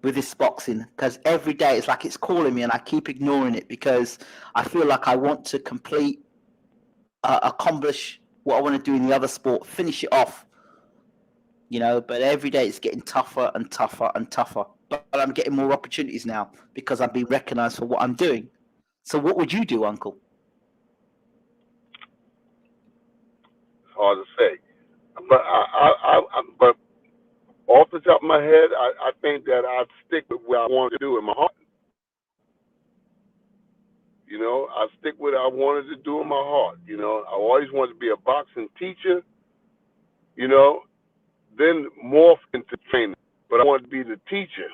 with this boxing, because every day it's like it's calling me and I keep ignoring it because I feel like I want to accomplish what I want to do in the other sport, finish it off, you know, but every day it's getting tougher and tougher and tougher. But I'm getting more opportunities now because I'm being recognized for what I'm doing. So what would you do, Uncle? It's hard to say. But but off the top of my head, I think that I'd stick with what I want to do in my heart. You know, I stick with what I wanted to do in my heart. You know, I always wanted to be a boxing teacher, you know, then morph into training. But I wanted to be the teacher.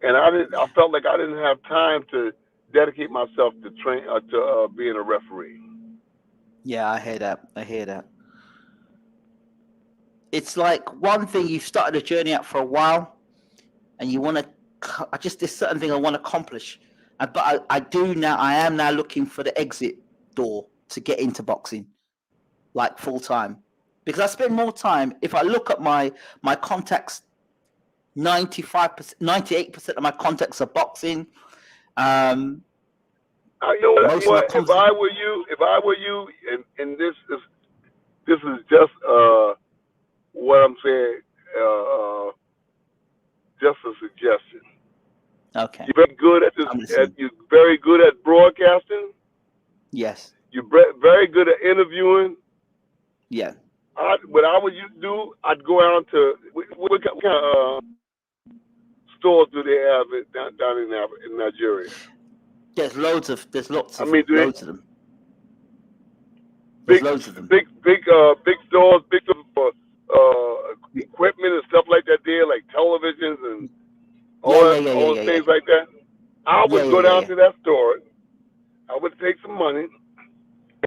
And I felt like I didn't have time to dedicate myself to being a referee. Yeah, I hear that. It's like one thing, you've started a journey out for a while and you want to, there's certain thing I want to accomplish. But I am now looking for the exit door to get into boxing, like full time. Because I spend more time, if I look at my contacts, 98% of my contacts are boxing. I know what, if I were you, and this is just what I'm saying, just a suggestion. Okay. You're very good at this. You're very good at broadcasting. Yes. You're very good at interviewing. Yeah. What I would do, I'd go out to what kind of stores do they have down in Nigeria? There's lots of them. Big stores, big for equipment and stuff like that there, like televisions and all things like that. I would go down to that store. I would take some money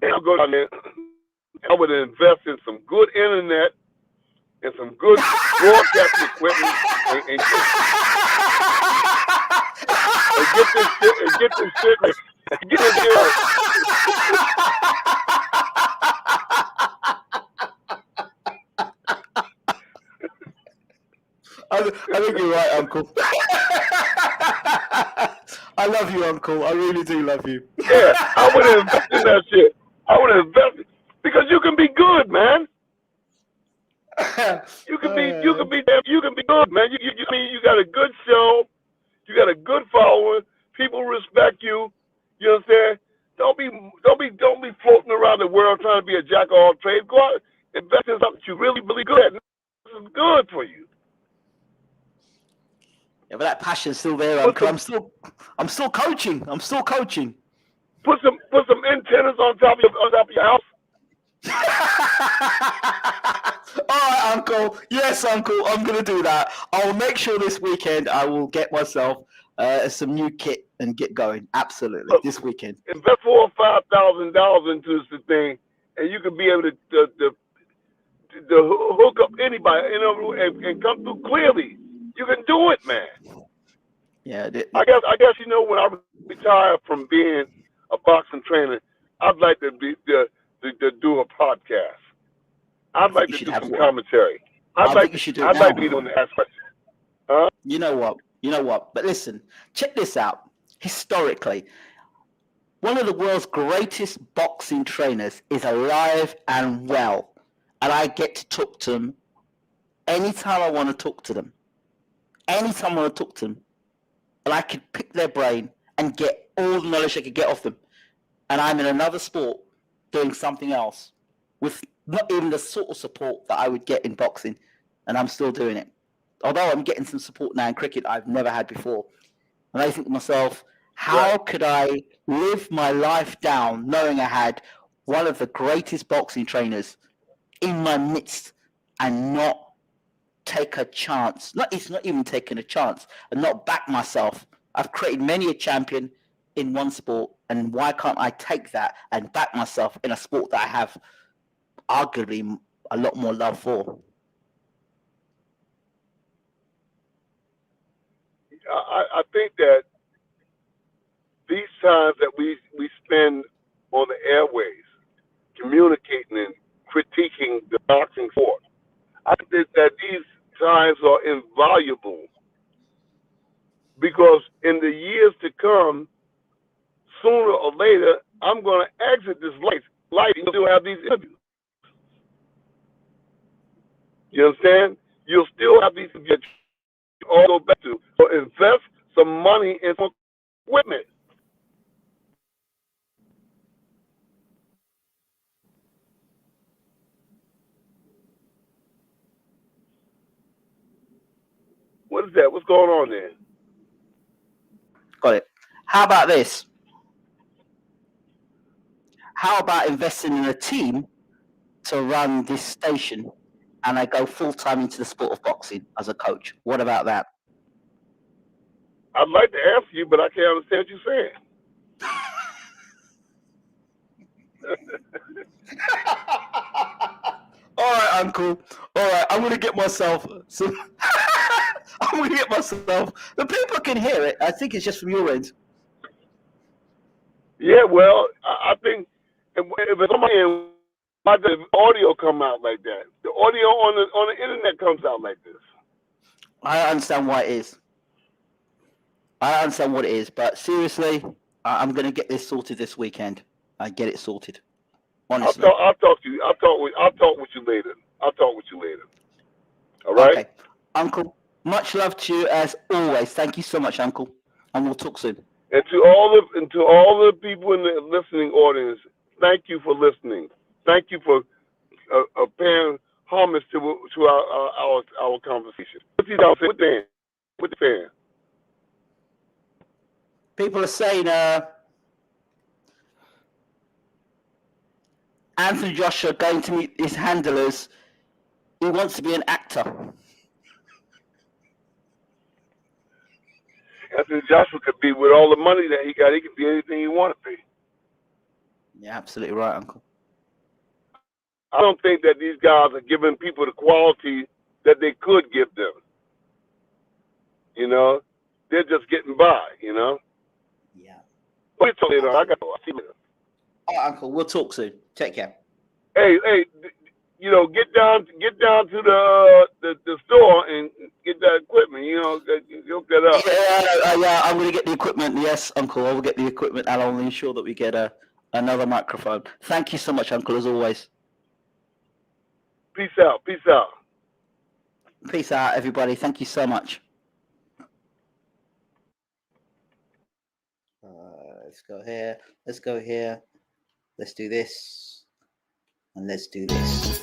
and I'll go down there. I would invest in some good internet and some good broadcasting equipment and get this shit. I think you're right, Uncle. I love you, Uncle. I really do love you. Yeah, I would invest in that shit. I would invest because you can be good, man. You can be good, man. You got a good show. You got a good following. People respect you. You understand? Don't be floating around the world trying to be a jack of all trades. Go out invest in something you're really, really good at. This is good for you. Yeah, but that passion's still there, Uncle. I'm still coaching. I'm still coaching. Put some antennas on top of your house. All right, Uncle. Yes, Uncle. I'm gonna do that. I'll make sure this weekend I will get myself some new kit and get going. Absolutely, this weekend. Invest $4,000 or $5,000 into this thing, and you can be able to hook up anybody, and come through clearly. You can do it, man. Yeah. I guess when I retire from being a boxing trainer, I'd like to do a podcast. I'd like to do some commentary. I'd like to be the one to ask questions. Huh? You know what? But listen, check this out. Historically, one of the world's greatest boxing trainers is alive and well, and I get to talk to them anytime I want to talk to them. Anytime I want to talk to them, and I could pick their brain and get all the knowledge I could get off them. And I'm in another sport doing something else with not even the sort of support that I would get in boxing, and I'm still doing it. Although I'm getting some support now in cricket I've never had before. And I think to myself, how could I live my life down knowing I had one of the greatest boxing trainers in my midst and not take a chance? It's not even taking a chance and not back myself. I've created many a champion in one sport, and why can't I take that and back myself in a sport that I have arguably a lot more love for? I think that these times that we spend on the airways communicating and critiquing the boxing sport, I think that these times are invaluable, because in the years to come, sooner or later, I'm going to exit this life and still have these interviews. You understand? You'll still have these interviews you all go back to. So invest some money in some equipment. What is that? What's going on there? Got it. How about this? How about investing in a team to run this station, and I go full-time into the sport of boxing as a coach? What about that? I'd like to answer you, but I can't understand what you're saying. All right, Uncle. All right, I'm going to get myself some... I'm going to get myself... The people can hear it. I think it's just from your end. Yeah, well, I think if somebody, why does the audio come out like that? The audio on the internet comes out like this. I understand why it is. I understand what it is, but seriously, I'm going to get this sorted this weekend. I get it sorted. Honestly. I'll talk to you. I'll talk with you later. All right? Okay. Uncle, much love to you as always. Thank you so much, Uncle. And we'll talk soon. And to all the people in the listening audience, thank you for listening. Thank you for paying homage to our conversation. With the fan. People are saying Anthony Joshua going to meet his handlers. He wants to be an actor. Anthony Joshua could be, with all the money that he got, he could be anything he want to be. Yeah, absolutely right, Uncle. I don't think that these guys are giving people the quality that they could give them. You know, they're just getting by. You know. Yeah. We'll talk later. I got to see you. All right, Uncle. We'll talk soon. Take care. Hey, you know, get down to the store and get that equipment. You know, you'll get up. Yeah, I'm going to get the equipment. Yes, Uncle, I will get the equipment, and I'll ensure that we get another microphone. Thank you so much, Uncle, as always. Peace out. Peace out, everybody. Thank you so much. Let's go here. Let's go here. Let's do this. And let's do this.